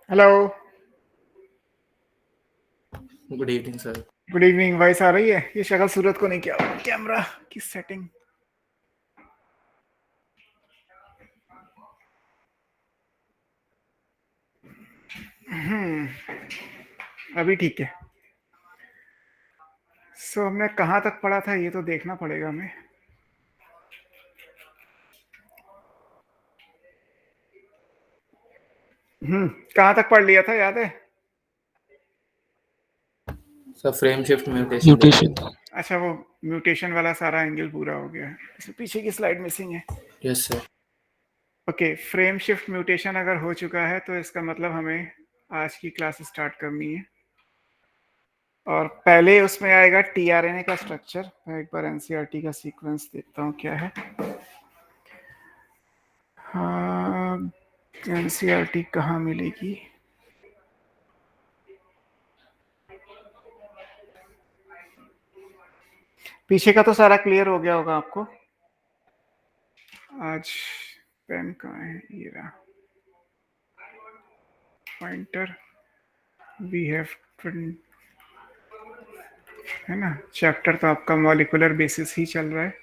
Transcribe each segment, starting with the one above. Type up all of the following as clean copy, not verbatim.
Hello. Good evening sir. Good evening. Voice आ रही है? ये शक्ल सूरत को नहीं, क्या कैमरा की सेटिंग। अभी ठीक है। हमने कहाँ तक पढ़ा था ये तो देखना पड़ेगा हमें। कहाँ तक पढ़ लिया था, याद है? सर फ्रेम शिफ्ट म्यूटेशन देख रहे म्यूटेशन। थे। अच्छा, वो म्यूटेशन वाला सारा एंगल पूरा हो गया है। इसमें पीछे की स्लाइड मिसिंग है। Yes sir. Okay, frame shift mutation अगर हो चुका है तो इसका मतलब हमें आज की क्लास स्टार्ट करनी है। और पहले उसमें आएगा टीआरएनए का स्ट्रक्चर। मैं एक बार एनसीईआरटी का सीक्वेंस देखता हूँ क्या है। हाँ, एनसीईआरटी कहाँ मिलेगी? पीछे का तो सारा क्लियर हो गया होगा आपको। आज पेन कहाँ है? ये रहा पॉइंटर। वी हैव, है ना? चैप्टर तो आपका मॉलिक्यूलर बेसिस ही चल रहा है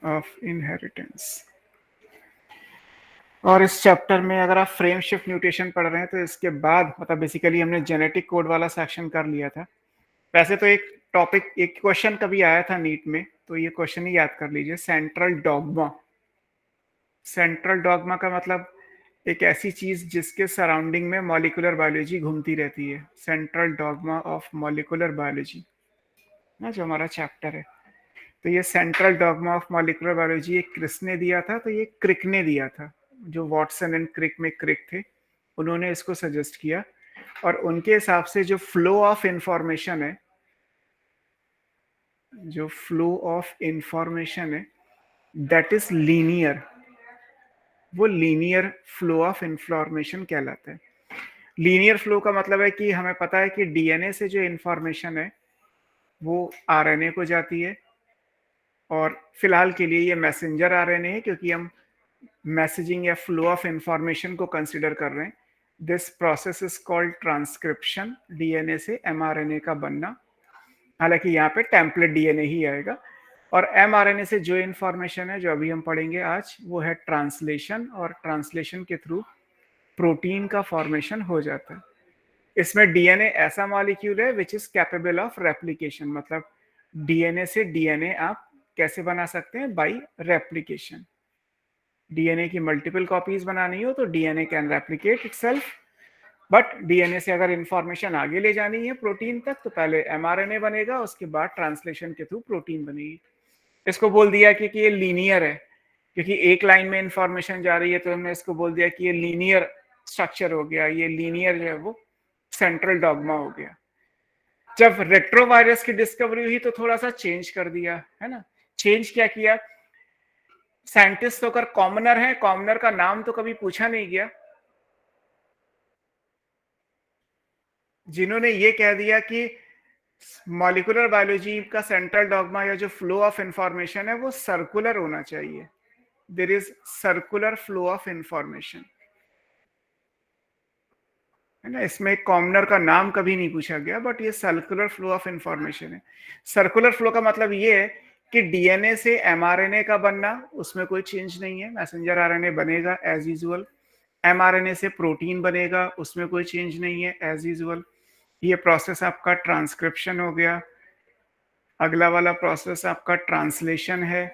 ऑफ इनहेरिटेंस। और इस चैप्टर में अगर आप फ्रेम शिफ्ट म्यूटेशन पढ़ रहे हैं तो इसके बाद मतलब बेसिकली हमने जेनेटिक कोड वाला सेक्शन कर लिया था। वैसे तो एक टॉपिक, एक क्वेश्चन कभी आया था नीट में, तो ये क्वेश्चन ही याद कर लीजिए। Central dogma. सेंट्रल डॉग्मा का मतलब एक ऐसी चीज जिसके सराउंडिंग में मॉलिक्यूलर बायोलॉजी घूमती रहती है। Central dogma of molecular biology ना, जो हमारा चैप्टर है। तो ये central dogma of molecular biology एक किसने दिया था? तो ये क्रिक ने दिया था। जो वॉटसन एंड क्रिक में क्रिक थे, उन्होंने इसको सजेस्ट किया। और उनके हिसाब से जो फ्लो ऑफ इंफॉर्मेशन है, जो फ्लो ऑफ इंफॉर्मेशन है, दैट इज लीनियर। वो लीनियर फ्लो ऑफ इंफॉर्मेशन कहलाता है। लीनियर फ्लो का मतलब है कि हमें पता है कि डीएनए से जो इंफॉर्मेशन है वो आरएनए को जाती है। और फिलहाल के लिए ये मैसेंजर आरएनए है, क्योंकि हम मैसेजिंग या फ्लो ऑफ इंफॉर्मेशन को कंसिडर कर रहे हैं। This process is called transcription. DNA से एमआरएनए का बनना। हालांकि यहाँ पे टेम्पलेट डीएनए ही आएगा। और एमआरएनए से जो इंफॉर्मेशन है, जो अभी हम पढ़ेंगे आज, वो है ट्रांसलेशन। और ट्रांसलेशन के थ्रू प्रोटीन का फॉर्मेशन हो जाता है। इसमें डीएनए ऐसा मॉलिक्यूल है which is capable of replication. मतलब डीएनए से डीएनए आप कैसे बना सकते हैं? By replication. डीएनए की मल्टीपल कॉपीज बनानी हो तो DNA can replicate itself. But DNA से अगर इंफॉर्मेशन आगे ले जानी है प्रोटीन तक, तो पहले एमआरएनए बनेगा, उसके बाद ट्रांसलेशन के थ्रू प्रोटीन बनेगी। इसको बोल दिया कि ये लीनियर है, क्योंकि एक लाइन में इंफॉर्मेशन जा रही है, तो हमने इसको बोल दिया कि ये लीनियर स्ट्रक्चर हो गया। ये लीनियर जो है वो सेंट्रल डॉग्मा हो गया। जब रेट्रोवायरस की डिस्कवरी हुई तो थोड़ा सा चेंज कर दिया, है ना? चेंज क्या किया? साइंटिस्ट होकर कॉमनर है, कॉमनर का नाम तो कभी पूछा नहीं गया। जिन्होंने ये कह दिया कि मॉलिक्यूलर बायोलॉजी का सेंट्रल डॉग्मा या जो फ्लो ऑफ इंफॉर्मेशन है वो सर्कुलर होना चाहिए। There is circular flow of information, है ना? इसमें कॉमनर का नाम कभी नहीं पूछा गया, बट ये सर्कुलर फ्लो ऑफ इंफॉर्मेशन है। सर्कुलर फ्लो का मतलब ये है कि डीएनए से एमआरएनए का बनना, उसमें कोई चेंज नहीं है। मैसेंजर आरएनए बनेगा एज यूजुअल। एमआरएनए से प्रोटीन बनेगा, उसमें कोई चेंज नहीं है, एज यूजुअल। ये प्रोसेस आपका ट्रांसक्रिप्शन हो गया। अगला वाला प्रोसेस आपका ट्रांसलेशन है।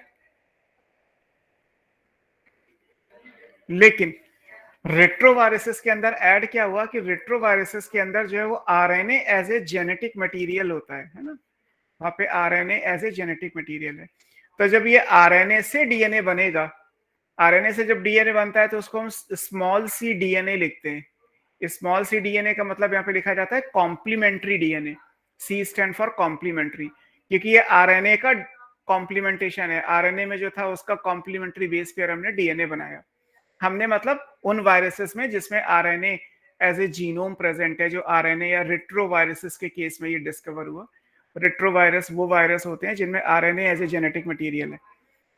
लेकिन रेट्रोवायरसेस के अंदर ऐड क्या हुआ कि रेट्रोवायरसेस के अंदर जो है वो RNA as a genetic material होता है ना? वहां पे RNA as a genetic material है। तो जब ये आरएनए से डीएनए बनेगा, आरएनए से जब डीएनए बनता है तो उसको हम स्मॉल सी डीएनए लिखते हैं। स्मॉल सी डीएनए का मतलब यहाँ पे लिखा जाता है complementary DNA. C stand for complementary, क्योंकि ये आरएनए का कॉम्प्लीमेंटेशन है। आरएनए में जो था उसका कॉम्प्लीमेंट्री बेस पेयर हमने डीएनए बनाया। हमने मतलब उन वायरसेस में जिसमें RNA as a genome present है, जो आरएनए या रेट्रोवायरसेस के केस में ये डिस्कवर हुआ। रेट्रोवायरस वो वायरस होते हैं जिनमें RNA as a genetic material है।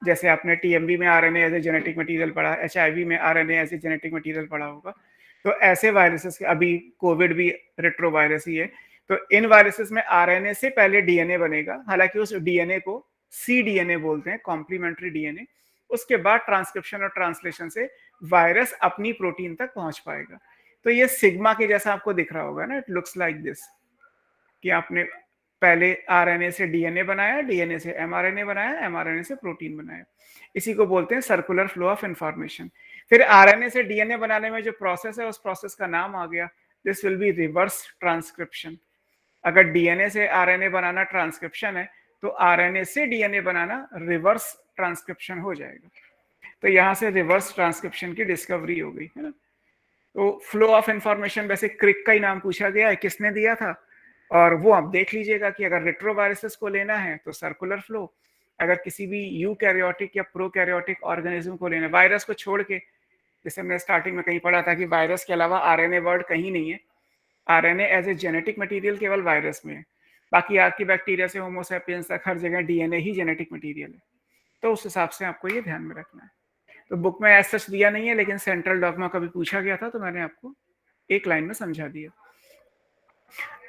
जैसे आपने टीएमवी में RNA as a genetic material पढ़ा, एचआईवी में RNA as a genetic material पढ़ा होगा। तो ऐसे वायरसेस, अभी कोविड भी रेट्रोवायरस ही है, तो इन वायरसेस में आरएनए से पहले डीएनए बनेगा, हालांकि उस डीएनए को सीडीएनए बोलते हैं, कॉम्प्लीमेंट्री डीएनए। उसके बाद ट्रांसक्रिप्शन और ट्रांसलेशन से वायरस अपनी प्रोटीन तक पहुंच पाएगा। तो ये सिग्मा के जैसा आपको दिख रहा होगा ना, इट लुक्स लाइक दिस, कि आपने पहले आरएनए से डीएनए बनाया, डीएनए से एमआरएनए बनाया, एमआरएनए से प्रोटीन बनाया। इसी को बोलते हैं सर्कुलर फ्लो ऑफ इंफॉर्मेशन। फिर आरएनए से डीएनए बनाने में जो प्रोसेस है, उस प्रोसेस का नाम आ गया, this will be reverse transcription. अगर डीएनए से आरएनए बनाना ट्रांसक्रिप्शन है, तो आरएनए से डीएनए बनाना रिवर्स ट्रांसक्रिप्शन हो जाएगा। तो यहां से रिवर्स ट्रांसक्रिप्शन की डिस्कवरी हो गई है ना। तो फ्लो ऑफ इंफॉर्मेशन, वैसे क्रिक का ही नाम पूछा गया है, किसने दिया था, और वो आप देख लीजिएगा कि अगर रेट्रोवायरसेस को लेना है तो सर्कुलर फ्लो, अगर किसी भी यूकैरियोटिक या प्रोकैरियोटिक ऑर्गेनिज्म को लेना है, वायरस को छोड़ के, जैसे हमने स्टार्टिंग में कहीं पढ़ा था कि वायरस के अलावा आरएनए वर्ड कहीं नहीं है, RNA as a genetic material केवल वायरस में है, बाकी आर्की बैक्टीरिया से होमोसेपियंस तक हर जगह डीएनए ही जेनेटिक मटेरियल है। तो उस हिसाब से आपको ये ध्यान में रखना है। तो बुक में ऐसा सच दिया नहीं है, लेकिन सेंट्रल डॉगमा कभी पूछा गया था तो मैंने आपको एक लाइन में समझा दिया।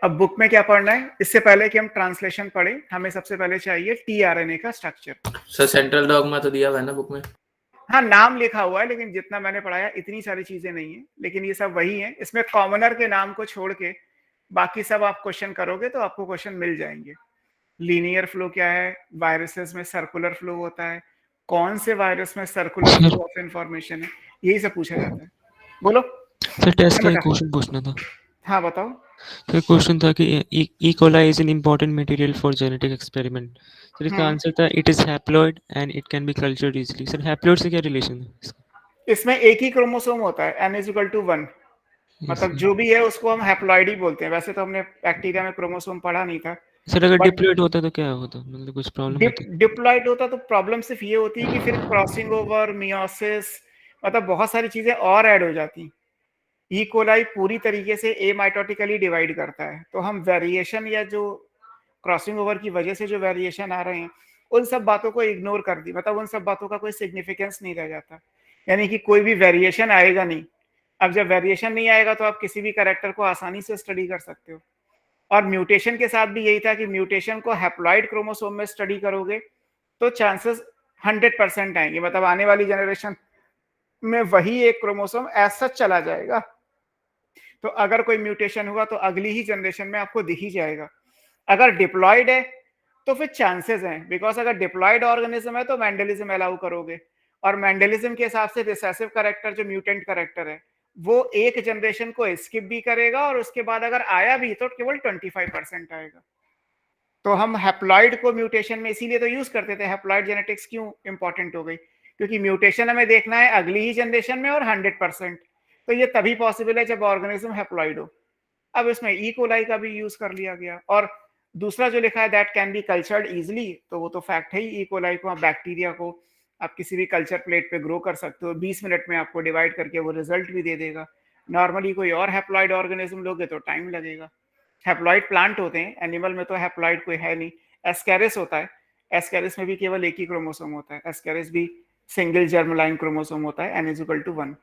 अब बुक में क्या पढ़ना है, इससे पहले कि हम ट्रांसलेशन पढ़े, हमें सबसे पहले चाहिए टीआरएनए का स्ट्रक्चर। सर सेंट्रल डॉगमा तो दिया हुआ है ना बुक में? हाँ, नाम लिखा हुआ है, लेकिन जितना मैंने पढ़ाया इतनी सारी चीजें नहीं है, लेकिन ये सब वही है। इसमें कॉमनर के नाम को छोड़ के बाकी सब आप क्वेश्चन करोगे तो आपको क्वेश्चन मिल जाएंगे। लीनियर फ्लो क्या है, वायरसेस में सर्कुलर फ्लो होता है, कौन से वायरस में सर्कुलर फ्लो ऑफ इंफॉर्मेशन है, यही सब पूछा जाता है। बोलो सर, टेस्ट का एक क्वेश्चन पूछना था। हाँ बताओ। तो क्वेश्चन था कि E coli is an important material for genetic experiment. Sir इसका आंसर था it is haploid and it can be cultured easily. Sir haploid से क्या रिलेशन है इसका? इसमें एक ही क्रोमोसोम होता है, n=1, मतलब जो भी है उसको हम हैप्लॉइड ही बोलते हैं। वैसे तो हमने बैक्टीरिया में क्रोमोसोम पढ़ा नहीं था। सर अगर डिप्लॉइड होता तो क्या होता, मतलब कुछ प्रॉब्लम होती? डिप्लॉइड होता तो प्रॉब्लम सिर्फ ये होती है कि फिर क्रॉसिंग ओवर, मियोसिस, मतलब बहुत सारी चीजें और ऐड हो जाती। ई कोलाई पूरी तरीके से एमाइटोटिकली डिवाइड करता है, तो हम वेरिएशन या जो क्रॉसिंग ओवर की वजह से जो वेरिएशन आ रहे हैं, उन सब बातों को इग्नोर कर दी, मतलब उन सब बातों का कोई सिग्निफिकेंस नहीं रह जाता, यानी कि कोई भी वेरिएशन आएगा नहीं। अब जब वेरिएशन नहीं आएगा तो आप किसी भी कैरेक्टर को आसानी से स्टडी कर सकते हो। और म्यूटेशन के साथ भी यही था कि म्यूटेशन को हैप्लॉइड क्रोमोसोम में स्टडी करोगे तो चांसेस 100% आएंगे, मतलब आने वाली जनरेशन में वही एक क्रोमोसोम एज सच चला जाएगा। तो अगर कोई म्यूटेशन हुआ तो अगली ही जनरेशन में आपको दिख ही जाएगा। अगर डिप्लॉयड है तो फिर चांसेस हैं, बिकॉज अगर डिप्लॉयड ऑर्गेनिज्म है तो मैंडेलिज्म अलाउ करोगे, और मैंडेलिज्म के हिसाब से रिसेसिव करेक्टर जो म्यूटेंट करेक्टर है वो एक जनरेशन को स्किप भी करेगा, और उसके बाद अगर आया भी तो केवल 25% आएगा। तो हम हैप्लॉइड को म्यूटेशन में इसीलिए तो यूज करते थे। हैप्लॉइड जेनेटिक्स क्यों इंपॉर्टेंट हो गई, क्योंकि म्यूटेशन हमें देखना है अगली ही जनरेशन में और 100%। तो ये तभी पॉसिबल है जब ऑर्गेनिज्म हैप्लॉइड हो। अब इसमें ई कोलाई का भी यूज कर लिया गया, और दूसरा जो लिखा है that can be cultured easily, तो वो तो फैक्ट है ही। ई कोलाई को, बैक्टीरिया को आप किसी भी कल्चर प्लेट पे ग्रो कर सकते हो, 20 मिनट में आपको डिवाइड करके वो रिजल्ट भी दे देगा। नॉर्मली कोई और हैप्लॉइड ऑर्गेनिज्म लोगे तो टाइम लगेगा। हैप्लॉइड प्लांट होते हैं, एनिमल में तो हैप्लॉइड कोई है नहीं। एस्केरिस होता है, एस्केरिस में भी केवल एक ही क्रोमोसोम होता है, एस्केरिस भी सिंगल जर्मलाइन क्रोमोसोम होता है, n=1।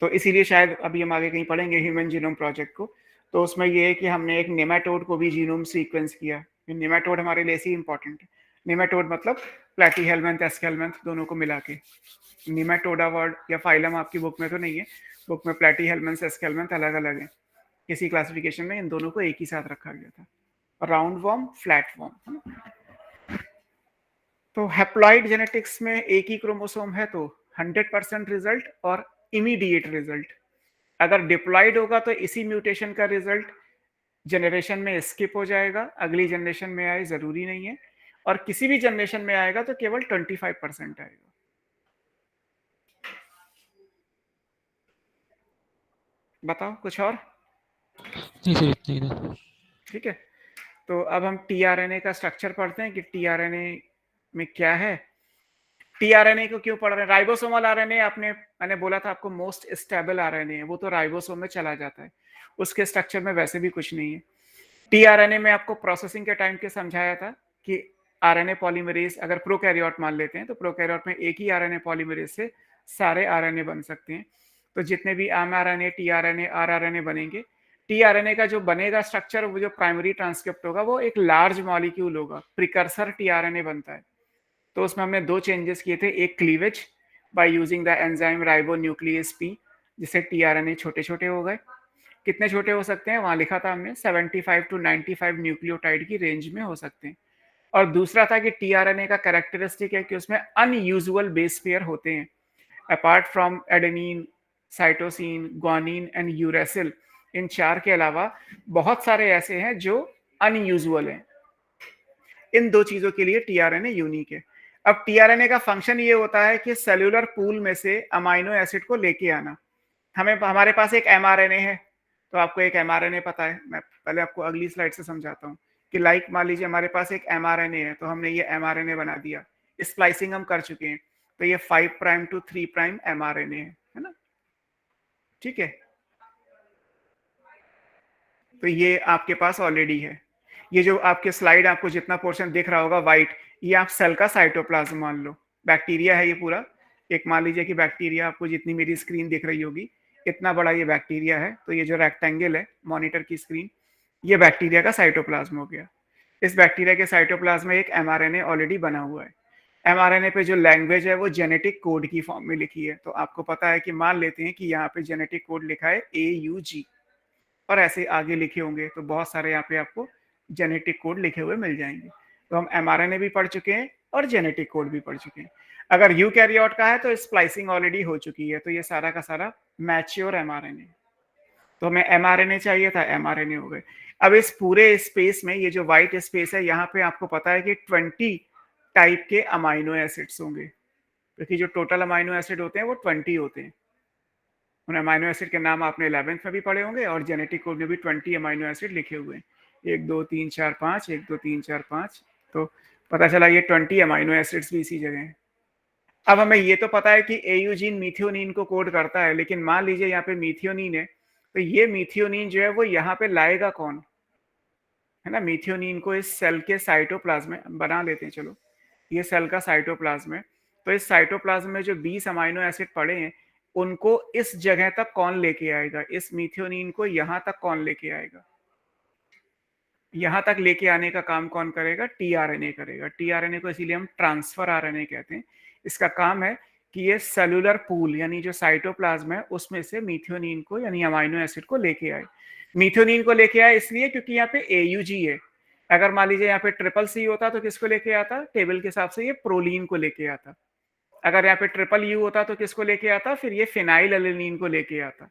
तो इसीलिए शायद अभी हम आगे कहीं पढ़ेंगे ह्यूमन जीनोम प्रोजेक्ट को, तो उसमें ये है कि हमने एक नेमाटोड को भी जीनोम सीक्वेंस किया। नेमाटोड हमारे लिए इसी इंपॉर्टेंट है। नेमाटोड मतलब प्लेटीहेल्मिन्थ, एस्केल्मिन्थ दोनों को मिला के। नेमाटोडा वर्ड या फाइलम आपकी बुक में तो नहीं है, बुक में प्लेटीहेल्मिन्थ, एस्केल्मिन्थ अलग अलग है। इसी क्लासिफिकेशन में इन दोनों को एक ही साथ रखा गया था, राउंड वॉर्म, फ्लैट वॉर्म। तो हैप्लॉइड जेनेटिक्स में एक ही क्रोमोसोम है तो 100% रिजल्ट और इमीडिएट रिजल्ट। अगर डिप्लॉइड होगा तो इसी म्यूटेशन का रिजल्ट जनरेशन में स्किप हो जाएगा, अगली जनरेशन में आए जरूरी नहीं है, और किसी भी जनरेशन में आएगा तो केवल 25% आएगा। बताओ कुछ और? नहीं सर, इतना ही था। ठीक है, तो अब हम टीआरएनए का स्ट्रक्चर पढ़ते हैं कि टीआरएनए में क्या है। टीआरएनए को क्यों पढ़ रहे हैं? राइबोसोमल आरएनए मैंने बोला था आपको मोस्ट स्टेबल आरएनए है, वो तो राइबोसोम में चला जाता है, उसके स्ट्रक्चर में वैसे भी कुछ नहीं है। टीआरएनए में आपको प्रोसेसिंग के टाइम के समझाया था कि आरएनए पॉलीमरेज, अगर प्रोकैरियोट मान लेते हैं तो प्रोकैरियोट में एक ही आरएनए पॉलीमरेज से सारे आरएनए बन सकते हैं। तो जितने भी एमआरएनए, टीआरएनए, आरआरएनए बनेंगे, टीआरएनए का जो बनेगा स्ट्रक्चर, वो जो प्राइमरी ट्रांसक्रिप्ट होगा वो एक लार्ज मॉलिक्यूल होगा, प्रिकर्सर टीआरएनए बनता है। तो उसमें हमने दो चेंजेस किए थे, एक cleavage by using the enzyme ribonuclease P, जिससे टीआरएनए छोटे छोटे हो गए। कितने छोटे हो सकते हैं वहां लिखा था हमने, 75 टू 95 न्यूक्लियोटाइड की रेंज में हो सकते हैं। और दूसरा था कि टीआरएनए का कैरेक्टरिस्टिक है कि उसमें अनयूजुअल बेस पेयर होते हैं। Apart from adenine, cytosine, guanine and uracil, इन चार के अलावा बहुत सारे ऐसे हैं जो अनयूजुअल हैं। इन दो चीजों के लिए टीआरएनए यूनिक है। अब टीआरएनए का फंक्शन ये होता है कि सेलुलर पूल में से अमाइनो एसिड को लेके आना। हमारे पास एक एमआरएनए है, तो आपको एक एमआरएनए पता है, मैं पहले आपको अगली स्लाइड से समझाता हूँ कि लाइक मान लीजिए हमारे पास एक एमआरएनए है, तो हमने ये एमआरएनए बना दिया, स्प्लाइसिंग हम कर चुके हैं, तो ये 5 प्राइम टू 3 प्राइम एमआरएनए है ना, ठीक है। तो ये आपके पास ऑलरेडी है। ये जो आपके स्लाइड आपको जितना पोर्शन दिख रहा होगा व्हाइट, ये आप सेल का साइटोप्लाज्म मान लो, बैक्टीरिया है ये पूरा। एक मान लीजिए कि बैक्टीरिया, आपको जितनी मेरी स्क्रीन दिख रही होगी इतना बड़ा ये बैक्टीरिया है, तो ये जो रेक्टेंगल है मॉनिटर की स्क्रीन, ये बैक्टीरिया का साइटोप्लाज्म हो गया। इस बैक्टीरिया के साइटोप्लाज्म में एक एमआरएनए ऑलरेडी बना हुआ है। एमआरएनए पे जो लैंग्वेज है वो जेनेटिक कोड की फॉर्म में लिखी है। तो आपको पता है कि मान लेते हैं कि यहाँ पे जेनेटिक कोड लिखा है AUG, और ऐसे आगे लिखे होंगे, तो बहुत सारे यहाँ पे आपको जेनेटिक कोड लिखे हुए मिल जाएंगे। तो हम एमआरएनए भी पढ़ चुके हैं और जेनेटिक कोड भी पढ़ चुके हैं। अगर यूकैरियोट का है तो स्प्लाइसिंग ऑलरेडी हो चुकी है, तो ये सारा का सारा मैच्योर एमआरएनए। तो हमें एमआरएनए चाहिए था, एमआरएनए हो गए। अब इस पूरे स्पेस में ये जो व्हाइट स्पेस है, यहाँ पे आपको पता है कि 20 टाइप के अमाइनो एसिड्स होंगे, क्योंकि जो टोटल अमाइनो एसिड होते हैं वो 20 होते हैं। उन अमाइनो एसिड के नाम आपने 11th में भी पढ़े होंगे, और जेनेटिक कोड में भी 20 अमाइनो एसिड लिखे हुए हैं, 1 2 3 4 5, 1 2 3 4 5। तो पता चला ये 20 अमाइनो एसिड्स भी इसी जगह हैं। अब हमें ये तो पता है कि एयूजीन मीथियोनिन को कोड करता है, लेकिन मान लीजिए यहाँ पे मीथियोनिन है, तो ये मीथियोनिन जो है वो यहाँ पे लाएगा कौन, है ना। मीथियोनिन को इस सेल के साइटोप्लाज्म में बना लेते हैं, चलो ये सेल का साइटोप्लाज्म है। तो इस साइटोप्लाज्म में जो 20 अमाइनो एसिड पड़े हैं, उनको इस जगह तक कौन लेके आएगा, इस मीथियोनिन को यहाँ तक कौन लेके आएगा। यहाँ तक लेके आने का काम कौन करेगा, टीआरएनए करेगा। टीआरएनए को इसीलिए हम ट्रांसफर आरएनए कहते हैं। इसका काम है कि ये सेलुलर पूल यानी जो साइटोप्लाज्म है उसमें से मीथियोनिन को यानी अमाइनो एसिड को लेके आए। मीथियोनिन को लेके आए इसलिए क्योंकि यहाँ पे एयूजी है। अगर मान लीजिए यहाँ पे ट्रिपल सी होता तो किसको लेके आता, टेबल के हिसाब से ये प्रोलीन को लेके आता। अगर यहाँ पे ट्रिपल यू होता तो किसको लेके आता, फिर ये फिनाइल एलेनिन को लेके आता।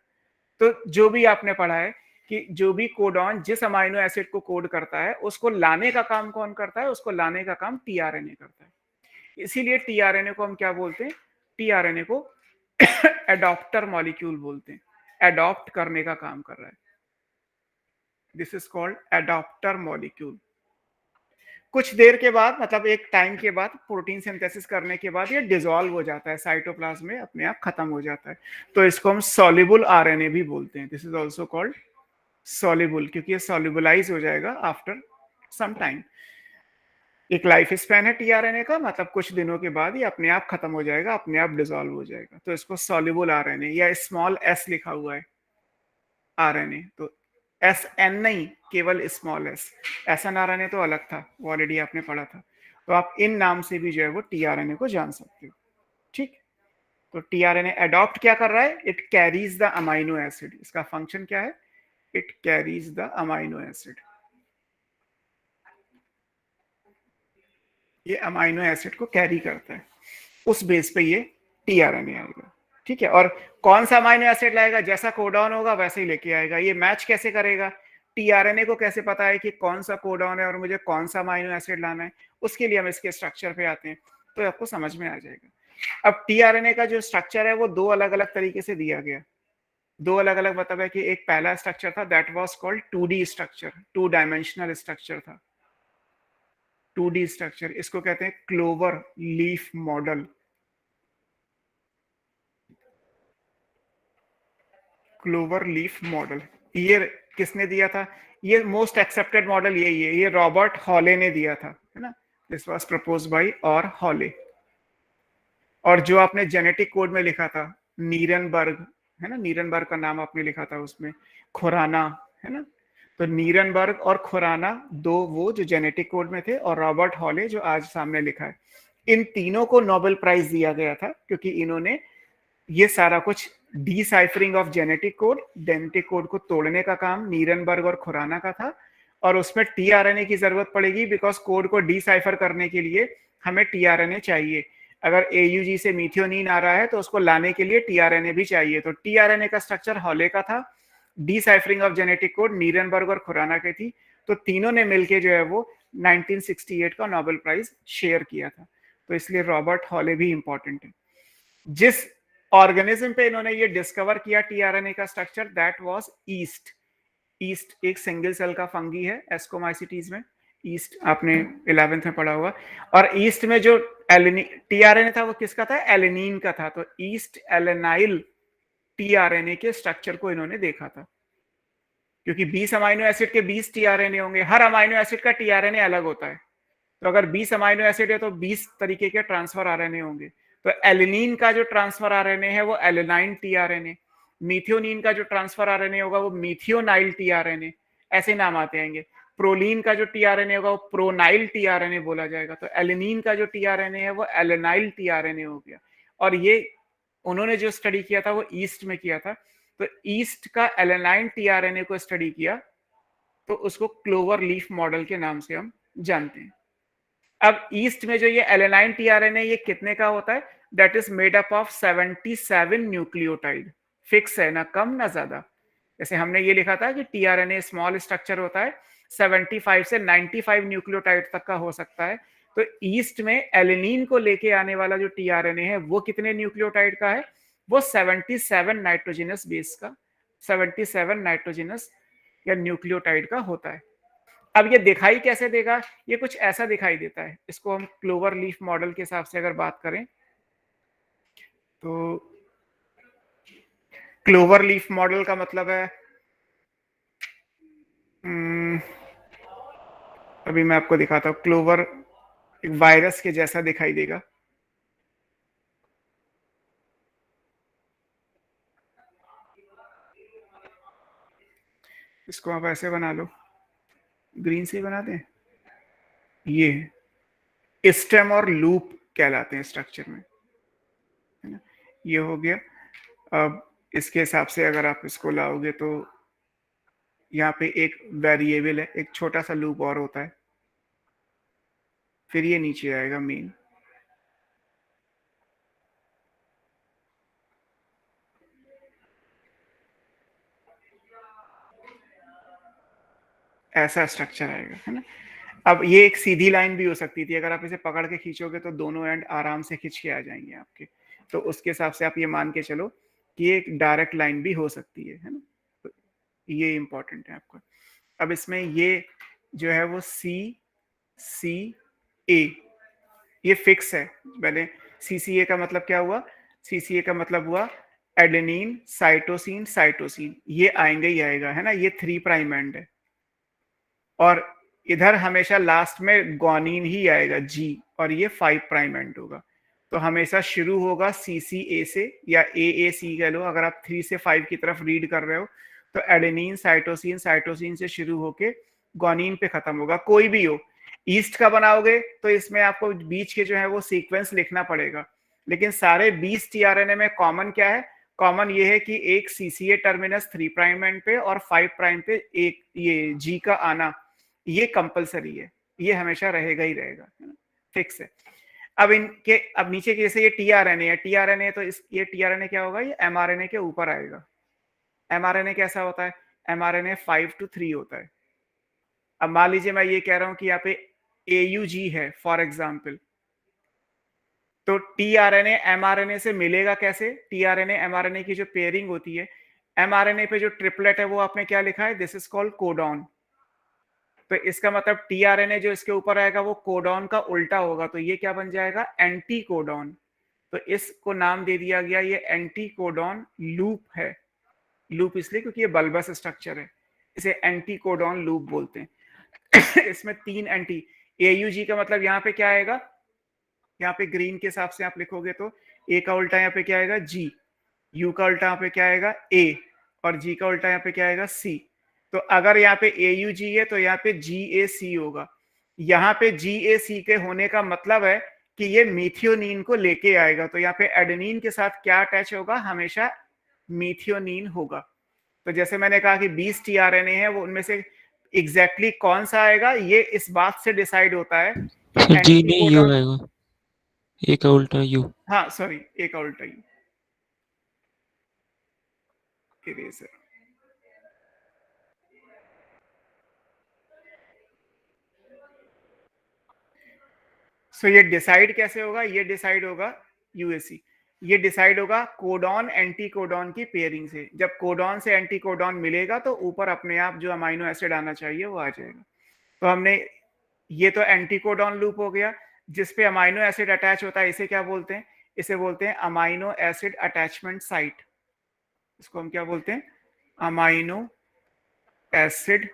तो जो भी आपने पढ़ा है कि जो भी कोडॉन जिस अमाइनो एसिड को कोड करता है उसको लाने का काम कौन करता है, उसको लाने का काम टीआरएनए करता है। इसीलिए टीआरएनए को हम क्या बोलते हैं, टीआरएनए को एडॉप्टर मॉलिक्यूल बोलते हैं। एडॉप्ट करने का काम कर रहा है, this is called adapter molecule. कुछ देर के बाद, मतलब एक टाइम के बाद, प्रोटीन सिंथेसिस करने के बाद ये डिसॉल्व हो जाता है साइटोप्लाज्म में, अपने आप खत्म हो जाता है। तो इसको हम सॉल्युबल आरएनए भी बोलते हैं। This is also called soluble, क्योंकि ये सॉल्युबलाइज हो जाएगा आफ्टर सम टाइम। एक लाइफ स्पैन है टीआरएनए का, मतलब कुछ दिनों के बाद ये अपने आप खत्म हो जाएगा, अपने आप डिसॉल्व हो जाएगा। तो इसको सॉल्युबल आरएनए या स्मॉल एस लिखा हुआ है आरएनए, तो एस एन नहीं, केवल स्मॉल एस। एसएन आरएनए तो अलग था, वो ऑलरेडी आपने पढ़ा था। तो आप इन नाम से भी जो है वो टीआरएनए को जान सकते हो, ठीक। तो टीआरएनए अडॉप्ट क्या कर रहा है, it carries the amino acid. इसका फंक्शन क्या है, it carries the amino acid. ये अमाइनो एसिड को कैरी करता है, उस बेस पे ये टीआरएनए आएगा, ठीक है। और कौन सा अमाइनो एसिड लाएगा, जैसा कोडॉन होगा वैसे ही लेके आएगा। ये मैच कैसे करेगा, टीआरएनए को कैसे पता है कि कौन सा कोडॉन है और मुझे कौन सा अमाइनो एसिड लाना है, उसके लिए हम इसके स्ट्रक्चर पे आते हैं, तो आपको समझ में आ जाएगा। अब टीआरएनए का जो स्ट्रक्चर है वो दो अलग अलग तरीके से दिया गया। दो अलग अलग मतलब है कि एक पहला स्ट्रक्चर था that was called 2D structure, 2 dimensional structure था। 2D स्ट्रक्चर, इसको कहते हैं clover leaf model. Clover leaf model ये किसने दिया था, ये मोस्ट एक्सेप्टेड मॉडल यही है, ये रॉबर्ट हॉले ने दिया था, है ना। दिस वाज प्रपोज्ड बाय और हॉले। और जो आपने जेनेटिक कोड में लिखा था नीरनबर्ग, है ना, नीरनबर्ग का नाम आपने लिखा था उसमें, खुराना, है ना, तो नीरनबर्ग और खुराना दो वो जो जेनेटिक कोड में थे, और रॉबर्ट हॉले जो आज सामने लिखा है। इन तीनों को नोबेल प्राइज दिया गया था क्योंकि इन्होंने ये सारा कुछ डिसाइफरिंग ऑफ जेनेटिक कोड को तोड़ने का काम नीरनबर्ग और खुराना का था, और उसमें टीआरएनए की जरूरत पड़ेगी बिकॉज कोड को डिसाइफर करने के लिए हमें टीआरएनए चाहिए। अगर एयूजी से मीथियोनिन आ रहा है तो उसको लाने के लिए टीआरएनए भी चाहिए। तो टीआरएनए का स्ट्रक्चर हॉले का था, डिसाइफरिंग ऑफ जेनेटिक कोड नीरनबर्ग और खुराना की थी। तो तीनों ने मिलकर जो है वो 1968 का नोबेल प्राइज शेयर किया था। तो इसलिए रॉबर्ट हॉले भी इंपॉर्टेंट है। जिस ऑर्गेनिज्म पे इन्होंने ये डिस्कवर किया टीआरएनए का structure, that was east. East एक सिंगल सेल का फंगी है एस्कोमाइसिटीज में। ईस्ट आपने 11th में पढ़ा होगा। और ईस्ट में जो टीआरएनए था वो किसका था? एलेनिन का था। तो ईस्ट एलेनाइल टीआरएनए के स्ट्रक्चर को इन्होंने देखा था, क्योंकि 20 अमाइनो एसिड के 20 टीआरएनए होंगे, हर अमाइनो एसिड का टीआरएनए अलग होता है। तो अगर 20 अमाइनो एसिड है तो 20 तरीके के ट्रांसफर आरएनए होंगे। तो एलेनिन का जो ट्रांसफर आरएनए है वो एलेनाइन टीआरएनए, मीथियोनिन का जो ट्रांसफर आरएनए होगा वो मीथियोनाइल टीआरएनए, ऐसे नाम आते हैं। प्रोलीन का जो टीआरएनए होगा वो प्रोनाइल टीआरएनए बोला जाएगा। तो एलेनिन का जो टीआरएनए है वो एलेनाइल टीआरएनए हो गया। और ये उन्होंने जो स्टडी किया था वो ईस्ट में किया था। तो ईस्ट का एलेनाइन टीआरएनए को स्टडी किया, तो उसको क्लोवर लीफ मॉडल के नाम से हम जानते हैं। अब ईस्ट में जो ये एलेनाइन टीआरएनए ये कितने का होता है? That is made up of 77 nucleotide. Fix है, ना कम ना ज्यादा। जैसे हमने ये लिखा था कि टीआरएनए स्मॉल स्ट्रक्चर होता है, 75 से 95 न्यूक्लियोटाइड तक का हो सकता है। तो ईस्ट में एलेनिन को लेके आने वाला जो टीआरएनए है वो कितने न्यूक्लियोटाइड का है? वो 77 नाइट्रोजिनस बेस का, 77 नाइट्रोजिनस या न्यूक्लियोटाइड का होता है। अब ये दिखाई कैसे देगा? ये कुछ ऐसा दिखाई देता है। इसको हम क्लोवर लीफ मॉडल के हिसाब से अगर बात करें तो क्लोवर लीफ मॉडल का मतलब है, अभी मैं आपको दिखाता हूं। क्लोवर एक वायरस के जैसा दिखाई देगा। इसको आप ऐसे बना लो, ग्रीन से बना दें। ये स्टेम और लूप कहलाते हैं स्ट्रक्चर में, है ना। ये हो गया। अब इसके हिसाब से अगर आप इसको लाओगे तो यहाँ पे एक वेरिएबल है, एक छोटा सा लूप और होता है, फिर ये नीचे आएगा मेन। ऐसा स्ट्रक्चर आएगा, है ना। अब ये एक सीधी लाइन भी हो सकती थी, अगर आप इसे पकड़ के खींचोगे तो दोनों एंड आराम से खींच के आ जाएंगे आपके। तो उसके हिसाब से आप ये मान के चलो कि एक डायरेक्ट लाइन भी हो सकती है ना। तो ये इंपॉर्टेंट है आपका। अब इसमें ये जो है वो CCA, ये फिक्स है। मैंने CCA का मतलब क्या हुआ? CCA का मतलब हुआ एडेनिन साइटोसिन साइटोसिन, ये आएंगे ही आएगा, है ना। ये 3 प्राइम एंड है, और इधर हमेशा लास्ट में ग्वानिन ही आएगा G, और ये 5 प्राइम एंड होगा। तो हमेशा शुरू होगा CCA से, या AAC कह लो अगर आप 3 से 5 की तरफ रीड कर रहे हो। तो एडेनिन साइटोसिन साइटोसिन से शुरू होके ग्वानिन पे खत्म होगा, कोई भी हो। ईस्ट का बनाओगे तो इसमें आपको बीच के जो है वो सीक्वेंस लिखना पड़ेगा। लेकिन सारे 20 टीआरएनए में कॉमन क्या है? कॉमन ये है कि एक CCA टर्मिनस 3 प्राइम एंड पे और 5 प्राइम पे एक ये G का आना, ये कंपलसरी है, ये हमेशा रहेगा ही रहेगा, है ना, फिक्स है। अब इनके अब नीचे के जैसे ये टीआरएनए है, टीआरएनए तो ये टीआरएनए क्या होगा? ये एमआरएनए के ऊपर आएगा। एमआरएनए कैसा होता है? एमआरएनए 5 to 3 होता है। अब मान लीजिए मैं ये कह रहा हूं कि यहाँ पे AUG है फॉर एग्जाम्पल, तो टीआरएनए एमआरएनए से मिलेगा कैसे? टीआरएनए एमआरएनए की जो पेयरिंग होती है, एमआरएनए पे जो ट्रिपलेट है वो आपने क्या लिखा है? This is called codon. तो इसका मतलब टीआरएनए जो इसके ऊपर आएगा वो कोडॉन का उल्टा होगा, तो ये क्या बन जाएगा? Anti codon. तो इसको नाम दे दिया गया, ये एंटी कोडॉन लूप है। लूप इसलिए क्योंकि ये बल्बस स्ट्रक्चर है, इसे एंटी कोडॉन लूप बोलते हैं। इसमें 3 एंटी, AUG का मतलब यहाँ पे क्या आएगा, यहाँ पे ग्रीन के हिसाब से आप लिखोगे तो A का उल्टा यहाँ पे क्या आएगा G, U का उल्टा यहाँ पे क्या आएगा A, और G का उल्टा यहाँ पे क्या आएगा C। तो अगर यहाँ पे AUG है तो यहाँ पे GAC होगा। यहाँ पे GAC के होने का मतलब है कि ये मीथियोनिन को लेके आएगा, तो यहाँ पे एडेनिन के साथ क्या अटैच होगा, हमेशा मीथियोनिन होगा। तो जैसे मैंने कहा कि 20 टीआरएनए है, वो उनमें से एग्जैक्टली कौन सा आएगा ये इस बात से डिसाइड होता है कि सर जी नहीं यू एंटीकोडॉन, आएगा, ए का उल्टा यू। हाँ सॉरी ए का उल्टा यू, इरेजर। सो ये डिसाइड कैसे होगा, ये डिसाइड होगा यूएसी, ये डिसाइड होगा कोडॉन एंटी कोडॉन की पेयरिंग से। जब कोडॉन से एंटी कोडॉन मिलेगा तो ऊपर अपने आप जो अमाइनो एसिड आना चाहिए वो आ जाएगा। तो हमने ये तो एंटी कोडॉन लूप हो गया, जिसपे अमाइनो एसिड अटैच होता है, इसे क्या बोलते हैं, इसे बोलते हैं अमाइनो एसिड अटैचमेंट साइट। इसको हम क्या बोलते हैं, अमाइनो एसिड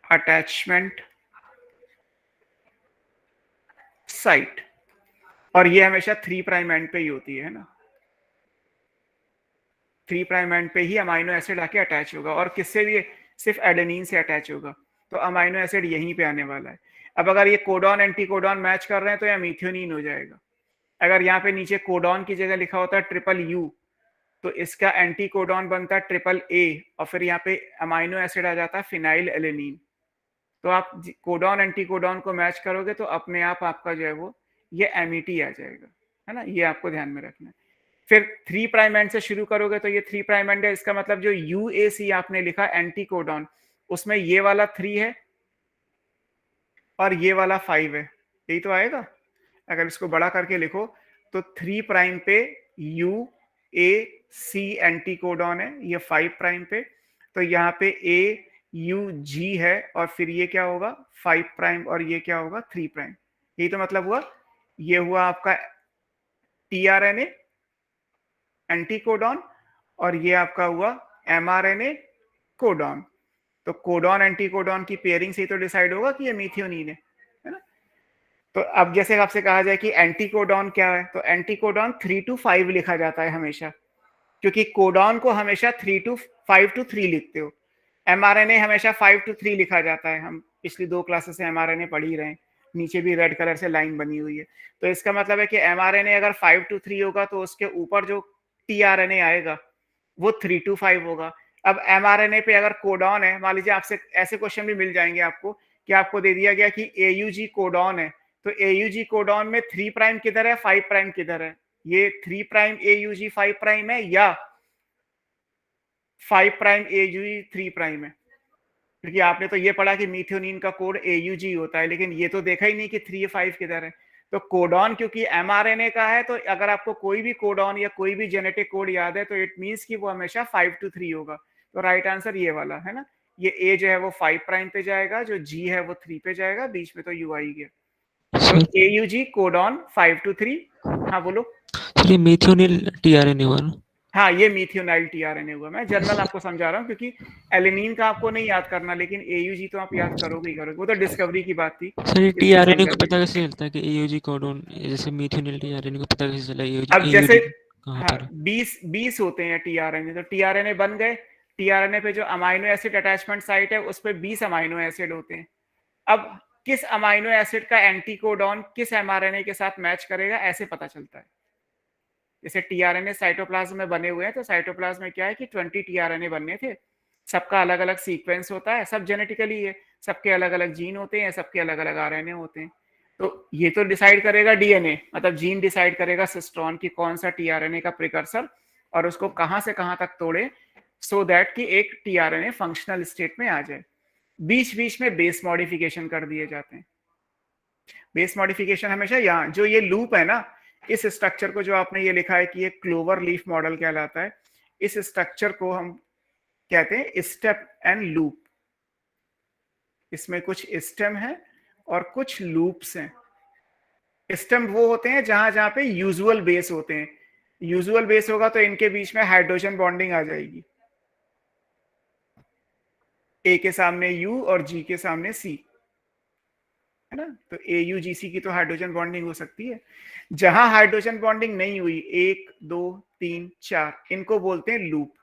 अटैचमेंट साइट। और ये हमेशा 3 प्राइम एंड पे ही होती है ना, 3 प्राइम एंड पे ही अमाइनो एसिड आके अटैच होगा, और किससे भी, सिर्फ एडेनिन से अटैच होगा। तो अमाइनो एसिड यहीं पे आने वाला है। अब अगर ये कोडॉन एंटी कोडॉन मैच कर रहे हैं तो यह मीथियोनिन हो जाएगा। अगर यहाँ पे नीचे कोडॉन की जगह लिखा होता है ट्रिपल यू, तो इसका एंटी कोडॉन बनता है ट्रिपल ए, और फिर यहाँ पे अमाइनो एसिड आ जाता है फिनाइल एलेनिन। तो आप कोडॉन एंटी कोडॉन को मैच करोगे तो अपने आप आपका जो है वो ये एमिटी आ जाएगा, है ना, ये आपको ध्यान में रखना है। फिर 3 प्राइम एंड से शुरू करोगे तो ये 3 प्राइम एंड है, इसका मतलब जो यूएसी आपने लिखा एंटी कोडॉन, उसमें ये वाला 3 है और ये वाला 5 है, यही तो आएगा। अगर इसको बड़ा करके लिखो तो 3 प्राइम पे U A C anticodon है, ये 5 प्राइम पे, तो यहाँ पे ए यू जी है, और फिर ये क्या होगा 5 प्राइम, और ये क्या होगा 3 प्राइम। यही तो मतलब हुआ, ये हुआ आपका टीआरएनए एंटी कोडॉन, और ये आपका हुआ एमआरएनए कोडॉन। तो कोडॉन एंटी कोडॉन की पेयरिंग से ही तो डिसाइड होगा कि ये मीथियोनिन है ना। तो अब जैसे आपसे कहा जाए कि एंटी कोडॉन क्या है, तो एंटी कोडॉन 3 to 5 लिखा जाता है हमेशा, क्योंकि कोडॉन को हमेशा 5 to 3 लिखते हो। एमआरएनए हमेशा 5 to 3 लिखा जाता है, हम पिछली 2 क्लासेस से एमआरएनए पढ़ ही रहे हैं, नीचे भी रेड कलर से लाइन बनी हुई है। तो इसका मतलब है कि एमआरएनए अगर 5 to 3 होगा तो उसके ऊपर जो टीआरएनए आएगा वो 3 to 5 होगा। अब एमआरएनए पे अगर कोडॉन है, मान लीजिए आपसे ऐसे क्वेश्चन भी मिल जाएंगे आपको कि आपको दे दिया गया कि एयूजी कोडॉन है, तो एयूजी कोडॉन में 3 प्राइम किधर है 5 प्राइम किधर है, ये 3 प्राइम एयूजी 5 प्राइम है या 5 प्राइम एयूजी 3 प्राइम है। क्योंकि आपने तो ये पढ़ा कि मीथियोनिन का कोड एयूजी होता है, लेकिन ये तो देखा ही नहीं कि 3 5 किधर है। तो कोडॉन क्योंकि एमआरएनए का है, तो अगर आपको कोई भी कोडॉन या कोई भी जेनेटिक कोड याद है तो इट मींस कि वो हमेशा 5 to 3 होगा। तो राइट आंसर ये वाला है ना, ये ए जो है वो 5 प्राइम पे जाएगा, जो जी है वो 3 पे जाएगा, बीच में तो यू आई गया। तो सर एयूजी कोडॉन 5 to 3। हाँ बोलो। सर ये मेथियोनिल टीआरएनए हुआ ना। हाँ ये मीथियोनाइल टीआरएनए हुआ, मैं जनरल आपको समझा रहा हूँ क्योंकि एलेनिन का आपको नहीं याद करना, लेकिन एयूजी तो आप याद करोगे ही करोगे, वो तो डिस्कवरी की बात थी। सर ये इसलिए टीआरएनए समझा को पता दिया। कैसे चलता है कि एयूजी कोडॉन, जैसे मेथियोनिल टीआरएनए को पता कैसे चला अब जैसे एयूजी कहाँ हाँ पर है? 20 होते हैं टीआरएनए, तो टीआरएनए बन गए, टीआरएनए पे जो अमाइनो एसिड अटैचमेंट साइट है उस पे 20 अमाइनो एसिड होते हैं। अब किस अमाइनो एसिड का एंटी कोडॉन किस एमआरएनए के साथ मैच करेगा ऐसे पता चलता है। जैसे टीआरएनए साइटोप्लाज्म में बने हुए हैं, तो साइटोप्लाज्म में क्या है कि 20 टीआरएनए बनने थे, सबका अलग अलग सीक्वेंस होता है, सब जेनेटिकली है, सबके अलग अलग जीन होते हैं, सबके अलग अलग आरएनए होते हैं। तो ये तो डिसाइड करेगा डीएनए, मतलब जीन डिसाइड करेगा सिस्ट्रॉन की कौन सा टीआरएनए का प्रिकर्सर और उसको कहां से कहां तक तोड़े, सो दैट कि एक टीआरएनए फंक्शनल स्टेट में आ जाए। बीच बीच में बेस मॉडिफिकेशन कर दिए जाते हैं। बेस मॉडिफिकेशन हमेशा यहाँ जो ये लूप है ना, इस स्ट्रक्चर को जो आपने ये लिखा है कि ये क्लोवर लीफ मॉडल कहलाता है, इस स्ट्रक्चर को हम कहते हैं स्टेप एंड लूप। इसमें कुछ स्टेम है और कुछ लूप्स हैं। स्टेम वो होते हैं जहां जहां पे यूजुअल बेस होते हैं, यूजुअल बेस होगा तो इनके बीच में हाइड्रोजन बॉन्डिंग आ जाएगी, ए के सामने यू और जी के सामने सी, है ना। तो AUGC की तो हाइड्रोजन बॉन्डिंग हो सकती है। जहां हाइड्रोजन बॉन्डिंग नहीं हुई, 1 2 3 4, इनको बोलते हैं लूप।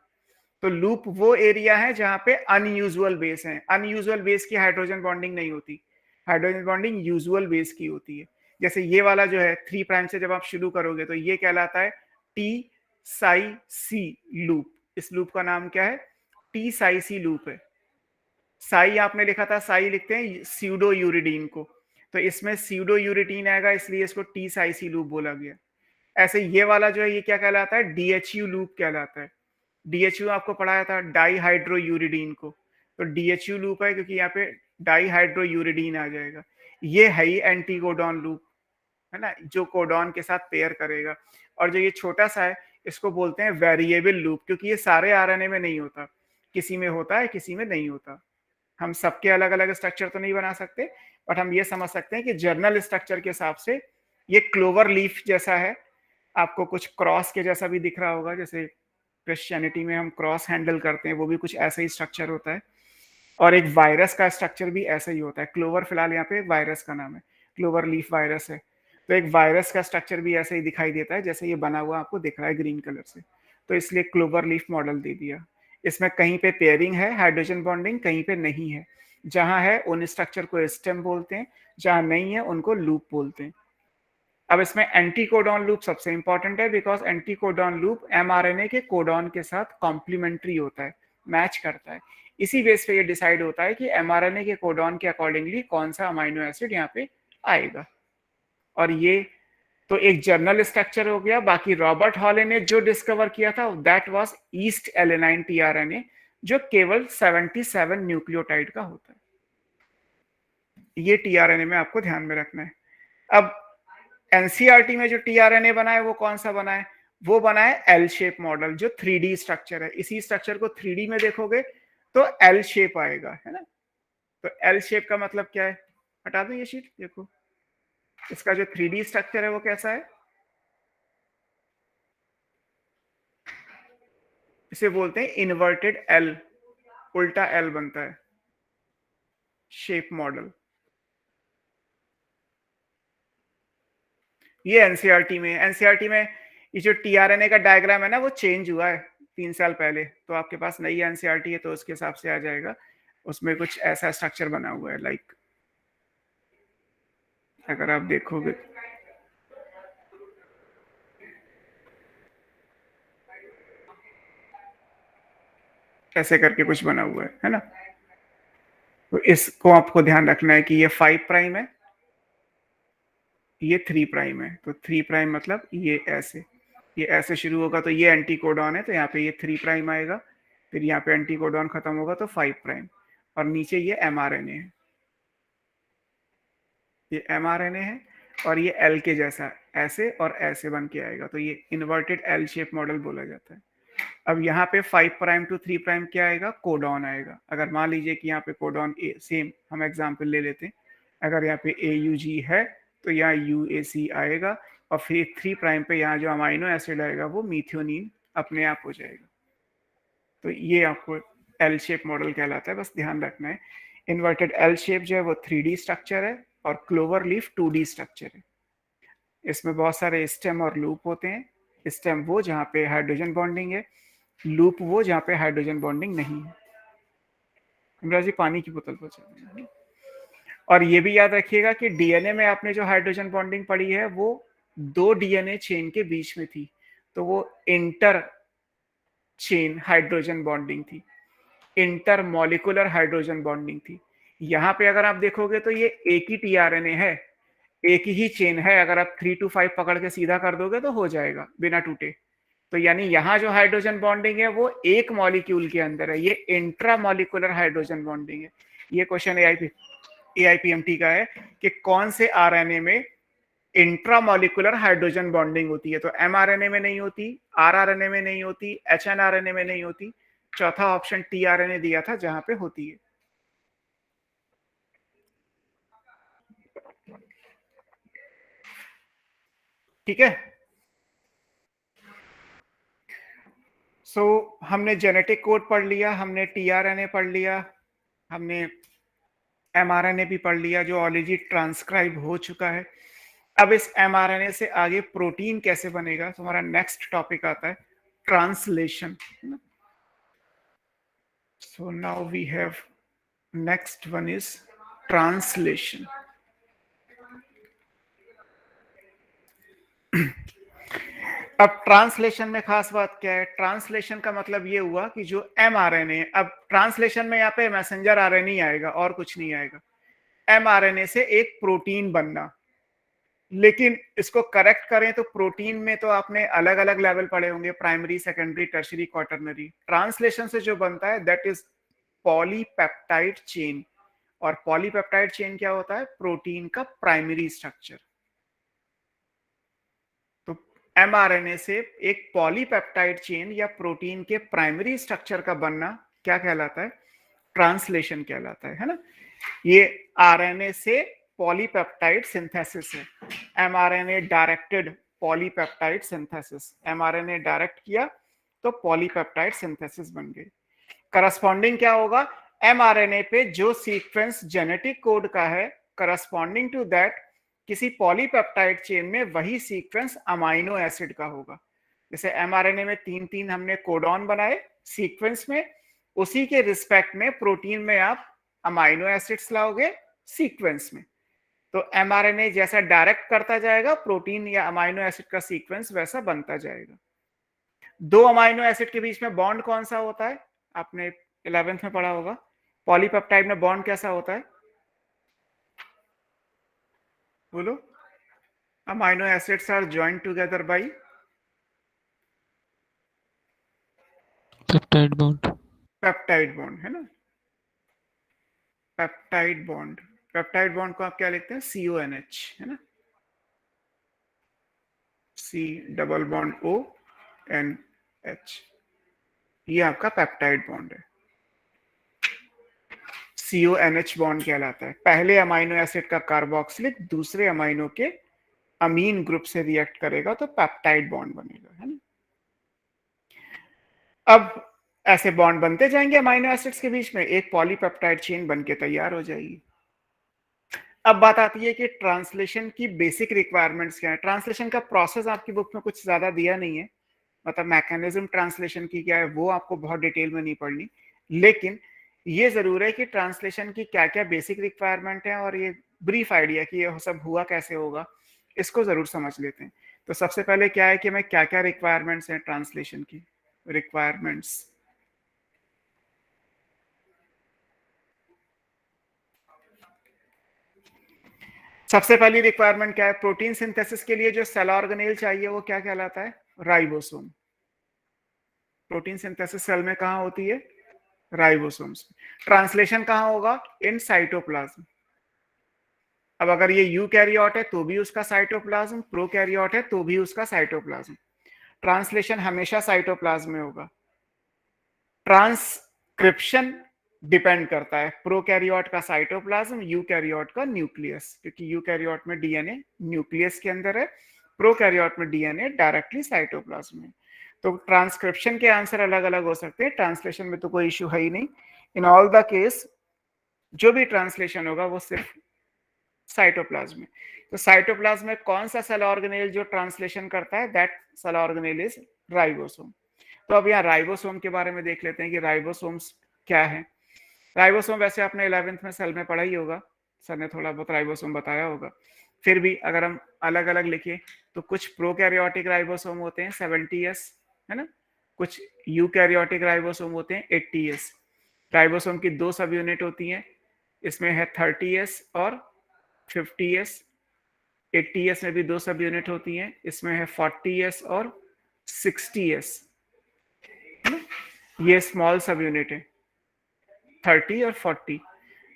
तो लूप वो एरिया है जहां पे अनयूजुअल बेस है। अनयूजुअल बेस की हाइड्रोजन बॉन्डिंग नहीं होती, हाइड्रोजन बॉन्डिंग यूजुअल बेस की होती है। जैसे ये वाला जो है 3 प्राइम से जब आप शुरू करोगे तो ये कहलाता है टी साई सी लूप। इस लूप का नाम क्या है? टी साई सी लूप है। साई आपने लिखा था, साई लिखते हैं स्यूडो यूरिडीन को, तो इसमें स्यूडो यूरिडीन आएगा, इसलिए इसको टी साई सी लूप बोला गया। ऐसे ये वाला जो है ये क्या कहलाता है? DHU लूप कहलाता है। DHU आपको पढ़ाया था डाई हाइड्रो यूरिडीन को, तो DHU लूप है क्योंकि यहाँ पे डाई हाइड्रो यूरिडीन आ जाएगा। ये है ही एंटी कोडॉन लूप, है ना, जो कोडॉन के साथ पेयर करेगा। और जो ये छोटा सा है इसको बोलते हैं वेरिएबल लूप, क्योंकि ये सारे आरएनए में नहीं होता, किसी में होता है किसी में नहीं होता। हम सबके अलग अलग स्ट्रक्चर तो नहीं बना सकते, बट हम ये समझ सकते हैं कि जर्नल स्ट्रक्चर के हिसाब से ये क्लोवर लीफ जैसा है। आपको कुछ क्रॉस के जैसा भी दिख रहा होगा, जैसे क्रिश्चियनिटी में हम क्रॉस हैंडल करते हैं, वो भी कुछ ऐसा ही स्ट्रक्चर होता है। और एक वायरस का स्ट्रक्चर भी ऐसा ही होता है। क्लोवर फिलहाल यहाँ पे एक वायरस का नाम है, क्लोवर लीफ वायरस है। तो एक वायरस का स्ट्रक्चर भी ऐसे ही दिखाई देता है जैसे ये बना हुआ आपको दिख रहा है ग्रीन कलर से, तो इसलिए क्लोवर लीफ मॉडल दे दिया। इसमें कहीं पे पेयरिंग है, हाइड्रोजन बॉन्डिंग, कहीं पे नहीं है। जहां है उन स्ट्रक्चर को स्टेम बोलते हैं, जहां नहीं है उनको लूप बोलते हैं। अब इसमें एंटी कोडॉन लूप सबसे इंपॉर्टेंट है, because anti codon loop mRNA के कोडॉन के साथ कॉम्प्लीमेंट्री होता है, मैच करता है। इसी बेस पे ये डिसाइड होता है कि mRNA के कोडॉन के अकॉर्डिंगली कौन सा अमाइनो एसिड यहाँ पे आएगा। और ये तो एक जर्नल स्ट्रक्चर हो गया। बाकी रॉबर्ट हॉले ने जो डिस्कवर किया था that was east alanine tRNA, जो केवल 77 न्यूक्लियोटाइड का होता है। ये टीआरएनए में आपको ध्यान में रखना है। अब एनसीईआरटी में जो टीआरएनए बना है वो कौन सा बना है? वो बना है एल शेप मॉडल, जो 3D स्ट्रक्चर है। इसी स्ट्रक्चर को 3D में देखोगे तो एल शेप आएगा, है ना। तो एल शेप का मतलब क्या है? हटा दो ये शीट, देखो इसका जो 3D स्ट्रक्चर है वो कैसा है? इसे बोलते हैं इन्वर्टेड एल, उल्टा एल बनता है शेप मॉडल। ये एनसीईआरटी में ये जो टीआरएनए का डायग्राम है ना वो चेंज हुआ है 3 साल पहले, तो आपके पास नई एनसीईआरटी है तो उसके हिसाब से आ जाएगा। उसमें कुछ ऐसा स्ट्रक्चर बना हुआ है, लाइक अगर आप देखोगे ऐसे करके कुछ बना हुआ है ना। तो इसको आपको ध्यान रखना है कि ये 5 प्राइम है, ये 3 प्राइम है। तो 3 प्राइम मतलब ये ऐसे शुरू होगा तो ये एंटी कोडॉन है, तो यहाँ पे ये 3 प्राइम आएगा, फिर यहाँ पे एंटी कोडॉन खत्म होगा तो 5 प्राइम, और नीचे ये mRNA है, ये mRNA है, और ये एल के जैसा ऐसे और ऐसे बन के आएगा, तो ये इन्वर्टेड एल शेप मॉडल बोला जाता है। अब यहाँ पे 5 प्राइम टू 3 प्राइम क्या आएगा? कोडॉन आएगा। अगर मान लीजिए कि यहाँ पे कोडॉन सेम हम एग्जाम्पल ले लेते हैं, अगर यहाँ पे AUG है तो यहाँ UAC आएगा, और फिर 3 प्राइम पे यहाँ जो अमाइनो एसिड आएगा वो मीथियोनिन अपने आप हो जाएगा। तो ये आपको एल शेप मॉडल कहलाता है, बस ध्यान रखना है। इन्वर्टेड एल शेप जो है वो 3D स्ट्रक्चर है, और क्लोवर लीफ 2D स्ट्रक्चर है। इसमें बहुत सारे स्टेम और लूप होते हैं। स्टेम वो जहाँ पे हाइड्रोजन बॉन्डिंग है, लूप वो जहाँ पे हाइड्रोजन बॉन्डिंग नहीं है। इमरान जी पानी की बोतल पहुंचा। और ये भी याद रखिएगा कि डीएनए में आपने जो हाइड्रोजन बॉन्डिंग पढ़ी है वो 2 डीएनए चेन के बीच में थी, तो वो इंटर चेन हाइड्रोजन बॉन्डिंग थी, इंटर मॉलिकुलर हाइड्रोजन बॉन्डिंग थी। यहाँ पे अगर आप देखोगे तो ये एक ही टीआरएनए है, एक ही चेन है। अगर आप 3 to 5 पकड़ के सीधा कर दोगे तो हो जाएगा बिना टूटे। तो यानी यहाँ जो हाइड्रोजन बॉन्डिंग है वो एक मॉलिक्यूल के अंदर है, ये इंट्रा मॉलिकुलर हाइड्रोजन बॉन्डिंग है। ये क्वेश्चन AIPMT का है कि कौन से आरएनए में इंट्रामोलिकुलर हाइड्रोजन बॉन्डिंग होती है। तो mRNA में नहीं होती, rRNA में नहीं होती, hnRNA में नहीं होती। चौथा ऑप्शन tRNA दिया था जहां पे होती है। ठीक है। सो हमने जेनेटिक कोड पढ़ लिया, हमने tRNA पढ़ लिया, हमने mRNA भी पढ़ लिया जो ऑलरेडी ट्रांसक्राइब हो चुका है। अब इस mRNA से आगे प्रोटीन कैसे बनेगा, तो हमारा नेक्स्ट टॉपिक आता है translation. So now we have next one is translation. अब ट्रांसलेशन में खास बात क्या है, ट्रांसलेशन का मतलब ये हुआ कि जो mRNA है, अब ट्रांसलेशन में यहाँ पे मैसेंजर आरएनए आएगा और कुछ नहीं आएगा, mRNA से एक प्रोटीन बनना। लेकिन इसको करेक्ट करें तो प्रोटीन में तो आपने अलग अलग लेवल पढ़े होंगे, primary, secondary, tertiary, quaternary. Translation से जो बनता है दैट इज पॉलीपेप्टाइड चेन। और पॉलीपेप्टाइड चेन क्या होता है, प्रोटीन का प्राइमरी स्ट्रक्चर। तो mRNA से एक पॉलीपेप्टाइड चेन या प्रोटीन के प्राइमरी स्ट्रक्चर का बनना क्या कहलाता है, ट्रांसलेशन कहलाता है ना। ये आरएनए से पॉलीपेप्टाइड सिंथेसिस है, mRNA directed polypeptide synthesis. mRNA direct किया तो पॉलीपेप्टाइड सिंथेसिस बन गई। करस्पॉन्डिंग क्या होगा, mRNA पे जो सीक्वेंस जेनेटिक कोड का है, करस्पॉन्डिंग टू दैट किसी पॉलीपेप्टाइड चेन में वही सीक्वेंस अमाइनो एसिड का होगा। जैसे mRNA में 3-3 हमने कोडॉन बनाए सीक्वेंस में, उसी के रिस्पेक्ट में प्रोटीन में आप अमाइनो एसिड्स लाओगे सीक्वेंस में। तो mRNA जैसा डायरेक्ट करता जाएगा, प्रोटीन या अमाइनो एसिड का सीक्वेंस वैसा बनता जाएगा। दो अमाइनो एसिड के बीच में बॉन्ड कौन सा होता है, आपने 11th में पढ़ा होगा। पॉलीपेप्टाइड में बॉन्ड कैसा होता है, बोलो। Amino acids are joined together by peptide bond. Peptide bond है ना, पेप्टाइड बॉन्ड। पेप्टाइड बॉन्ड को आप क्या लिखते हैं, CONH है ना, C डबल बॉन्ड ONH, ये आपका पेप्टाइड बॉन्ड है। CONH बॉन्ड कहलाता है। पहले अमाइनो एसिड का कार्बोक्सिलिक दूसरे अमाइनो के अमीन ग्रुप से रिएक्ट करेगा तो पेप्टाइड बॉन्ड बनेगा, है ना। अब ऐसे बॉन्ड बनते जाएंगे अमाइनो एसिड्स के बीच में, एक पॉलीपेप्टाइड चेन बनके तैयार हो जाएगी। अब बात आती है कि ट्रांसलेशन की बेसिक रिक्वायरमेंट्स क्या है। ट्रांसलेशन का प्रोसेस आपकी बुक में कुछ ज्यादा दिया नहीं है, मतलब मैकेनिज्म ट्रांसलेशन की क्या है वो आपको बहुत डिटेल में नहीं पढ़नी, लेकिन ये जरूर है कि ट्रांसलेशन की क्या क्या बेसिक रिक्वायरमेंट है और ये ब्रीफ आइडिया कि ये सब हुआ कैसे होगा, इसको जरूर समझ लेते हैं। तो सबसे पहले क्या है कि मैं क्या क्या रिक्वायरमेंट्स हैं ट्रांसलेशन की, रिक्वायरमेंट्स। सबसे पहली रिक्वायरमेंट क्या है, प्रोटीन सिंथेसिस के लिए जो सेल ऑर्गेनेल चाहिए वो क्या कहलाता है, राइबोसोम। प्रोटीन सिंथेसिस सेल में कहां होती है, राइबोसोम्स। ट्रांसलेशन कहां होगा, इन साइटोप्लाज्म। अब अगर ये यूकैरियोट है तो भी उसका साइटोप्लाज्म, प्रोकैरियोट है तो भी उसका साइटोप्लाज्म। ट्रांसलेशन हमेशा साइटोप्लाज्म में होगा। ट्रांसक्रिप्शन डिपेंड करता है, प्रोकैरियोट का साइटोप्लाज्म, यूकैरियोट का न्यूक्लियस, क्योंकि यूकैरियोट में डीएनए न्यूक्लियस के अंदर है, प्रोकैरियोट में डीएनए डायरेक्टली साइटोप्लाज्म में। तो ट्रांसक्रिप्शन के आंसर अलग अलग हो सकते हैं, ट्रांसलेशन में तो कोई इश्यू है ही नहीं। इन ऑल द केस जो भी ट्रांसलेशन होगा वो सिर्फ साइटोप्लाज्म में। तो साइटोप्लाज्म में कौन सा सेल ऑर्गेनेल जो ट्रांसलेशन करता है, that cell organelle is ribosome. तो अब यहाँ राइबोसोम के बारे में देख लेते हैं कि राइबोसोम्स क्या है। राइबोसोम वैसे आपने 11th में सेल में पढ़ा ही होगा, सर ने थोड़ा बहुत राइबोसोम बताया होगा। फिर भी अगर हम अलग अलग लिखे तो कुछ प्रोकैरियोटिक राइबोसोम होते हैं 70S, है ना, कुछ यूकैरियोटिक राइबोसोम होते हैं 80S। राइबोसोम की दो सब यूनिट होती हैं, इसमें है 30S और 50S। 80S में भी दो सब यूनिट होती हैं, इसमें है 40S और 60S। ये स्मॉल सब यूनिट है, 30 और 40,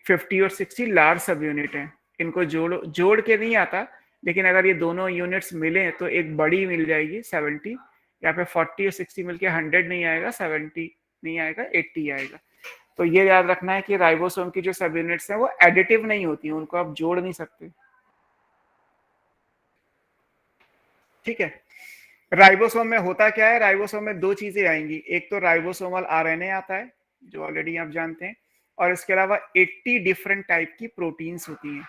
50 और 60 लार्ज सब यूनिट है। इनको जोड़ के नहीं आता, लेकिन अगर ये दोनों यूनिट्स मिले तो एक बड़ी मिल जाएगी 70, या फिर 40 और 60 मिलके 100 नहीं आएगा, 70 नहीं आएगा, 80 आएगा। तो ये याद रखना है कि राइबोसोम की जो सब यूनिट्स हैं वो एडिटिव नहीं होती हैं, उनको आप जोड़ नहीं सकते, ठीक है। राइबोसोम में होता क्या है, राइबोसोम में दो चीजें आएंगी, एक तो राइबोसोमल आरएनए आता है जो ऑलरेडी आप जानते हैं, और इसके अलावा 80 डिफरेंट टाइप की प्रोटीन्स होती हैं।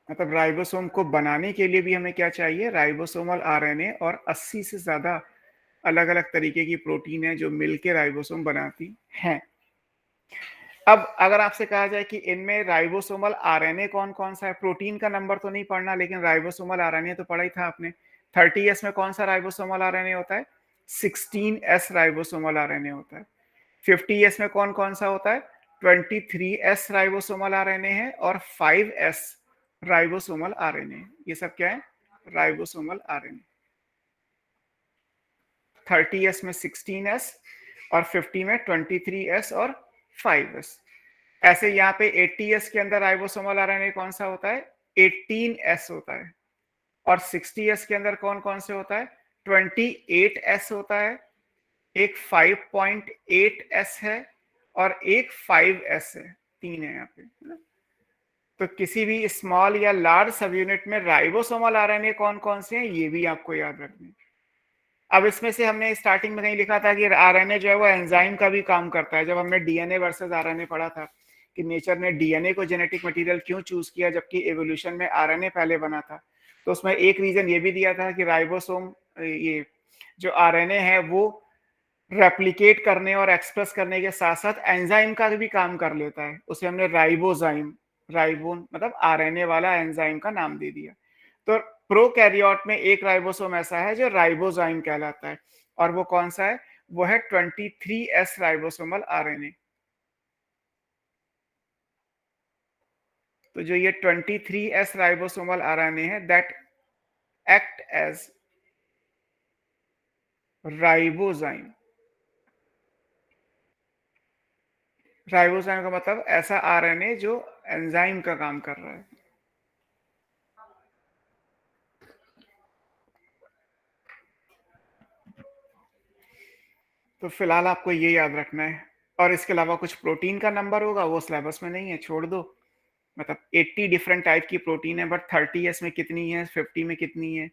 मतलब राइबोसोम को बनाने के लिए भी हमें क्या चाहिए, राइबोसोमल आरएनए और 80 से ज्यादा अलग अलग तरीके की प्रोटीन है जो मिलकर राइबोसोम बनाती हैं। अब अगर आपसे कहा जाए कि इनमें राइबोसोमल आरएनए कौन कौन सा है, प्रोटीन का नंबर तो नहीं पढ़ना, लेकिन राइबोसोमल आरएनए तो पढ़ा ही था आपने। 30S में कौन सा राइबोसोमल आरएनए होता है, 16S राइबोसोमल आरएनए होता है। 50S में कौन कौन सा होता है, 23S राइबोसोमल आरएनए है और 5S राइबोसोमल आरएनए। ये सब क्या है, राइबोसोमल आरएनए। 30S में 16S और 50 में 23S और 5S। ऐसे यहाँ पे 80S के अंदर राइबोसोमल आरएनए कौन सा होता है, 18S होता है। और 60S के अंदर कौन कौन से होता है, 28S होता है, एक 5.8S है और एक 5S है। 3 है यहाँ पे। तो किसी भी स्मॉल या लार्ज सब यूनिट में राइबोसोमल आरएनए कौन कौन से हैं, ये भी आपको याद रखना। अब इसमें से हमने स्टार्टिंग में कहीं लिखा था कि आरएनए जो है वो एंजाइम का भी काम करता है। जब हमने डीएनए वर्सेस आरएनए पढ़ा था कि नेचर ने डीएनए को जेनेटिक मटेरियल क्यों चूज किया जबकि एवोल्यूशन में आरएनए पहले बना था, तो उसमें एक रीजन ये भी दिया था कि राइबोसोम, ये जो आरएनए है वो रेप्लिकेट करने और एक्सप्रेस करने के साथ साथ एंजाइम का भी काम कर लेता है। उसे हमने राइबोजाइम, राइबोन मतलब आरएनए वाला एंजाइम का नाम दे दिया। तो प्रोकैरियोट में एक राइबोसोम ऐसा है जो राइबोजाइम कहलाता है, और वो कौन सा है, वो है 23S राइबोसोमल आरएनए। तो जो ये 23S राइबोसोमल आरएनए है, that act as ribozyme. Ribozyme का मतलब ऐसा आरएनए जो एंजाइम का काम कर रहा है। तो फिलहाल आपको ये याद रखना है, और इसके अलावा कुछ प्रोटीन का नंबर होगा वो सिलेबस में नहीं है, छोड़ दो। मतलब 80 डिफरेंट टाइप की प्रोटीन है, बट 30S में कितनी है, 50 में कितनी है,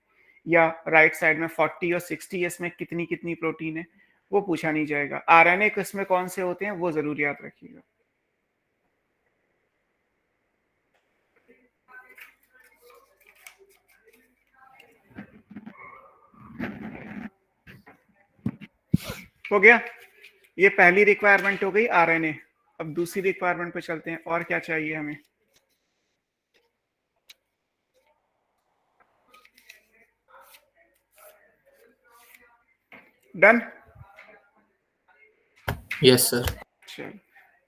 या राइट साइड में 40 और 60S में कितनी कितनी प्रोटीन है, वो पूछा नहीं जाएगा। आरएनए किसमें कौन से होते हैं वो जरूर याद रखिएगा। हो गया, ये पहली रिक्वायरमेंट हो गई आरएनए। अब दूसरी रिक्वायरमेंट पे चलते हैं, और क्या चाहिए हमें। डन। Yes sir. चलो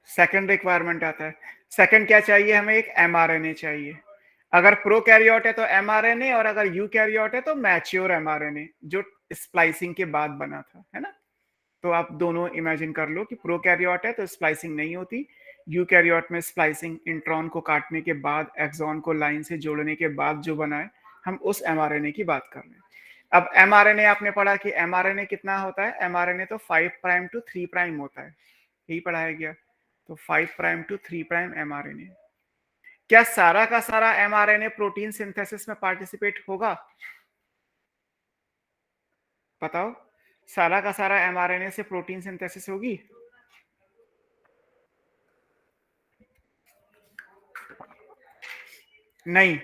सेकंड रिक्वायरमेंट आता है। सेकंड क्या चाहिए हमें, एक एमआरएनए चाहिए। अगर प्रोकैरियोट है तो एमआरएनए, और अगर यूकैरियोट है तो मैच्योर एमआरएनए जो स्प्लाइसिंग के बाद बना था, है ना। तो आप दोनों इमेजिन कर लो कि प्रोकैरियोट है तो स्प्लाइसिंग नहीं होती, यूकैरियोट में स्प्लाइसिंग इंट्रॉन को काटने के बाद, एक्सॉन को लाइन से जोड़ने के बाद जो बना है, हम उस एमआरएनए की बात कर रहे हैं। अब एमआरएनए आपने पढ़ा कि एमआरएनए कितना होता है, एमआरएनए तो 5 प्राइम टू 3 प्राइम होता है, यही पढ़ाया गया। तो 5 प्राइम टू 3 प्राइम एमआरएनए। क्या सारा का सारा एमआरएनए प्रोटीन सिंथेसिस में पार्टिसिपेट होगा, बताओ। सारा का सारा एमआरएनए से प्रोटीन सिंथेसिस होगी? नहीं।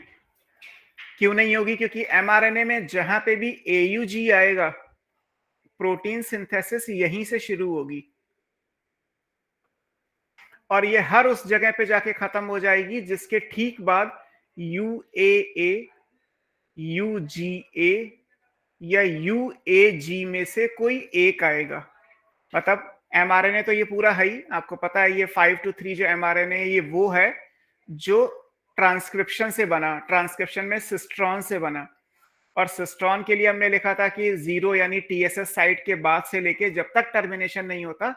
क्यों नहीं होगी, क्योंकि एमआरएनए में जहां पे भी एयूजी आएगा प्रोटीन सिंथेसिस यहीं से शुरू होगी, और ये हर उस जगह पे जाके खत्म हो जाएगी जिसके ठीक बाद यूएए, यूजीए या यूएजी में से कोई एक आएगा। मतलब एमआरएनए तो ये पूरा है ही, आपको पता है ये 5 to 3 जो एमआरएनए है ये वो है जो ट्रांसक्रिप्शन से बना, ट्रांसक्रिप्शन में सिस्ट्रॉन से बना। और सिस्ट्रॉन के लिए हमने लिखा था कि 0 यानी टीएसएस साइट के बाद से लेके जब तक टर्मिनेशन नहीं होता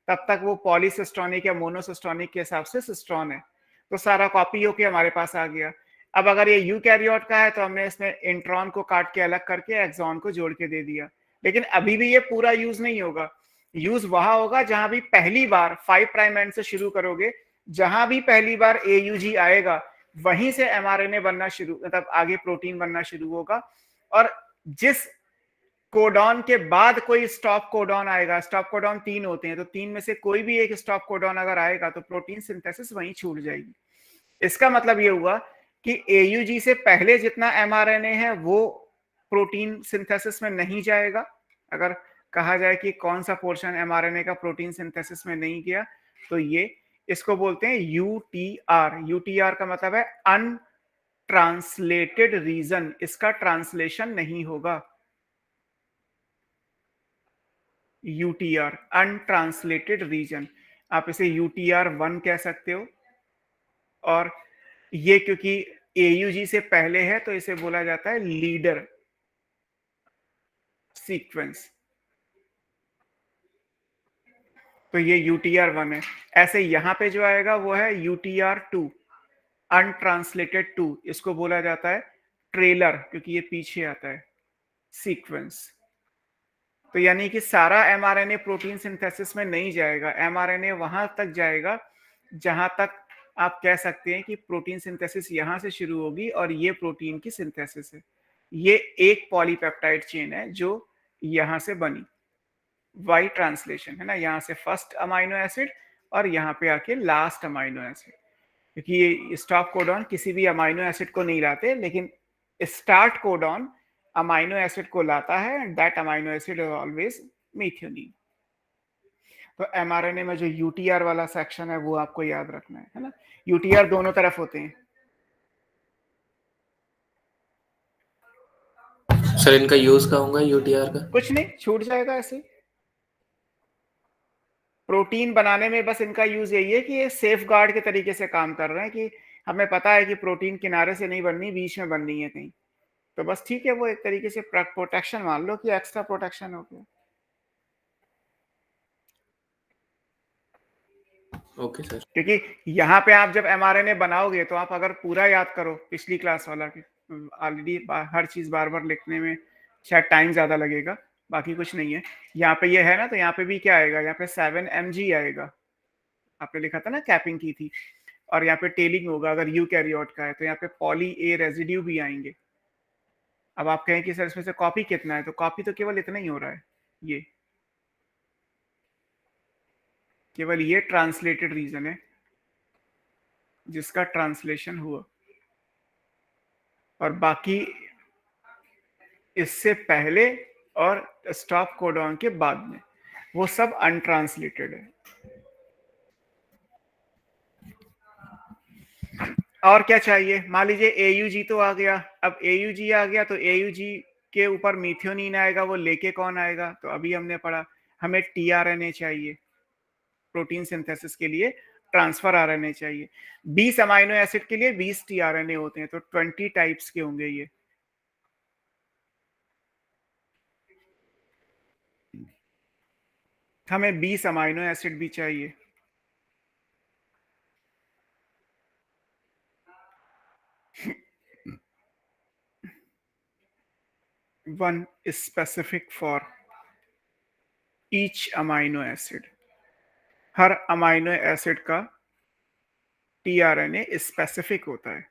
तब तक वो पॉलीसिस्टोनिक या मोनोसिस्टोनिक के हिसाब से सिस्ट्रॉन है। तो सारा कॉपी होके हमारे पास आ गया। अब अगर ये यूकैरियोट का है तो हमने इसमें इंट्रॉन को काट के अलग करके एक्सॉन को जोड़ के दे दिया। लेकिन अभी भी ये पूरा यूज नहीं होगा, यूज वहां होगा जहां भी पहली बार 5 प्राइम एंड से शुरू करोगे, जहां भी पहली बार एयूजी आएगा वहीं से एमआरएनए बनना शुरू, मतलब आगे प्रोटीन बनना शुरू होगा। और जिस कोडॉन के बाद कोई स्टॉप कोडॉन आएगा, स्टॉप कोडॉन 3 होते हैं, तो 3 में से कोई भी एक स्टॉप कोडॉन अगर आएगा तो प्रोटीन सिंथेसिस वहीं छूट जाएगी। इसका मतलब ये हुआ कि AUG से पहले जितना mRNA है वो प्रोटीन सिंथेसिस में नहीं जाएगा। अगर कहा जाए कि कौन सा पोर्शन mRNA का प्रोटीन सिंथेसिस में नहीं गया, तो ये इसको बोलते हैं UTR। UTR का मतलब है अनट्रांसलेटेड रीजन, इसका ट्रांसलेशन नहीं होगा। UTR अनट्रांसलेटेड रीजन, आप इसे UTR1 कह सकते हो। और ये क्योंकि AUG से पहले है तो इसे बोला जाता है लीडर सीक्वेंस, तो ये UTR1 है। ऐसे यहां पे जो आएगा वो है UTR2 अनट्रांसलेटेड 2, इसको बोला जाता है ट्रेलर क्योंकि ये पीछे आता है सीक्वेंस। तो यानी कि सारा mRNA प्रोटीन सिंथेसिस में नहीं जाएगा, mRNA वहां तक जाएगा जहां तक आप कह सकते हैं कि प्रोटीन सिंथेसिस यहां से शुरू होगी और ये प्रोटीन की सिंथेसिस है। ये एक पॉलीपेप्टाइड चेन है जो यहां से बनी, वाई ट्रांसलेशन है ना, यहां से फर्स्ट अमाइनो एसिड और यहाँ पे आके लास्ट अमाइनो एसिड, क्योंकि ये स्टॉप कोडॉन किसी भी अमाइनो एसिड को नहीं लाते, लेकिन स्टार्ट कोडॉन अमाइनो एसिड को लाता है, and that amino acid is always methionine. तो mRNA में जो UTR वाला सेक्शन है वो आपको याद रखना है ना। UTR दोनों तरफ होते हैं। सर इनका यूज क्या होगा UTR का? कुछ नहीं, छूट जाएगा ऐसे। प्रोटीन बनाने में बस इनका यूज यही है कि ये सेफ गार्ड के तरीके से काम कर रहे हैं, कि हमें पता है कि प्रोटीन किनारे से नहीं बननी, बीच में बननी है कहीं, तो बस ठीक है, वो एक तरीके से प्रोटेक्शन मान लो कि एक्स्ट्रा प्रोटेक्शन हो गया। Okay sir. क्योंकि यहाँ पे आप जब mRNA बनाओगे तो आप अगर पूरा याद करो पिछली क्लास वाला, कि ऑलरेडी हर चीज बार बार लिखने में शायद टाइम ज्यादा लगेगा, बाकी कुछ नहीं है। यहाँ पे ये है ना, तो यहाँ पे भी क्या आएगा, यहाँ पे 7 mg आएगा, आपने लिखा था ना कैपिंग की थी, और यहाँ पे टेलिंग होगा अगर यूकैरियोट का है, तो यहाँ पे पॉली ए रेजिड्यू भी आएंगे। अब आप कहें कि सर इसमें से कॉपी कितना है, तो कॉपी तो केवल इतना ही हो रहा है, ये केवल ये ट्रांसलेटेड रीजन है जिसका ट्रांसलेशन हुआ, और बाकी इससे पहले और स्टॉप कोडॉन के बाद में वो सब अनट्रांसलेटेड है। और क्या चाहिए, मान लीजिए AUG तो आ गया, अब AUG आ गया तो AUG के ऊपर मीथियोनीन आएगा, वो लेके कौन आएगा, तो अभी हमने पढ़ा हमें tRNA चाहिए, प्रोटीन सिंथेसिस के लिए ट्रांसफर RNA चाहिए। 20 अमाइनो एसिड के लिए 20 tRNA होते हैं, तो 20 टाइप्स के होंगे ये। हमें 20 अमाइनो एसिड भी चाहिए। One is specific for each amino acid, her amino acid का tRNA स्पेसिफिक होता है।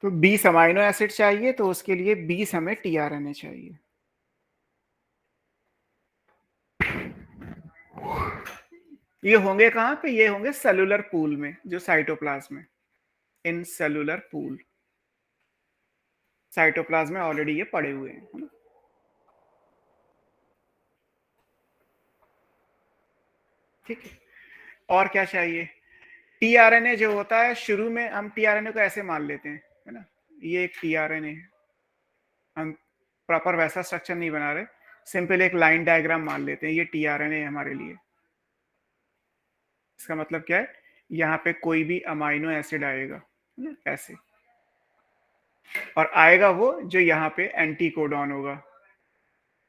तो 20 अमाइनो एसिड चाहिए, तो उसके लिए 20 हमें tRNA चाहिए। ये होंगे कहां पे, ये होंगे सेलुलर पूल में, जो साइटोप्लाज्म में, इन सेलुलर पूल, साइटोप्लाज्म में ऑलरेडी ये पड़े हुए हैं, है ना। ठीक है, और क्या चाहिए, tRNA जो होता है, शुरू में हम tRNA को ऐसे मान लेते हैं, है ना, ये एक tRNA है, हम प्रॉपर वैसा स्ट्रक्चर नहीं बना रहे, सिंपल एक लाइन डायग्राम मान लेते हैं, ये tRNA है हमारे लिए। इसका मतलब क्या है, यहाँ पे कोई भी अमाइनो एसिड आएगा ऐसे, और आएगा वो जो यहाँ पे एंटी कोडॉन होगा,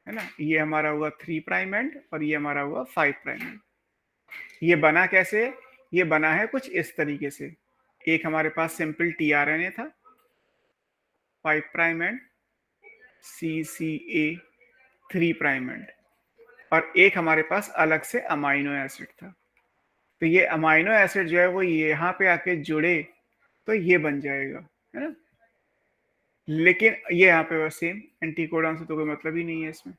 है ना, ये हमारा हुआ 3 प्राइम एंड और ये हमारा हुआ 5 प्राइम एंड। ये बना कैसे, ये बना है कुछ इस तरीके से, एक हमारे पास सिंपल tRNA था, 5 prime and CCA 3 prime and, और एक हमारे पास अलग से अमाइनो एसिड था। तो ये अमाइनो एसिड जो है वो यहाँ पे आके जुड़े तो ये बन जाएगा, है ना। लेकिन ये यहाँ पे बस सेम एंटी कोडॉन से तो कोई मतलब ही नहीं है इसमें।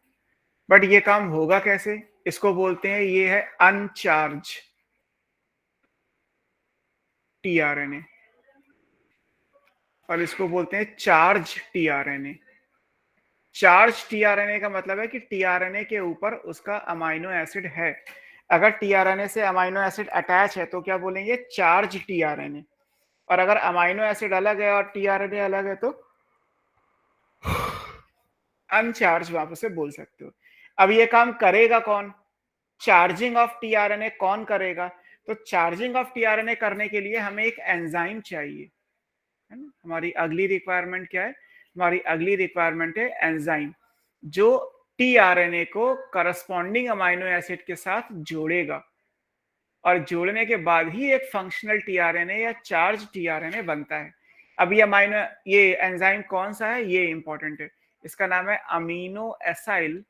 बट ये काम होगा कैसे, इसको बोलते हैं, ये है अनचार्ज टीआरएनए, और इसको बोलते हैं चार्ज टीआरएनए। चार्ज टीआरएनए का मतलब है कि टीआरएनए के ऊपर उसका अमाइनो एसिड है। अगर टीआरएनए से अमाइनो एसिड अटैच है तो क्या बोलेंगे, चार्ज टीआरएनए। और अगर अमाइनो एसिड अलग है और टीआरएनए अलग है तो अनचार्ज आप उसे बोल सकते हो। अब ये काम करेगा कौन, चार्जिंग ऑफ टीआरएनए कौन करेगा, तो चार्जिंग ऑफ टीआरएनए करने के लिए हमें एक एंजाइम चाहिए, है ना। हमारी अगली रिक्वायरमेंट क्या है, हमारी अगली रिक्वायरमेंट है एंजाइम, जो टीआरएनए को करस्पॉन्डिंग अमाइनो एसिड के साथ जोड़ेगा, और जोड़ने के बाद ही एक फंक्शनल टीआरएनए या चार्ज टीआरएनए बनता है। अब ये एंजाइम कौन सा है, ये इंपॉर्टेंट है। इसका नाम है अमीनो एसाइल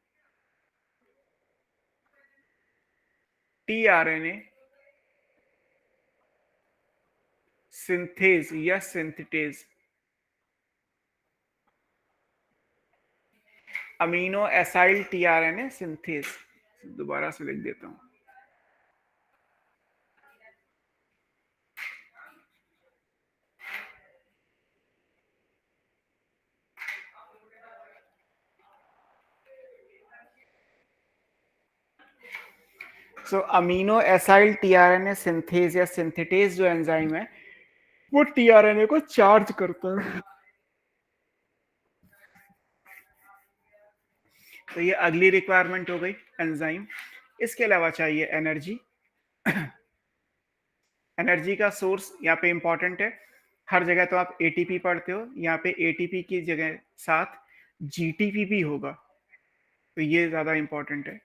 टीआरएनए सिंथेज या synthetase. Amino acyl tRNA synthase, दोबारा से लिख देता हूं। सो अमीनो एसाइल टीआरएनए सिंथेज या सिंथेटेज जो एंजाइम है वो टीआरएनए को चार्ज करता है। तो ये अगली रिक्वायरमेंट हो गई एंजाइम। इसके अलावा चाहिए एनर्जी। एनर्जी का सोर्स यहाँ पे इंपॉर्टेंट है। हर जगह तो आप एटीपी पढ़ते हो, यहाँ पे एटीपी की जगह साथ जीटीपी भी होगा, तो ये ज्यादा इंपॉर्टेंट है,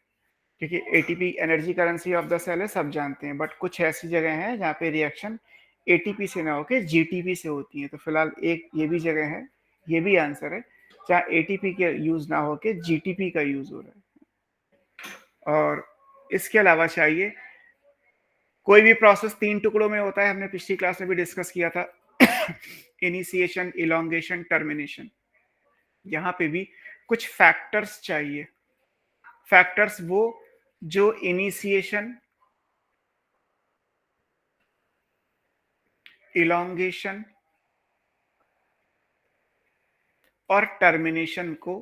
क्योंकि ATP energy currency of the cell है, सब जानते हैं। बट कुछ ऐसी जगह है जहाँ पे रिएक्शन एटीपी से ना होके जीटीपी से होती है। तो फिलहाल एक ये भी जगह है, ये भी आंसर है, जहाँ एटीपी के यूज ना होके जीटीपी का यूज हो रहा है। और इसके अलावा चाहिए, कोई भी प्रोसेस 3 टुकड़ों में होता है, हमने पिछली क्लास में भी डिस्कस किया था, इनिशिएशन, इलोंगेशन, टर्मिनेशन। यहाँ पे भी कुछ फैक्टर्स चाहिए। फैक्टर्स वो जो इनिशिएशन, इलोंगेशन और टर्मिनेशन को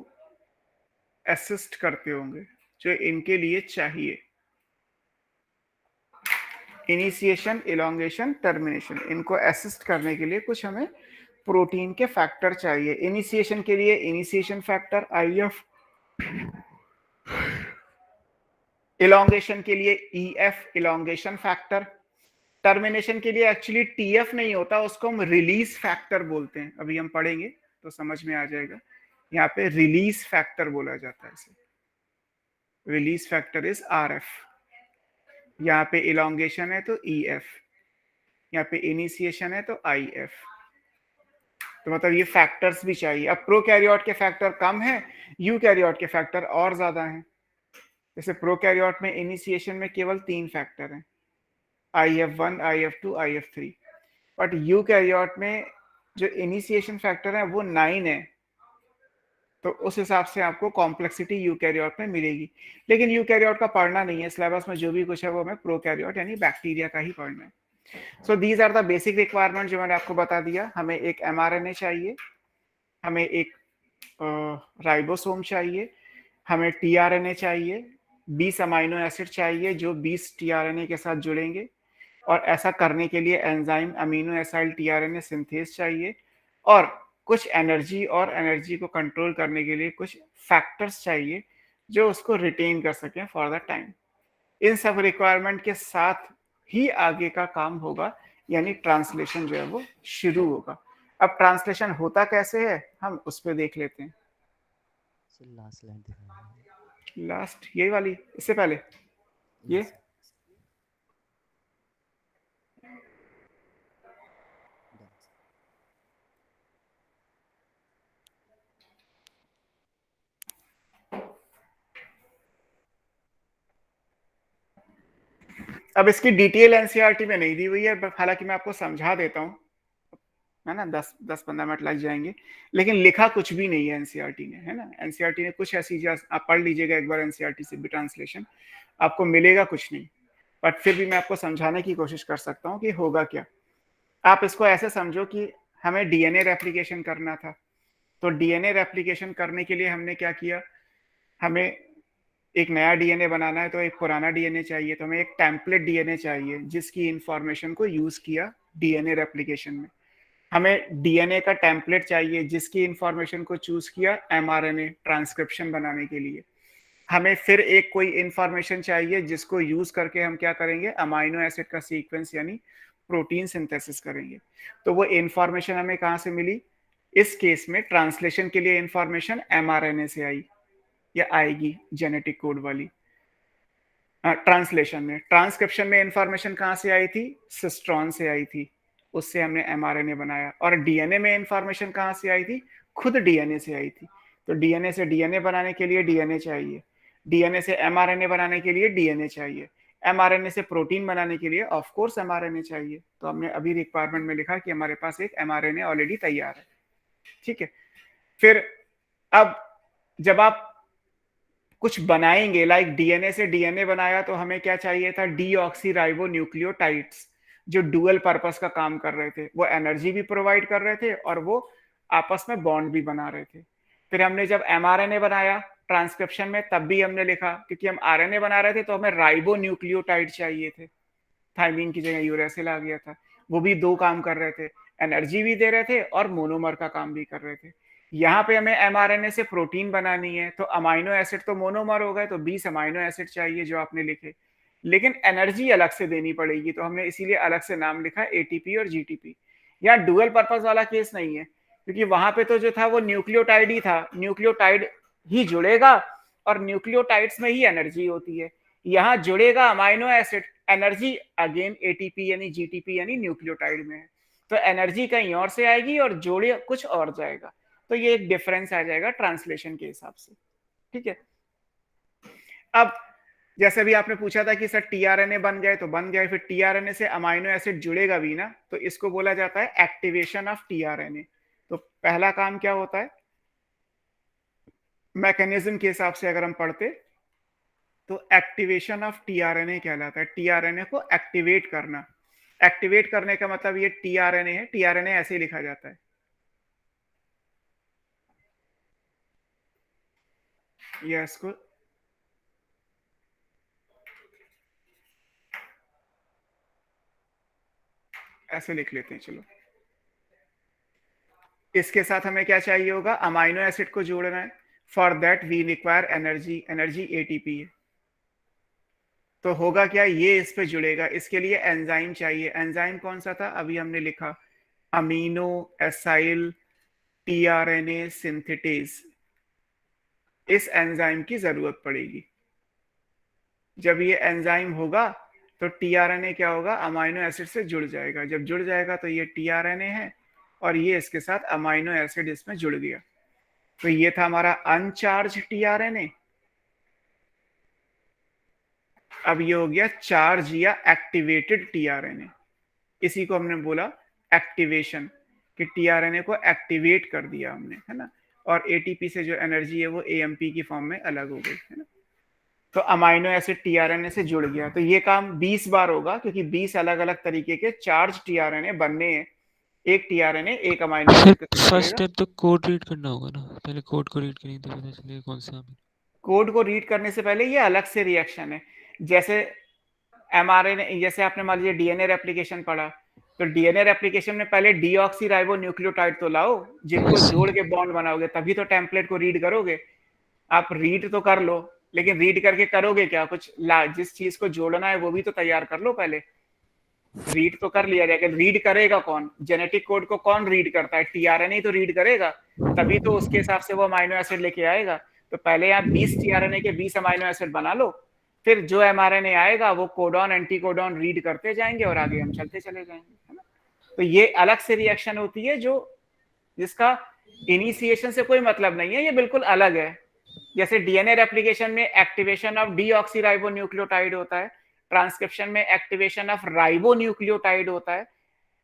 असिस्ट करते होंगे, जो इनके लिए चाहिए। इनिशिएशन, इलोंगेशन, टर्मिनेशन, इनको असिस्ट करने के लिए कुछ हमें प्रोटीन के फैक्टर चाहिए। इनिशिएशन के लिए इनिशिएशन फैक्टर आईएफ, इलोंगेशन के लिए ईएफ, इलोंगेशन फैक्टर, टर्मिनेशन के लिए एक्चुअली टीएफ नहीं होता, उसको हम रिलीज फैक्टर बोलते हैं। अभी हम पढ़ेंगे तो समझ में आ जाएगा। यहाँ पे रिलीज फैक्टर बोला जाता है इसे, रिलीज फैक्टर इज आरएफ। यहाँ पे इलोंगेशन है तो ईएफ, यहाँ पे इनिशिएशन है तो आईएफ। तो मतलब ये फैक्टर्स भी चाहिए। अब प्रोकैरियोट के फैक्टर कम है, यूकैरियोट के फैक्टर और ज्यादा हैं। जैसे प्रोकैरियोट में इनिशिएशन में केवल 3 फैक्टर हैं, IF1, IF2, IF3। But eukaryote में जो इनिशिएशन फैक्टर है वो 9 है। तो उस हिसाब से आपको कॉम्प्लेक्सिटी यूकैरियोट में मिलेगी। लेकिन यूकैरियोट का पढ़ना नहीं है सिलेबस में, जो भी कुछ है वो हमें प्रोकैरियोट यानी बैक्टीरिया का ही पढ़ना है। So these are the basic requirement जो मैंने आपको बता दिया। हमें एक mRNA चाहिए, हमें एक राइबोसोम चाहिए, हमें टीआरएनए चाहिए, 20 अमाइनो एसिड चाहिए जो 20 टीआरएनए के साथ जुड़ेंगे, और ऐसा करने के लिए enzyme amino acyl tRNA synthase चाहिए, और कुछ एनर्जी, और एनर्जी को कंट्रोल करने के लिए कुछ फैक्टर्स चाहिए जो उसको रिटेन कर सकें फॉर द टाइम। इन सब रिक्वायरमेंट के साथ ही आगे का काम होगा, यानी ट्रांसलेशन जो है वो शुरू होगा। अब ट्रांसलेशन होता कैसे है हम उस पर देख लेते हैं। लास्ट लाइन दिखाइए। लास्ट यही वाली, इससे पहले ये Yes, done. अब इसकी डिटेल एनसीईआरटी में नहीं दी हुई है, हालांकि मैं आपको समझा देता हूँ। है ना, 10-15 मिनट लग जाएंगे, लेकिन लिखा कुछ भी नहीं है एनसीईआरटी ने, है ना। एनसीईआरटी ने कुछ ऐसी, आप पढ़ लीजिएगा एक बार एनसीईआरटी से भी ट्रांसलेशन, आपको मिलेगा कुछ नहीं, बट फिर भी मैं आपको समझाने की कोशिश कर सकता हूँ कि होगा क्या। आप इसको ऐसे समझो कि हमें डीएनए रेप्लिकेशन करना था, तो डीएनए रेप्लिकेशन करने के लिए हमने क्या किया, हमें एक नया डीएनए बनाना है तो एक पुराना डीएनए चाहिए, तो हमें एक टेम्पलेट डीएनए चाहिए जिसकी इंफॉर्मेशन को यूज किया डीएनए रेप्लिकेशन में। हमें डीएनए का टेम्पलेट चाहिए जिसकी इंफॉर्मेशन को चूज किया एमआरएनए ट्रांसक्रिप्शन बनाने के लिए। हमें फिर एक कोई इंफॉर्मेशन चाहिए जिसको यूज करके हम क्या करेंगे, अमाइनो एसिड का सीक्वेंस यानी प्रोटीन सिंथेसिस करेंगे। तो वो इंफॉर्मेशन हमें कहाँ से मिली, इस केस में ट्रांसलेशन के लिए इंफॉर्मेशन एमआरएनए से आई या आएगी, जेनेटिक कोड वाली। ट्रांसलेशन में, ट्रांसक्रिप्शन में इंफॉर्मेशन कहाँ से आई थी, सिस्ट्रॉन से आई थी, उससे हमने एमआरएनए बनाया। और डीएनए में इंफॉर्मेशन कहाँ से आई थी, खुद डीएनए से आई थी। तो डीएनए से डीएनए बनाने के लिए डीएनए चाहिए, डीएनए से एमआरएनए बनाने के लिए डीएनए चाहिए, एमआरएनए से प्रोटीन बनाने के लिए ऑफ कोर्स एमआरएनए चाहिए। तो हमने अभी रिक्वायरमेंट में लिखा कि हमारे पास एक एमआरएनए ऑलरेडी तैयार है, ठीक है। फिर अब जब आप कुछ बनाएंगे, लाइक डीएनए से डीएनए बनाया, तो हमें क्या चाहिए था, डीऑक्सी न्यूक्लियोटाइड्स, जो डुअल पर्पस का काम कर रहे थे। वो एनर्जी भी प्रोवाइड कर रहे थे और वो आपस में बॉन्ड भी बना रहे थे। फिर हमने जब एमआरएनए बनाया ट्रांसक्रिप्शन में, तब भी हमने लिखा, क्योंकि हम आरएनए बना रहे थे तो हमें राइबोन्यूक्लियोटाइड चाहिए थे, थाइमीन की जगह यूरेसिल आ गया था। वो भी दो काम कर रहे थे, एनर्जी भी दे रहे थे और मोनोमर का काम भी कर रहे थे। यहाँ पे हमें एमआरएनए से प्रोटीन बनानी है, तो अमाइनो एसिड तो मोनोमर हो गए, तो 20 अमाइनो एसिड चाहिए जो आपने लिखे, लेकिन एनर्जी अलग से देनी पड़ेगी, तो हमने इसीलिए अलग से नाम लिखा एटीपी और जीटीपी। यहाँ डुअल पर्पस वाला केस नहीं है, क्योंकि वहां पे तो जो था वो न्यूक्लियोटाइड ही था, न्यूक्लियोटाइड ही जुड़ेगा और न्यूक्लियोटाइड्स में ही एनर्जी होती है। यहाँ जुड़ेगा amino acid, energy again ATP यानी जीटीपी यानी न्यूक्लियोटाइड में है, तो एनर्जी कहीं और से आएगी और जोड़े कुछ और जाएगा। तो ये एक डिफरेंस आ जाएगा ट्रांसलेशन के हिसाब से, ठीक है। अब जैसे भी आपने पूछा था कि सर टीआरएनए बन गए, तो बन गए, फिर टीआरएनए से अमाइनो एसिड जुड़ेगा भी ना, तो इसको बोला जाता है एक्टिवेशन ऑफ टीआरएनए। तो पहला काम क्या होता है, मैकेनिज्म के हिसाब से अगर हम पढ़ते तो एक्टिवेशन ऑफ टीआरएनए कहलाता है, टीआरएनए को एक्टिवेट करना। एक्टिवेट करने का मतलब ये टीआरएनए है, टीआरएनए ऐसे ही लिखा जाता है, या इसको ऐसे लिख लेते हैं, चलो। इसके साथ हमें क्या चाहिए होगा, अमाइनो एसिड को जोड़ना है, for that we require energy, energy ATP है। तो होगा क्या, ये इस पे जुड़ेगा, इसके लिए एंजाइम चाहिए। एंजाइम कौन सा था, अभी हमने लिखा, अमीनो एसाइल टीआरएनए सिंथेटेज। इस एंजाइम की जरूरत पड़ेगी। जब ये एंजाइम होगा तो टीआरएनए क्या होगा, अमाइनो एसिड से जुड़ जाएगा। जब जुड़ जाएगा तो ये टीआरएनए है और ये इसके साथ अमाइनो एसिड इसमें जुड़ गया। तो ये था हमारा अनचार्ज टीआरएनए। अब ये हो गया चार्ज या एक्टिवेटेड टीआरएनए। इसी को हमने बोला एक्टिवेशन, कि टीआरएनए को एक्टिवेट कर दिया हमने, है ना। और एटीपी से जो एनर्जी है वो एएमपी की फॉर्म में अलग हो गई, है ना। तो अमाइनो एसिड टीआरएनए से जुड़ गया, तो ये काम 20 बार होगा, क्योंकि 20 अलग अलग तरीके के चार्ज टीआरएनए बनने हैं। एक टीआरएनए एक अमाइनो एसिड फर्स्ट स्टेप तो कोड रीड करना होगा ना, पहले कोड को रीड करेंगे तो पता चलेगा कौन सा। कोड को रीड करने से पहले ये अलग से रिएक्शन है। जैसे एमआरएनए, जैसे आपने मान लीजिए डीएनए रेप्लिकेशन पढ़ा, तो डीएनए रेप्लिकेशन में पहले डीऑक्सी न्यूक्लियोटाइड तो लाओ, जिनको जोड़ के बॉन्ड बनाओगे, तभी तो टेम्पलेट को रीड करोगे। आप रीड तो कर लो, लेकिन रीड करके करोगे क्या, कुछ जिस चीज को जोड़ना है वो भी तो तैयार कर लो पहले। रीड तो कर लिया, लेकिन रीड करेगा कौन, जेनेटिक कोड को कौन रीड करता है, टीआरएनए तो रीड करेगा, तभी तो उसके हिसाब से वो अमाइनो एसिड लेके आएगा। तो पहले आप 20 टीआरएनए के 20 अमाइनो एसिड बना लो, फिर जो एमआरएनए आएगा वो कोडॉन एंटीकोडॉन रीड करते जाएंगे और आगे हम चलते चले जाएंगे, है ना। तो ये अलग से रिएक्शन होती है, जो जिसका इनिशिएशन से कोई मतलब नहीं है, ये बिल्कुल अलग है। जैसे डीएनए रेप्लिकेशन में एक्टिवेशन ऑफ डीऑक्सीराइबोन्यूक्लियोटाइड होता है, ट्रांसक्रिप्शन में एक्टिवेशन ऑफ राइबोन्यूक्लियोटाइड होता है,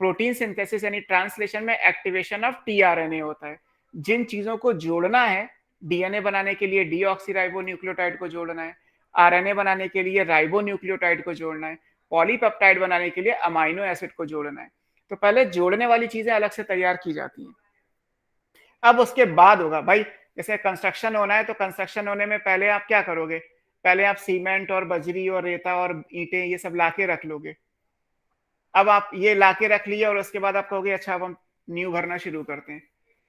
प्रोटीन सिंथेसिस यानी ट्रांसलेशन में एक्टिवेशन ऑफ टीआरएनए होता है। जिन चीजों को जोड़ना है, डीएनए बनाने के लिए डीऑक्सीराइबोन्यूक्लियोटाइड को जोड़ना है, आरएनए बनाने के लिए राइबोन्यूक्लियोटाइड को जोड़ना है, पॉलीपेप्टाइड बनाने के लिए अमाइनो एसिड को जोड़ना है। तो पहले जोड़ने वाली चीजें अलग से तैयार की जाती हैं। अब उसके बाद होगा भाई, जैसे कंस्ट्रक्शन होना है तो कंस्ट्रक्शन होने में पहले आप क्या करोगे, पहले आप सीमेंट और बजरी और रेता और ईंटें ये सब लाके रख लोगे। अब आप ये लाके रख लिए और उसके बाद आप कहोगे अच्छा अब हम नींव भरना शुरू करते हैं।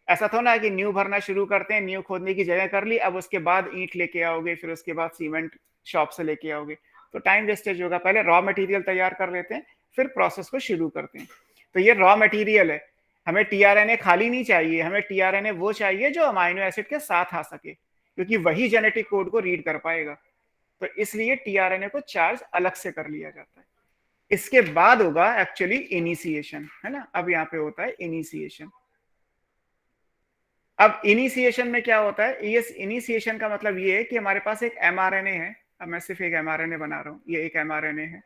ऐसा तो ना है कि नींव भरना शुरू करते हैं, नींव खोदने की जगह कर ली, अब उसके बाद ईंट लेके आओगे, फिर उसके बाद सीमेंट शॉप से लेके आओगे, तो टाइम वेस्टेज होगा। पहले रॉ मटेरियल तैयार कर लेते हैं, फिर प्रोसेस को शुरू करते हैं। तो ये रॉ मटेरियल है, हमें टीआरएनए खाली नहीं चाहिए, हमें टीआरएनए वो चाहिए जो अमाइनो एसिड के साथ आ सके, क्योंकि वही जेनेटिक कोड को रीड कर पाएगा। तो इसलिए टीआरएनए को चार्ज अलग से कर लिया जाता है। इसके बाद होगा एक्चुअली इनिशिएशन, है ना। अब यहाँ पे होता है इनिशिएशन। अब इनिशिएशन में क्या होता है, ये इनिशिएशन का मतलब ये है कि हमारे पास एक एमआरएनए है। अब मैं सिर्फ एक एमआरएनए बना रहा हूं, ये एक एमआरएनए है,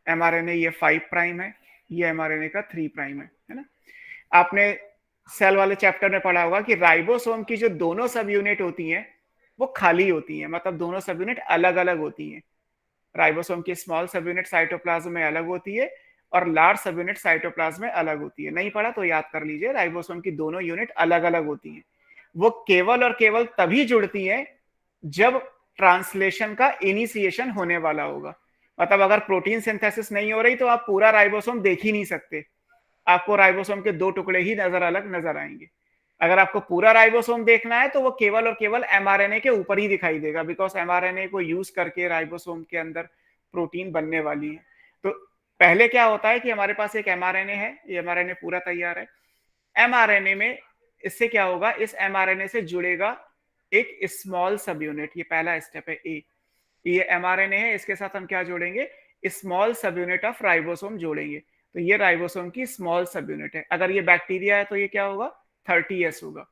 एमआरएनए ये 5 प्राइम है, ये एमआरएनए का 3 प्राइम है ना। आपने सेल वाले चैप्टर में पढ़ा होगा कि राइबोसोम की जो दोनों सब यूनिट होती हैं वो खाली होती हैं, मतलब दोनों सब यूनिट अलग अलग होती हैं। राइबोसोम की स्मॉल सब यूनिट साइटोप्लाज्म में अलग होती है और लार्ज सब यूनिट साइटोप्लाज्म में अलग होती है। नहीं पढ़ा तो याद कर लीजिए, राइबोसोम की दोनों यूनिट अलग अलग होती हैं। वो केवल और केवल तभी जुड़ती हैं जब ट्रांसलेशन का इनिशिएशन होने वाला होगा। मतलब अगर प्रोटीन सिंथेसिस नहीं हो रही तो आप पूरा राइबोसोम देख ही नहीं सकते, आपको राइबोसोम के 2 टुकड़े ही अलग नजर आएंगे। अगर आपको पूरा राइबोसोम देखना है तो वो केवल और केवल एमआरएनए के ऊपर ही दिखाई देगा, बिकॉज एमआरएनए को यूज करके राइबोसोम के अंदर प्रोटीन बनने वाली है। तो पहले क्या होता है कि हमारे पास एक एमआरएनए है, ये एमआरएनए पूरा तैयार है। एमआरएनए में इससे क्या होगा, इस एमआरएनए से जुड़ेगा एक स्मॉल सब यूनिट, ये पहला स्टेप है ए। ये एमआरएनए है, इसके साथ हम क्या जोड़ेंगे, स्मॉल सब यूनिट ऑफ राइबोसोम जोड़ेंगे। तो ये राइबोसोम की स्मॉल सब यूनिट है। अगर ये बैक्टीरिया है तो ये क्या होगा, 30S होगा।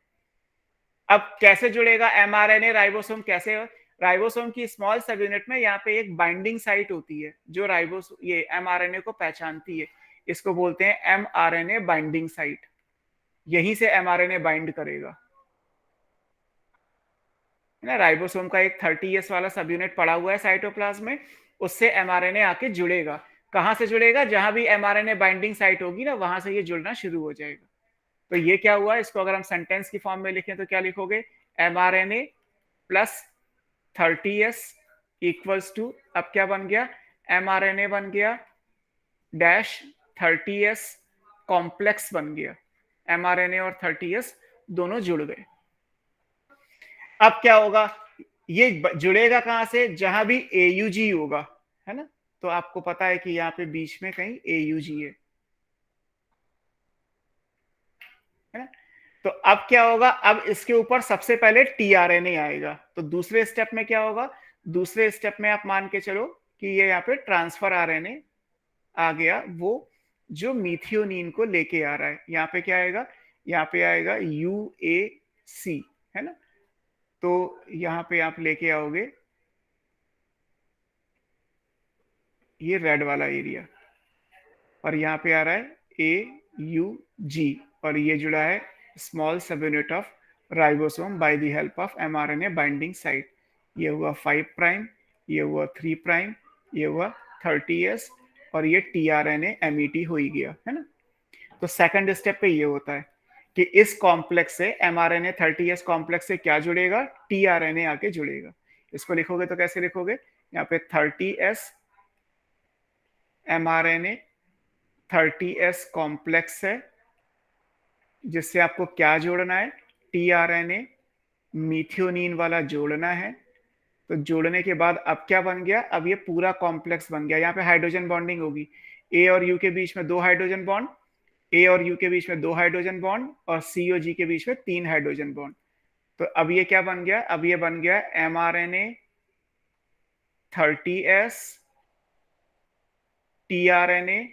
अब कैसे जुड़ेगा एमआरएनए राइबोसोम, कैसे, राइबोसोम की स्मॉल सब यूनिट में यहाँ पे एक बाइंडिंग साइट होती है जो ये एमआरएनए को पहचानती है, इसको बोलते हैं एमआरएनए बाइंडिंग साइट। यहीं से एमआरएनए बाइंड करेगा, है ना। राइबोसोम का एक 30S वाला सब यूनिट पड़ा हुआ है साइटोप्लाज्म में, उससे एमआरएनए आके जुड़ेगा। कहां से जुड़ेगा, जहां भी एमआरएनए बाइंडिंग साइट होगी ना, वहां से ये जुड़ना शुरू हो जाएगा। तो ये क्या हुआ, इसको अगर हम सेंटेंस की फॉर्म में लिखें तो क्या लिखोगे, mRNA plus 30S equals to, अब क्या बन गया, एमआरएनए बन गया डैश 30S कॉम्प्लेक्स बन गया। एमआरएनए और 30S दोनों जुड़ गए। अब क्या होगा, ये जुड़ेगा कहां से, जहां भी AUG होगा, है ना। तो आपको पता है कि यहाँ पे बीच में कहीं AUG है ना। तो अब क्या होगा, अब इसके ऊपर सबसे पहले टीआरएनए आएगा। तो दूसरे स्टेप में क्या होगा, दूसरे स्टेप में आप मान के चलो कि ये यहाँ पे ट्रांसफर आरएनए आ गया, वो जो मीथियोनिन को लेके आ रहा है। यहाँ पे क्या आएगा, यहाँ पे आएगा UAC, है ना। तो यहाँ पे आप लेके आओगे ये रेड वाला एरिया, और यहाँ पे आ रहा है AUG, और ये जुड़ा है स्मॉल सब unit of ribosome by the help of mRNA binding site. ये हुआ 5 प्राइम, ये हुआ 3 प्राइम, ये हुआ 30S, और ये टीआरएनए MET हो ही गया, है ना। तो सेकंड स्टेप पे ये होता है कि इस कॉम्प्लेक्स से एमआरएनए 30S कॉम्प्लेक्स से क्या जुड़ेगा, टीआरएनए आके जुड़ेगा। इसको लिखोगे तो कैसे लिखोगे, यहाँ पे 30S एमआरएनए 30S कॉम्प्लेक्स है, जिससे आपको क्या जोड़ना है, टीआरएनए मीथियोनिन वाला जोड़ना है। तो जोड़ने के बाद अब क्या बन गया, अब ये पूरा कॉम्प्लेक्स बन गया। यहाँ पे हाइड्रोजन बॉन्डिंग होगी, ए और यू के बीच में 2 हाइड्रोजन बॉन्ड, ए और यू के बीच में 2 हाइड्रोजन बॉन्ड, और सी और जी के बीच में 3 हाइड्रोजन बॉन्ड। तो अब ये क्या बन गया, अब ये बन गया एमआरएनए 30S टीआरएनए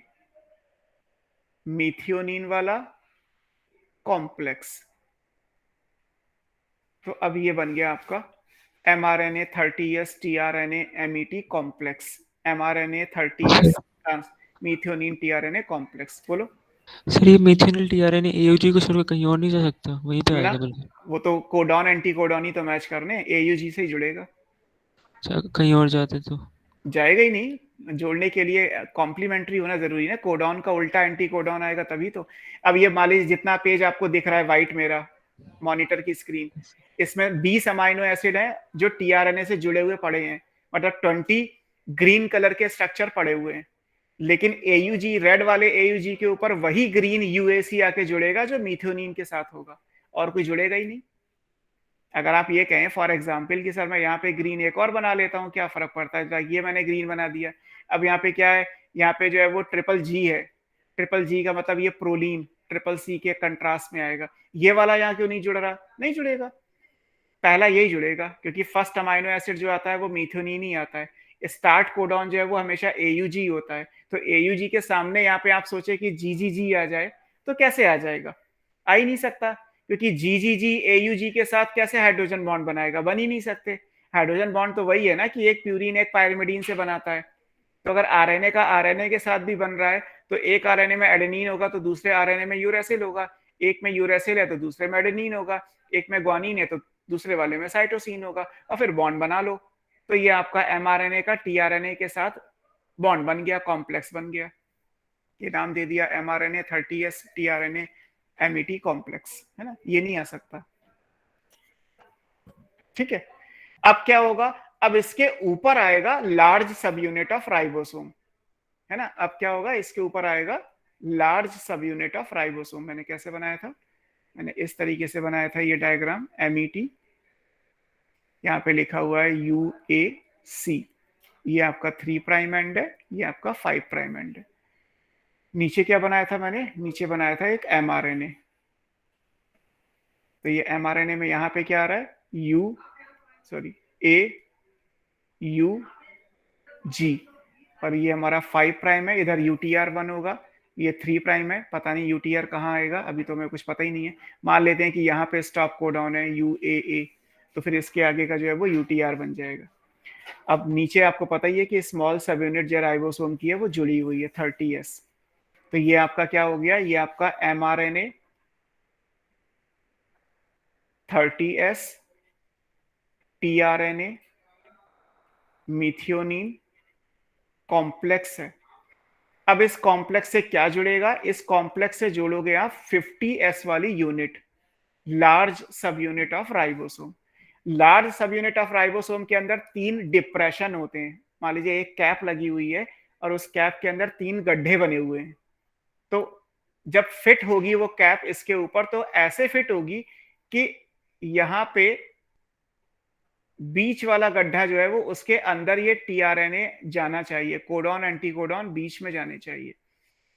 मीथियोनिन वाला कॉम्प्लेक्स। तो अब ये बन गया आपका mRNA 30S tRNA MET complex. mRNA 30S मीथियोनिन tRNA complex. बोलो सर ये मिथेनिल टीआरएनए एयूजी को छोड़ के कहीं और नहीं जा सकता, वहीं पे ना, आएगा बल्कि। वो तो कोडॉन एंटी कोडॉन ही तो मैच करने, एयूजी से ही जुड़ेगा, अच्छा, कहीं और जाते तो। जाएगा ही नहीं। जोड़ने के लिए कॉम्प्लीमेंट्री होना जरूरी है, कोडॉन का उल्टा एंटी कोडॉन आएगा तभी तो। अब ये मान लीजिए जितना पेज आपको दिख रहा है वाइट मेरा मॉनिटर की स्क्रीन, इसमें 20 अमाइनो एसिड हैं जो टीआरएनए से जुड़े हुए पड़े हैं, मतलब 20 ग्रीन कलर के स्ट्रक्चर पड़े हुए हैं। लेकिन एयूजी, रेड वाले एयूजी के ऊपर वही ग्रीन यूएसी आके जुड़ेगा जो मीथियोनिन के साथ होगा, और कोई जुड़ेगा ही नहीं। अगर आप ये कहें फॉर एग्जाम्पल कि सर मैं यहाँ पे ग्रीन एक और बना लेता हूँ, क्या फर्क पड़ता है, ये मैंने ग्रीन बना दिया। अब यहाँ पे क्या है, यहाँ पे जो है वो ट्रिपल जी है, ट्रिपल जी का मतलब ये प्रोलीन ट्रिपल सी के कंट्रास्ट में आएगा। ये वाला यहाँ क्यों नहीं जुड़ रहा, नहीं जुड़ेगा, पहला यही जुड़ेगा, क्योंकि फर्स्ट अमाइनो एसिड जो आता है वो मीथियोनिन ही आता है। स्टार्ट कोडॉन जो है वो हमेशा एयूजी होता है, तो एयूजी के सामने यहाँ पे आप सोचे कि जीजीजी आ जाए, तो कैसे आ जाएगा, आ ही नहीं सकता, क्योंकि जीजीजी एयूजी के साथ कैसे हाइड्रोजन बॉन्ड बनाएगा, बन ही नहीं सकते। हाइड्रोजन बॉन्ड तो वही है ना कि एक प्यूरिन एक पायरिमिडीन से बनाता है। तो अगर आरएनए का आरएनए के साथ भी बन रहा है, तो एक आरएनए में एडेनिन होगा तो दूसरे आरएनए में यूरेसिल होगा, एक में यूरेसिल है तो दूसरे में एडेनिन होगा, एक में ग्वानिन है तो दूसरे वाले में साइटोसिन होगा, और फिर बॉन्ड बना लो। तो ये आपका एमआरएनए का टीआरएनए के साथ बॉन्ड बन गया, कॉम्प्लेक्स बन गया, ये नाम दे दिया mRNA 30S tRNA MET complex, है ना, ये नहीं आ सकता। ठीक है, अब क्या होगा, अब इसके ऊपर आएगा लार्ज सब यूनिट ऑफ राइबोसोम, है ना। अब क्या होगा, इसके ऊपर आएगा लार्ज सब यूनिट ऑफ राइबोसोम। मैंने कैसे बनाया था, मैंने इस तरीके से बनाया था ये डायग्राम, एमईटी, यहाँ पे लिखा हुआ है यूएसी, ये आपका 3 प्राइम एंड है, ये आपका 5 प्राइम एंड है। नीचे क्या बनाया था मैंने, नीचे बनाया था एक एमआरएनए, तो ये एमआरएनए में यहाँ पे क्या आ रहा है, ए यू जी, और ये हमारा 5 प्राइम है, इधर यूटीआर 1 होगा, ये 3 प्राइम है, पता नहीं यूटीआर कहाँ आएगा, अभी तो हमें कुछ पता ही नहीं है। मान लेते हैं कि यहाँ पे स्टॉप कोडॉन है यूएए, तो फिर इसके आगे का जो है वो यूटीआर बन जाएगा। अब नीचे आपको पता ही है कि स्मॉल सब यूनिट जो राइबोसोम की है वो जुड़ी हुई है 30S, तो ये आपका क्या हो गया, ये आपका mRNA 30S tRNA methionine complex है। अब इस कॉम्प्लेक्स से क्या जुड़ेगा, इस कॉम्प्लेक्स से जोड़ोगे आप 50S वाली यूनिट, लार्ज सब यूनिट ऑफ राइबोसोम। लार्ज सब यूनिट ऑफ राइबोसोम के अंदर 3 डिप्रेशन होते हैं, मान लीजिए एक कैप लगी हुई है और उस कैप के अंदर 3 गड्ढे बने हुए हैं, तो जब फिट होगी वो कैप इसके ऊपर, तो ऐसे फिट होगी कि यहां पे बीच वाला गड्ढा जो है वो उसके अंदर ये टीआरएनए जाना चाहिए, कोडॉन एंटी कोडॉन बीच में जाने चाहिए।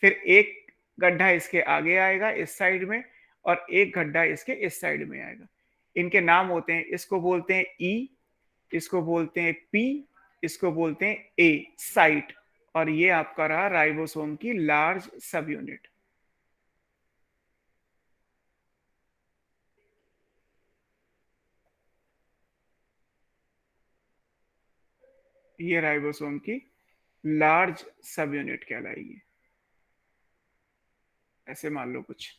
फिर एक गड्ढा इसके आगे आएगा इस साइड में, और एक गड्ढा इसके इस साइड में आएगा। इनके नाम होते हैं, इसको बोलते हैं ई, इसको बोलते हैं पी, इसको बोलते हैं ए साइट, और ये आपका रहा राइबोसोम की लार्ज सब यूनिट। ये राइबोसोम की लार्ज सब यूनिट कहलाएगी, ऐसे मान लो कुछ।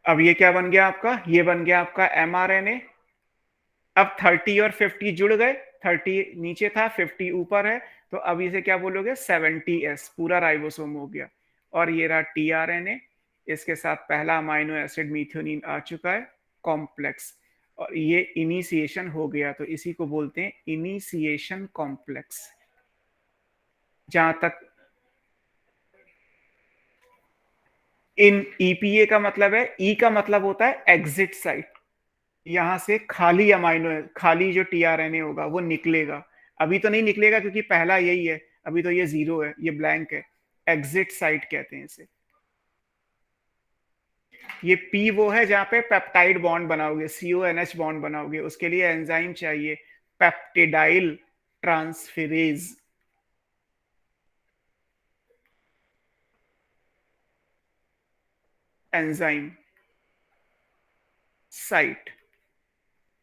अब ये क्या बन गया आपका, ये बन गया आपका एमआरएनए। अब 30 और 50 जुड़ गए, 30 नीचे था 50 ऊपर है, तो अब इसे क्या बोलोगे 70S, पूरा राइबोसोम हो गया। और ये रहा टीआरएनए, इसके साथ पहला अमाइनो एसिड मीथियोनिन आ चुका है कॉम्प्लेक्स, और ये इनिशिएशन हो गया, तो इसी को बोलते हैं इनिशिएशन कॉम्प्लेक्स। जहां तक इन ईपीए का मतलब है, ई का मतलब होता है एग्जिट साइट, यहां से खाली अमाइनो, खाली जो टीआरएनए होगा वो निकलेगा। अभी तो नहीं निकलेगा क्योंकि पहला यही है, अभी तो ये 0 है, ये ब्लैंक है, एग्जिट साइट कहते हैं इसे। ये पी वो है जहां पे पेप्टाइड बॉन्ड बनाओगे, CONH बॉन्ड बनाओगे, उसके लिए एंजाइम चाहिए, पेप्टिडाइल ट्रांसफेरेज। एंजाइम साइट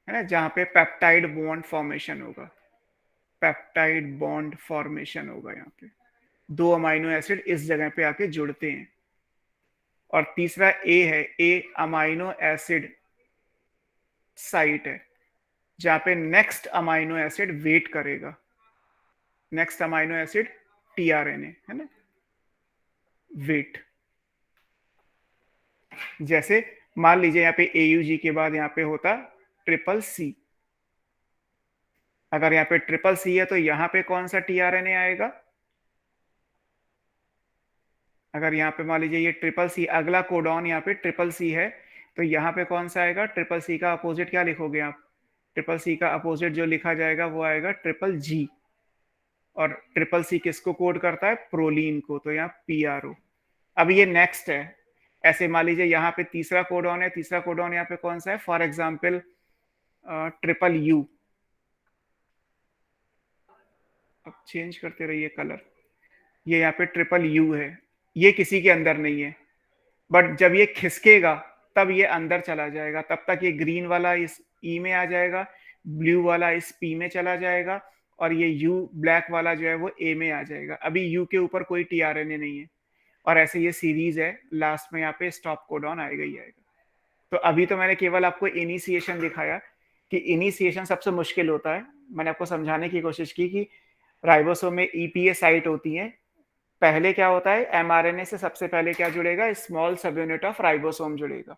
है ना, जहां पे पेप्टाइड बॉन्ड फॉर्मेशन होगा। पेप्टाइड बॉन्ड फॉर्मेशन होगा। यहाँ पे 2 अमाइनो एसिड इस जगह पे आके जुड़ते हैं। और तीसरा ए है, ए अमाइनो एसिड साइट है जहां पे नेक्स्ट अमाइनो एसिड वेट करेगा। नेक्स्ट अमाइनो एसिड टीआरएनए है ना, वेट। जैसे मान लीजिए यहाँ पे एयूजी के बाद यहाँ पे होता ट्रिपल सी। अगर यहाँ पे ट्रिपल सी है तो यहाँ पे कौन सा टीआरएनए आएगा? अगर यहाँ पे मान लीजिए ये ट्रिपल सी, अगला कोडॉन यहाँ पे ट्रिपल सी है, तो यहाँ पे कौन सा आएगा? ट्रिपल सी का अपोजिट क्या लिखोगे आप? ट्रिपल सी का अपोजिट जो लिखा जाएगा वो आएगा ट्रिपल जी। और ट्रिपल सी किसको कोड करता है? प्रोलीन को, तो यहाँ पीआरओ। अब ये नेक्स्ट है। ऐसे मान लीजिए यहाँ पे तीसरा कोडॉन है, तीसरा कोडॉन यहाँ पे कौन सा है? For example triple U. अब चेंज करते रहिए कलर। ये यहाँ पे ट्रिपल यू है, ये किसी के अंदर नहीं है, बट जब ये खिसकेगा तब ये अंदर चला जाएगा। तब तक ये ग्रीन वाला इस ई में आ जाएगा, ब्लू वाला इस पी में चला जाएगा, और ये यू ब्लैक वाला जो है वो ए में आ जाएगा। अभी यू के ऊपर कोई टीआरएनए नहीं है, और ऐसे ये सीरीज है। लास्ट में यहाँ पे स्टॉप कोडॉन आएगा ही आएगा। तो अभी तो मैंने केवल आपको इनिशिएशन दिखाया कि इनिशिएशन सबसे मुश्किल होता है। मैंने आपको समझाने की कोशिश की कि राइबोसोम में ईपीए साइट होती है। पहले क्या होता है? एमआरएनए से सबसे पहले क्या जुड़ेगा? स्मॉल सब यूनिट ऑफ राइबोसोम जुड़ेगा।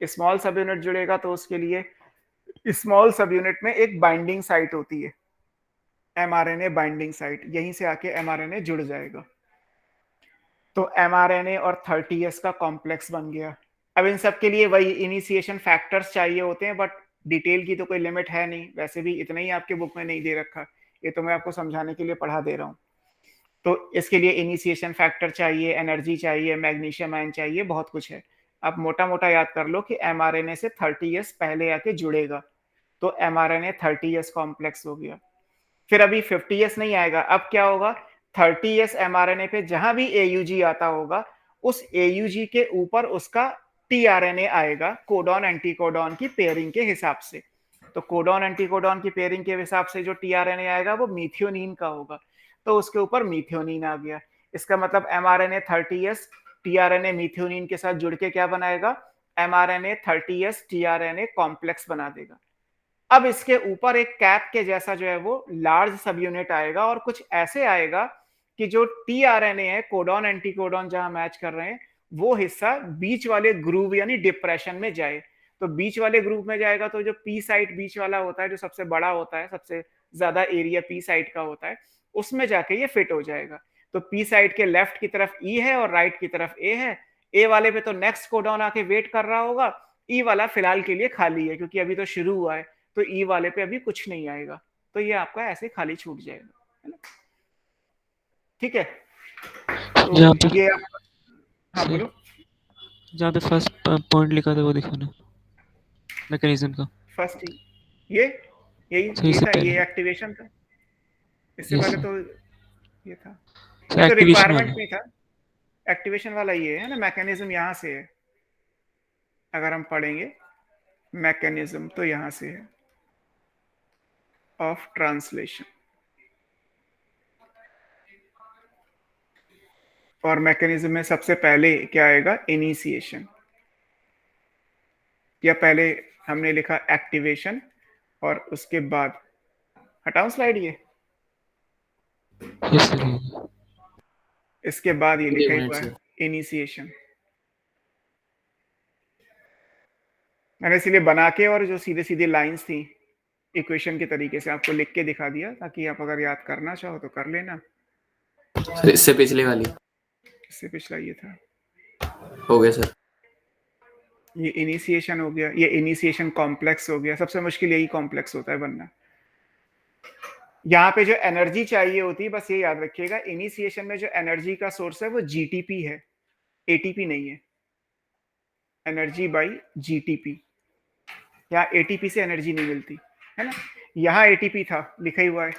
स्मॉल सब यूनिट जुड़ेगा तो उसके लिए स्मॉल सब यूनिट में एक बाइंडिंग साइट होती है, एमआरएनए बाइंडिंग साइट। यहीं से आके एमआरएनए जुड़ जाएगा। तो एमआरएनए और 30S का कॉम्प्लेक्स बन गया। अब इन सब के लिए वही इनिशिएशन फैक्टर्स चाहिए होते हैं, बट डिटेल की तो कोई लिमिट है नहीं। वैसे भी इतना ही आपके बुक में नहीं दे रखा, ये तो मैं आपको समझाने के लिए पढ़ा दे रहा हूँ। तो इसके लिए इनिशिएशन फैक्टर चाहिए, एनर्जी चाहिए, मैग्नीशियम आयन चाहिए, बहुत कुछ है। आप मोटा मोटा याद कर लो कि एमआरएनए से 30S पहले आके जुड़ेगा, तो एमआरएनए 30S कॉम्प्लेक्स हो गया। फिर अभी 50S नहीं आएगा। अब क्या होगा? 30S एमआरएनए पे जहां भी एयूजी आता होगा, उस एयूजी के ऊपर उसका टीआरएनए आएगा कोडॉन एंटीकोडॉन की पेयरिंग के हिसाब से। तो कोडॉन एंटीकोडॉन की पेयरिंग के हिसाब से जो टीआरएनए आएगा वो मीथियोनिन का होगा, तो उसके ऊपर मीथियोनिन आ गया। इसका मतलब एमआरएनए 30S टीआरएनए मीथियोनिन के साथ जुड़ के क्या बनाएगा? एमआरएनए 30S टीआरएनए कॉम्प्लेक्स बना देगा। अब इसके ऊपर एक कैप के जैसा जो है वो लार्ज सब यूनिट आएगा, और कुछ ऐसे आएगा कि जो टीआरएनए है कोडॉन एंटीकोडॉन जहां मैच कर रहे हैं, वो हिस्सा बीच वाले ग्रूव यानी डिप्रेशन में जाए। तो बीच वाले ग्रूव में जाएगा तो जो पी साइट बीच वाला होता है, जो सबसे बड़ा होता है, सबसे ज्यादा एरिया पी साइट का होता है, उसमें जाके ये फिट हो जाएगा। तो पी साइट के लेफ्ट की तरफ ई है और राइट की तरफ ए है। ए वाले पे तो नेक्स्ट कोडॉन आके वेट कर रहा होगा, ई वाला फिलहाल के लिए खाली है क्योंकि अभी तो शुरू हुआ है, तो ई वाले पे अभी कुछ नहीं आएगा। तो ये आपका ऐसे खाली छूट जाएगा, है ना? ठीक है, जहाँ तो पे ये हाँ बोलो। जहाँ पे फर्स्ट पॉइंट लिखा था वो दिखाना, मैकेनिज्म का। फर्स्ट ये यही सही ये से था, पहले। ये एक्टिवेशन था। इससे Yes, पहले sir. तो ये था, So ये तो activation रिक्वायरमेंट वाला। नहीं था। एक्टिवेशन वाला ये है ना, मैकेनिज्म यहाँ से है। अगर हम पढ़ेंगे मैकेनिज्म तो यहाँ से है, ऑफ ट्रांसलेशन। और मैकेनिज्म में सबसे पहले क्या आएगा? इनिशिएशन। या पहले हमने लिखा एक्टिवेशन और उसके बाद, हटाऊं स्लाइड ये, Yes, sir. इसके बाद ये लिखा ही मिनट हुआ है सर। इनिशिएशन। मैंने इसलिए बना के और जो सीधे सीधे लाइंस थी इक्वेशन के तरीके से आपको लिख के दिखा दिया, ताकि आप अगर याद करना चाहो तो कर लेना। सर इससे पिछले वाली इससे पिछला ये था, हो गया सर। ये इनिशिएशन हो गया, ये इनिशिएशन कॉम्प्लेक्स हो गया। सबसे मुश्किल यही कॉम्प्लेक्स होता है बनना। यहाँ पे जो एनर्जी चाहिए होती है, बस ये याद रखिएगा, इनिशिएशन में जो एनर्जी का सोर्स है वो जीटीपी है, एटीपी नहीं है। एनर्जी बाई जीटीपी, यहाँ एटीपी से एनर्जी नहीं मिलती है ना। यहाँ एटीपी था, लिखा ही हुआ है।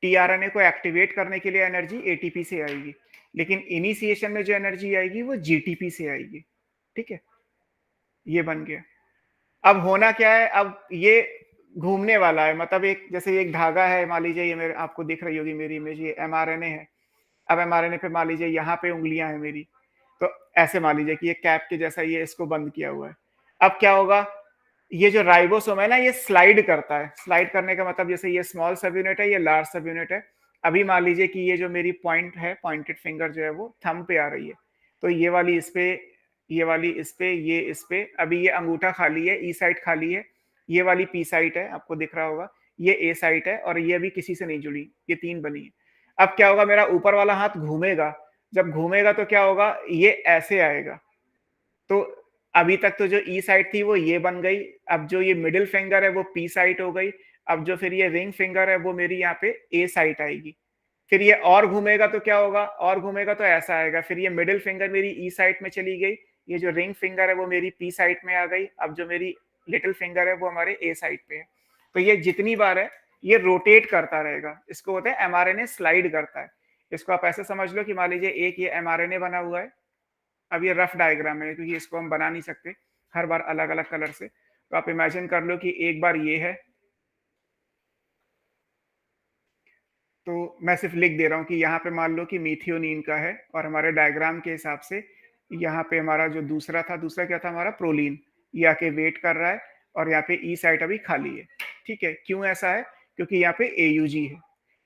टीआरएनए को एक्टिवेट करने के लिए एनर्जी एटीपी से आएगी, लेकिन इनिशिएशन में जो एनर्जी आएगी वो जीटीपी से आएगी। ठीक है, ये बन गया। अब होना क्या है? अब ये घूमने वाला है, मतलब एक जैसे एक धागा है, मान लीजिए ये मेरे आपको दिख रही होगी मेरी इमेज, ये एमआरएनए है। अब एमआरएनए पे मान लीजिए यहाँ पे उंगलियां हैं मेरी, तो ऐसे मान लीजिए कि ये कैप के जैसा ये इसको बंद किया हुआ है। अब क्या होगा, ये जो राइबोसोम है ना, ये स्लाइड करता है। स्लाइड करने का मतलब जैसे ये स्मॉल सब यूनिट है, ये लार्ज सब यूनिट है। अभी मान लीजिए कि ये जो मेरी पॉइंट है, पॉइंटेड फिंगर जो है वो थंब पे आ रही है, तो ये वाली इस पे, ये वाली इस पे, ये इस पे। अभी ये अंगूठा खाली है, ई साइड खाली है, ये वाली पी साइड है, आपको दिख रहा होगा, ये ए साइड है, और ये अभी किसी से नहीं जुड़ी, ये 3 बनी है। अब क्या होगा, मेरा ऊपर वाला हाथ घूमेगा। जब घूमेगा तो क्या होगा, ये ऐसे आएगा। तो अभी तक तो जो ई साइड थी वो ये बन गई, अब जो ये मिडिल फिंगर है वो पी साइड हो गई। अब जो फिर ये रिंग फिंगर है वो मेरी यहाँ पे ए साइड आएगी। फिर ये और घूमेगा तो क्या होगा, और घूमेगा तो ऐसा आएगा। फिर ये मिडिल फिंगर मेरी ई साइड में चली गई, ये जो रिंग फिंगर है वो मेरी पी साइड में आ गई। अब जो मेरी लिटिल फिंगर है वो हमारे ए साइड पे है। तो ये जितनी बार है ये रोटेट करता रहेगा, इसको होता है एमआरएनए स्लाइड करता है। इसको आप ऐसे समझ लो कि मान लीजिए एक ये एमआरएनए बना हुआ है। अब ये रफ डायग्राम है क्योंकि इसको हम बना नहीं सकते हर बार अलग अलग कलर से, तो आप इमेजिन कर लो कि एक बार ये है, तो मैं सिर्फ लिख दे रहा हूँ कि यहाँ पे मान लो कि मीथियोनिन का है, और हमारे डायग्राम के हिसाब से यहाँ पे हमारा जो दूसरा था, दूसरा क्या था हमारा प्रोलीन, ये आके वेट कर रहा है, और यहाँ पे ई साइड अभी खाली है। ठीक है, क्यों ऐसा है, क्योंकि यहाँ पे एयूजी है,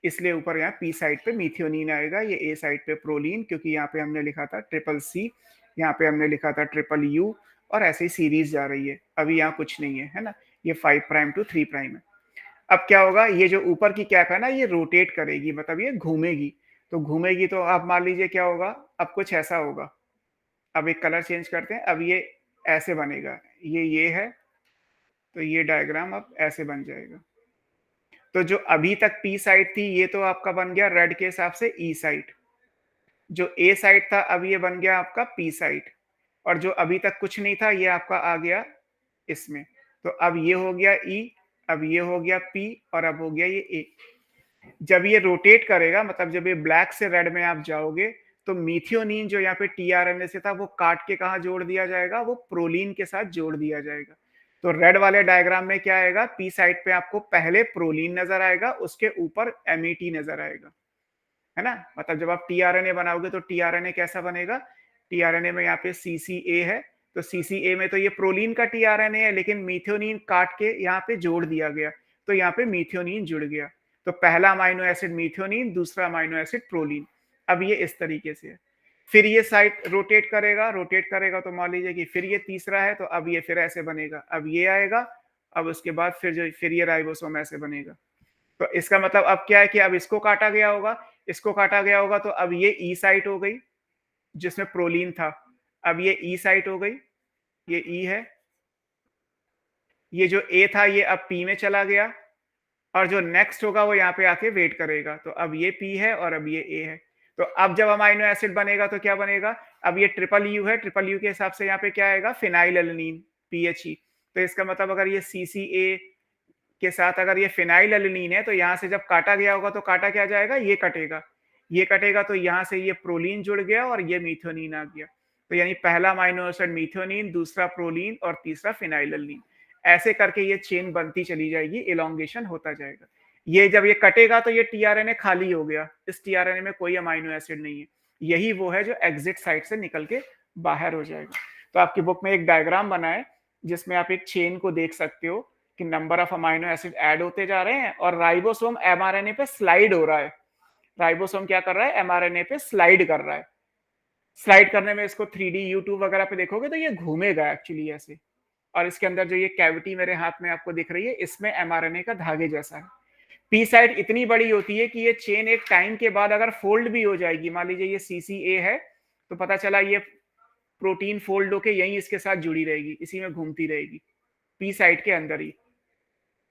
इसलिए ऊपर यहाँ पी साइड पे मीथियोनिन आएगा, ये ए साइड पे प्रोलीन, क्योंकि यहाँ पे हमने लिखा था ट्रिपल सी, यहाँ पे हमने लिखा था ट्रिपल यू, और ऐसे ही सीरीज जा रही है। अभी यहाँ कुछ नहीं है, है ना, ये 5 प्राइम टू 3 प्राइम है। अब क्या होगा, ये जो ऊपर की कैप है ना, ये रोटेट करेगी, मतलब ये घूमेगी। तो घूमेगी तो आप मान लीजिए क्या होगा, अब कुछ ऐसा होगा। अब एक कलर चेंज करते हैं, अब ये ऐसे बनेगा, ये है, तो ये डायग्राम अब ऐसे बन जाएगा। तो जो अभी तक पी साइड थी ये तो आपका बन गया रेड के हिसाब से ई साइड, जो ए साइड था अब ये बन गया आपका पी साइड, और जो अभी तक कुछ नहीं था ये आपका आ गया इसमें। तो अब ये हो गया ई, अब ये हो गया पी, और अब हो गया ये ए। जब ये रोटेट करेगा, मतलब जब ये ब्लैक से रेड में आप जाओगे, तो मीथियोनिन जो यहाँ पे टीआरएनए से था वो काट के कहाँ जोड़ दिया जाएगा, वो प्रोलीन के साथ जोड़ दिया जाएगा। तो रेड वाले डायग्राम में क्या आएगा, पी साइड पे आपको पहले प्रोलीन नजर आएगा, उसके ऊपर एमईटी नजर आएगा, है ना। मतलब जब आप टीआरएनए बनाओगे तो टीआरएनए कैसा बनेगा, टीआरएनए में यहाँ पे सीसीए है, तो सीसीए में तो ये प्रोलीन का टीआरएनए है, लेकिन मीथियोनिन काट के यहाँ पे जोड़ दिया गया, तो यहाँ पे मीथियोनिन जुड़ गया। तो पहला अमाइनो एसिड मीथियोनिन, दूसरा अमाइनो एसिड प्रोलीन। अब ये इस तरीके से है। फिर ये साइड रोटेट करेगा तो मान लीजिए कि फिर ये तीसरा है, तो अब ये फिर ऐसे बनेगा, अब ये आएगा, अब उसके बाद फिर ये राइबोसोम ऐसे बनेगा। तो इसका मतलब अब क्या है कि अब इसको काटा गया होगा, तो अब ये ई साइट हो गई जिसमें प्रोलीन था, अब ये ई साइट हो गई, ये ई है, ये जो ए था ये अब पी में चला गया, और जो नेक्स्ट होगा वो यहाँ पे आके वेट करेगा। तो अब ये पी है और अब ये ए है। तो अब जब अमाइनो एसिड बनेगा तो क्या बनेगा, अब ये ट्रिपल यू है, ट्रिपल यू के हिसाब से यहाँ पे क्या आएगा, फिनाइल एलेनिन, पीएचई। तो इसका मतलब अगर ये सीसीए के साथ अगर ये फिनाइल एलेनिन है, तो यहाँ से जब काटा गया होगा तो काटा क्या जाएगा, ये कटेगा, तो यहाँ से ये प्रोलीन जुड़ गया और ये मीथियोनिन आ गया। तो यानी पहला अमाइनो एसिड मीथियोनिन, दूसरा प्रोलीन, और तीसरा फिनाइल एलेनिन। ऐसे करके ये चेन बनती चली जाएगी, इलोंगेशन होता जाएगा। ये जब ये कटेगा तो ये टीआरएनए खाली हो गया, इस टीआरएनए में कोई अमाइनो एसिड नहीं है, यही वो है जो एग्जिट साइट से निकल के बाहर हो जाएगा। तो आपकी बुक में एक डायग्राम बना है जिसमें आप एक चेन को देख सकते हो कि number of amino acid add होते जा रहे हैं, और राइबोसोम एमआरएनए पे स्लाइड हो रहा है। राइबोसोम क्या कर रहा है, एमआरएनए पे स्लाइड कर रहा है। स्लाइड करने में इसको 3D यूट्यूब वगैरह पे देखोगे तो ये घूमेगा एक्चुअली ऐसे, और इसके अंदर जो ये कैविटी मेरे हाथ में आपको दिख रही है, इसमें एमआरएनए का धागे जैसा है। पी साइड इतनी बड़ी होती है कि ये चेन एक टाइम के बाद अगर फोल्ड भी हो जाएगी, मान लीजिए ये सीसीए है, तो पता चला ये प्रोटीन फोल्ड होके यहीं इसके साथ जुड़ी रहेगी, इसी में घूमती रहेगी, पी साइड के अंदर ही।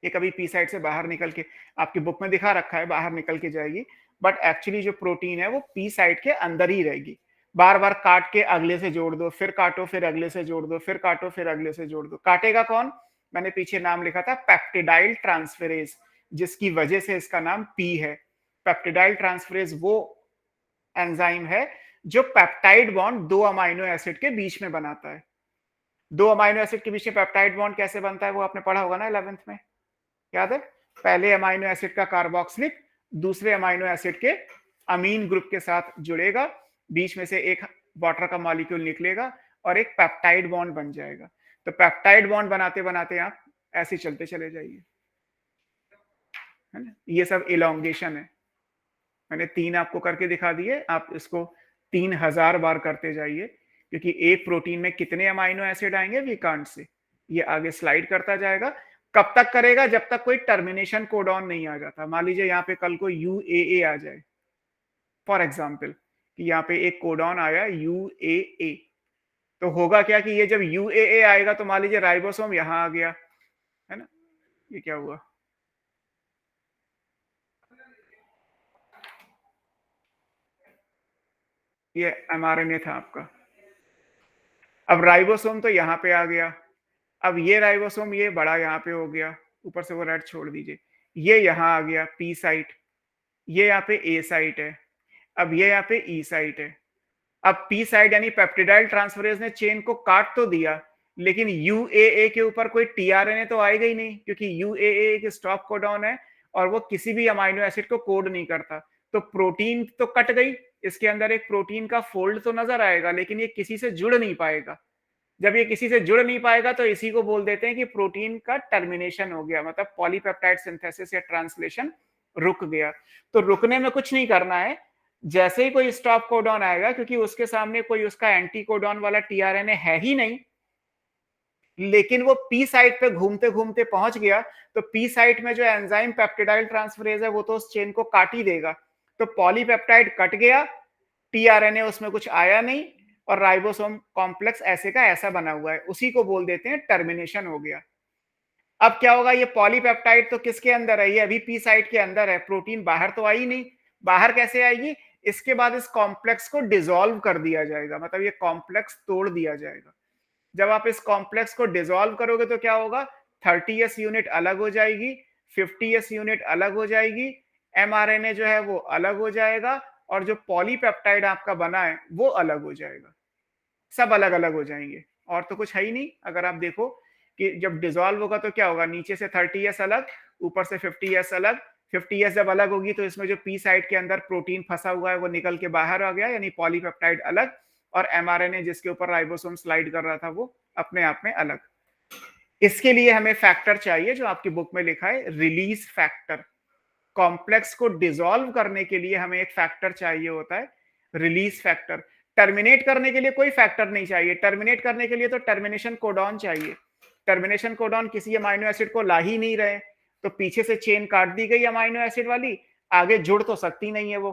ये कभी पी साइड से बाहर निकल के, आपकी बुक में दिखा रखा है बाहर निकल के जाएगी, बट एक्चुअली जो प्रोटीन है वो पी साइड के अंदर ही रहेगी। बार बार काट के अगले से जोड़ दो, फिर काटो, फिर अगले से जोड़ दो, फिर काटो, फिर अगले से जोड़ दो। काटेगा कौन, मैंने पीछे नाम लिखा था पेप्टिडाइल ट्रांसफेरेज, जिसकी वजह से इसका नाम पी है। पेप्टिडाइल ट्रांसफेरेज वो एंजाइम है जो पेप्टाइड बॉन्ड दो अमाइनो एसिड के बीच में बनाता है। दो अमाइनो एसिड के बीच में पेप्टाइड बॉन्ड कैसे बनता है वो आपने पढ़ा होगा ना 11th में, याद है, पहले अमाइनो एसिड का कार्बोक्सिलिक दूसरे अमाइनो एसिड के अमीन ग्रुप के साथ जुड़ेगा, बीच में से एक वाटर का मॉलिक्यूल निकलेगा और एक पेप्टाइड बॉन्ड बन जाएगा। तो पेप्टाइड बॉन्ड बनाते बनाते आप ऐसे चलते चले जाइए, है ना। ये सब इलोंगेशन है, मैंने 3 आपको करके दिखा दिए, आप इसको 3000 बार करते जाइए, क्योंकि एक प्रोटीन में कितने अमाइनो एसिड आएंगे वी कांट से, ये आगे स्लाइड करता जाएगा। कब तक करेगा, जब तक कोई टर्मिनेशन कोडॉन नहीं आ जाता। मान लीजिए यहाँ पे कल को UAA आ जाए फॉर एग्जाम्पल, कि यहाँ पे एक कोडॉन आया UAA, तो होगा क्या कि ये जब UAA आएगा तो मान लीजिए राइबोसोम यहाँ आ गया, है ना, ये क्या हुआ, ये mRNA था आपका। अब राइबोसोम तो यहाँ पे आ गया, अब ये राइबोसोम ये बड़ा यहाँ पे हो गया, ऊपर से वो रेड छोड़ दीजिए, ये यहाँ आ गया P साइट, ये यहाँ पे A साइट है, अब ये यहाँ पे E साइट है। अब P साइट यानी पेप्टिडाइल ट्रांसफरेज ने चेन को काट तो दिया, लेकिन UAA के ऊपर कोई tRNA तो आएगा ही नहीं, क्योंकि UAA एक स्टॉप कोडॉन है और वो किसी भी अमाइनो एसिड को कोड नहीं करता। तो प्रोटीन तो कट गई, इसके अंदर एक प्रोटीन का फोल्ड तो नजर आएगा, लेकिन ये किसी से जुड़ नहीं पाएगा। जब ये किसी से जुड़ नहीं पाएगा तो इसी को बोल देते हैं कि प्रोटीन का टर्मिनेशन हो गया, मतलब पॉलीपेप्टाइड सिंथेसिस या ट्रांसलेशन रुक गया। तो रुकने में कुछ नहीं करना है, जैसे ही कोई स्टॉप कोडॉन आएगा, क्योंकि उसके सामने कोई उसका एंटी कोडॉन वाला tRNA है ही नहीं, लेकिन वो P साइट पे घूमते घूमते पहुंच गया, तो P साइट में जो एंजाइम पेप्टिडाइल ट्रांसफरेज है वो तो उस चेन को काट ही देगा। तो पॉलीपेप्टाइड कट गया, tRNA उसमें कुछ आया नहीं, और राइबोसोम कॉम्प्लेक्स ऐसे का ऐसा बना हुआ है, उसी को बोल देते हैं टर्मिनेशन हो गया। अब क्या होगा, ये पॉलीपेप्टाइड तो किसके अंदर है, ये अभी P साइट के अंदर है, प्रोटीन बाहर तो आई नहीं, बाहर कैसे आएगी, इसके बाद इस कॉम्प्लेक्स को डिसॉल्व कर दिया जाएगा, मतलब ये कॉम्प्लेक्स तोड़ दिया जाएगा। जब आप इस कॉम्प्लेक्स को डिसॉल्व करोगे तो क्या होगा, 30s यूनिट अलग हो जाएगी, 50s यूनिट अलग हो जाएगी, mRNA जो है वो अलग हो जाएगा, और जो पॉलीपेप्टाइड आपका बना है वो अलग हो जाएगा, सब अलग अलग हो जाएंगे, और तो कुछ है ही नहीं। अगर आप देखो कि जब डिसॉल्व होगा तो क्या होगा, नीचे से 30s अलग, ऊपर से 50s अलग, 50s जब अलग होगी तो इसमें जो P साइट के अंदर प्रोटीन फंसा हुआ है वो निकल के बाहर आ गया, यानी पॉलीपेप्टाइड अलग, और mRNA जिसके ऊपर राइबोसोम स्लाइड कर रहा था वो अपने आप में अलग। इसके लिए हमें फैक्टर चाहिए जो आपकी बुक में लिखा है रिलीज फैक्टर। कॉम्प्लेक्स को डिसॉल्व करने के लिए हमें एक फैक्टर चाहिए होता है, रिलीज फैक्टर। टर्मिनेट करने के लिए कोई फैक्टर नहीं चाहिए, टर्मिनेट करने के लिए तो टर्मिनेशन कोडॉन चाहिए। टर्मिनेशन कोडॉन किसी अमाइनो एसिड को ला ही नहीं रहे, तो पीछे से चेन काट दी गई अमाइनो एसिड वाली, आगे जुड़ तो सकती नहीं है वो।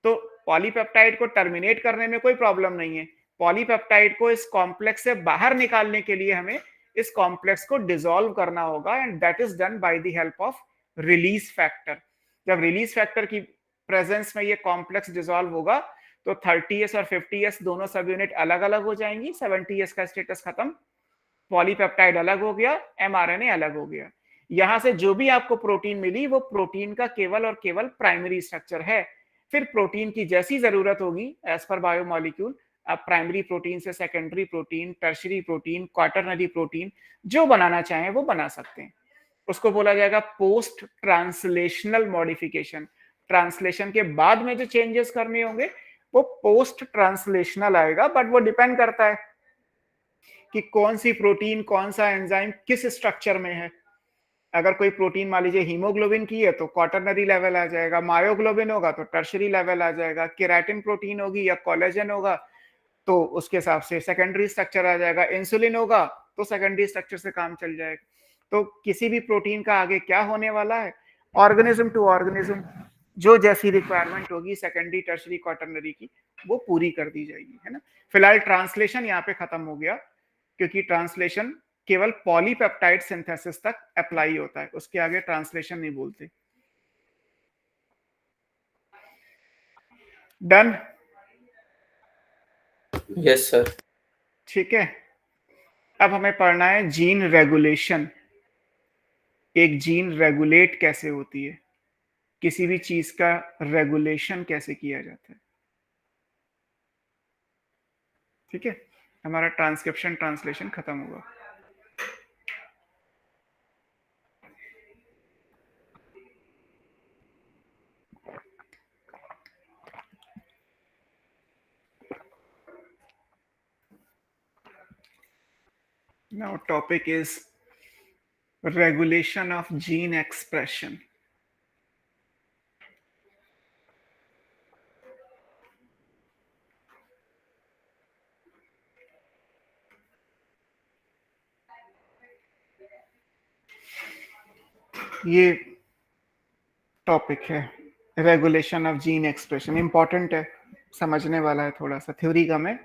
तो पॉलीपेप्टाइड को टर्मिनेट करने में कोई प्रॉब्लम नहीं है, पॉलीपेप्टाइड को इस कॉम्प्लेक्स से बाहर निकालने के लिए हमें इस कॉम्प्लेक्स को डिसॉल्व करना होगा, and that is done by the help of release factor. जब रिलीज फैक्टर की प्रेजेंस में ये कॉम्प्लेक्स डिसॉल्व होगा तो 30s और 50s दोनों सब यूनिट अलग अलग हो जाएंगी, 70s का स्टेटस खत्म, पॉलीपेप्टाइड अलग हो गया, mRNA अलग हो गया। यहां से जो भी आपको प्रोटीन मिली वो प्रोटीन का केवल और केवल प्राइमरी स्ट्रक्चर है। फिर प्रोटीन की जैसी जरूरत होगी एज पर बायोमॉलिक्यूल, आप प्राइमरी प्रोटीन से secondary protein, tertiary protein, quaternary protein जो बनाना चाहें वो बना सकते हैं। उसको बोला जाएगा पोस्ट ट्रांसलेशनल मॉडिफिकेशन। ट्रांसलेशन के बाद में जो चेंजेस करने होंगे वो पोस्ट ट्रांसलेशनल आएगा, बट वो डिपेंड करता है कि कौन सी प्रोटीन, कौन सा एंजाइम किस स्ट्रक्चर में है। अगर कोई प्रोटीन मान लीजिए हीमोग्लोबिन की है तो क्वाटरनरी लेवल आ जाएगा, मायोग्लोबिन होगा तो टर्शरी लेवल आ जाएगा, केराटिन प्रोटीन होगी या कोलेजन होगा तो उसके हिसाब से सेकेंडरी स्ट्रक्चर आ जाएगा, इंसुलिन होगा तो सेकेंडरी स्ट्रक्चर से काम चल जाएगा। तो किसी भी प्रोटीन का आगे क्या होने वाला है, ऑर्गेनिज्म टू ऑर्गेनिज्म जो जैसी रिक्वायरमेंट होगी सेकेंडरी, टर्शरी, क्वाटरनरी की वो पूरी कर दी जाएगी, है ना। फिलहाल ट्रांसलेशन यहाँ पे खत्म हो गया, क्योंकि ट्रांसलेशन केवल पॉलीपेप्टाइड सिंथेसिस तक अप्लाई होता है, उसके आगे ट्रांसलेशन नहीं बोलते। डन? Yes sir. ठीक है, अब हमें पढ़ना है जीन रेगुलेशन। एक जीन रेगुलेट कैसे होती है, किसी भी चीज का रेगुलेशन कैसे किया जाता है। ठीक है, हमारा ट्रांसक्रिप्शन ट्रांसलेशन खत्म हुआ। Now topic is regulation of gene expression. ये टॉपिक है regulation of gene expression, important है, समझने वाला है थोड़ा सा। थ्योरी का मैं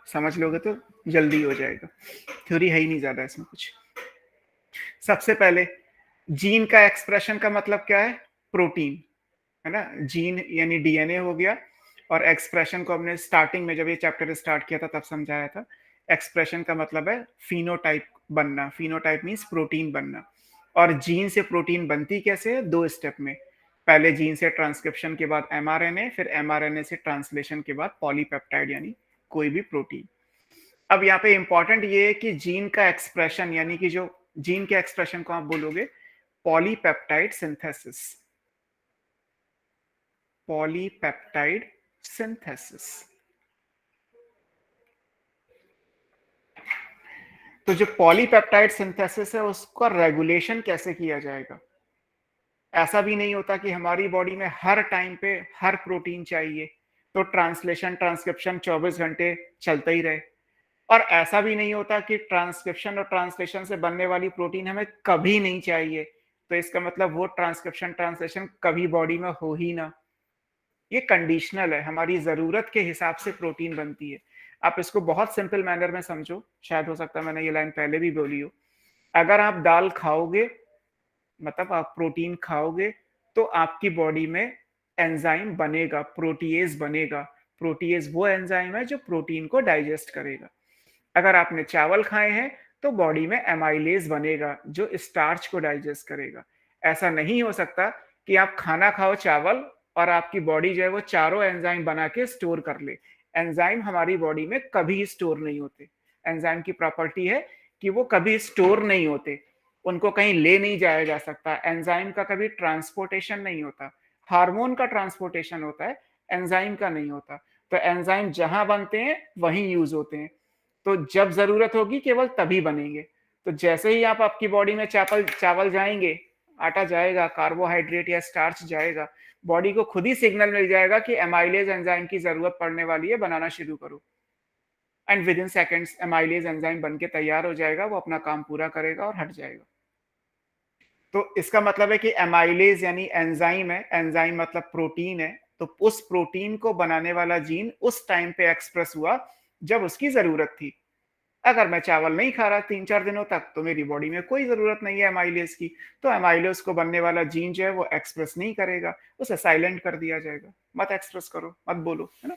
समझ लोगे तो जल्दी हो जाएगा, थ्योरी है ही नहीं ज्यादा इसमें कुछ। सबसे पहले जीन का एक्सप्रेशन का मतलब क्या है? प्रोटीन, है ना। जीन यानी डीएनए हो गया, और एक्सप्रेशन को हमने स्टार्टिंग में जब ये चैप्टर स्टार्ट किया था तब समझाया था। एक्सप्रेशन का मतलब है फिनोटाइप बनना, फिनोटाइप मीन्स प्रोटीन बनना। और जीन से प्रोटीन बनती कैसे है? 2 स्टेप में। पहले जीन से ट्रांसक्रिप्शन के बाद एमआरएनए, फिर एमआरएनए से ट्रांसलेशन के बाद पॉलीपेप्टाइड यानी कोई भी प्रोटीन। अब यहाँ पे इंपॉर्टेंट ये है कि जीन का एक्सप्रेशन यानी कि जो जीन के एक्सप्रेशन को आप बोलोगे पॉलीपेप्टाइड सिंथेसिस, पॉलीपेप्टाइड सिंथेसिस। तो जो पॉलीपेप्टाइड सिंथेसिस है उसका रेगुलेशन कैसे किया जाएगा? ऐसा भी नहीं होता कि हमारी बॉडी में हर टाइम पे हर प्रोटीन चाहिए तो ट्रांसलेशन ट्रांसक्रिप्शन 24 घंटे चलता ही रहे। और ऐसा भी नहीं होता कि ट्रांसक्रिप्शन और ट्रांसलेशन से बनने वाली प्रोटीन हमें कभी नहीं चाहिए, तो इसका मतलब वो ट्रांसक्रिप्शन ट्रांसलेशन कभी बॉडी में हो ही ना। ये कंडीशनल है, हमारी जरूरत के हिसाब से प्रोटीन बनती है। आप इसको बहुत सिंपल मैनर में समझो, शायद हो सकता है मैंने ये लाइन पहले भी बोली हो। अगर आप दाल खाओगे, मतलब आप प्रोटीन खाओगे, तो आपकी बॉडी में एंजाइम बनेगा, प्रोटीएज बनेगा। प्रोटीएज वो एंजाइम है जो प्रोटीन को डाइजेस्ट करेगा। अगर आपने चावल खाए हैं तो बॉडी में एमाइलेज बनेगा जो स्टार्च को डाइजेस्ट करेगा। ऐसा नहीं हो सकता कि आप खाना खाओ चावल और आपकी बॉडी जो है वो चारों एंजाइम बना के स्टोर कर ले। एंजाइम हमारी बॉडी में कभी स्टोर नहीं होते। एंजाइम की प्रॉपर्टी है कि वो कभी स्टोर नहीं होते, उनको कहीं ले नहीं जाया जा सकता। एंजाइम का कभी ट्रांसपोर्टेशन नहीं होता। हार्मोन का ट्रांसपोर्टेशन होता है, एंजाइम का नहीं होता। तो एंजाइम जहां बनते हैं वहीं यूज होते हैं, तो जब जरूरत होगी केवल तभी बनेंगे। तो जैसे ही आप आपकी बॉडी में चावल जाएंगे, आटा जाएगा, कार्बोहाइड्रेट या स्टार्च जाएगा, बॉडी को खुद ही सिग्नल मिल जाएगा कि एमाइलेज एंजाइम की जरूरत पड़ने वाली है, बनाना शुरू करो। And with in seconds amylase enzyme बन के तैयार हो जाएगा, वो अपना काम पूरा करेगा और हट जाएगा। तो इसका मतलब है कि एमाइलेज यानी एंजाइम है, एंजाइम मतलब प्रोटीन है। तो उस प्रोटीन को बनाने वाला जीन उस टाइम पे एक्सप्रेस हुआ जब उसकी जरूरत थी। अगर मैं चावल नहीं खा रहा 3-4 दिनों तक तो मेरी बॉडी में कोई जरूरत नहीं है एमाइलेज की, तो एमाइलेज को बनने वाला जीन जो है वो एक्सप्रेस नहीं करेगा, उसे साइलेंट कर दिया जाएगा, मत एक्सप्रेस करो, मत बोलो, है ना।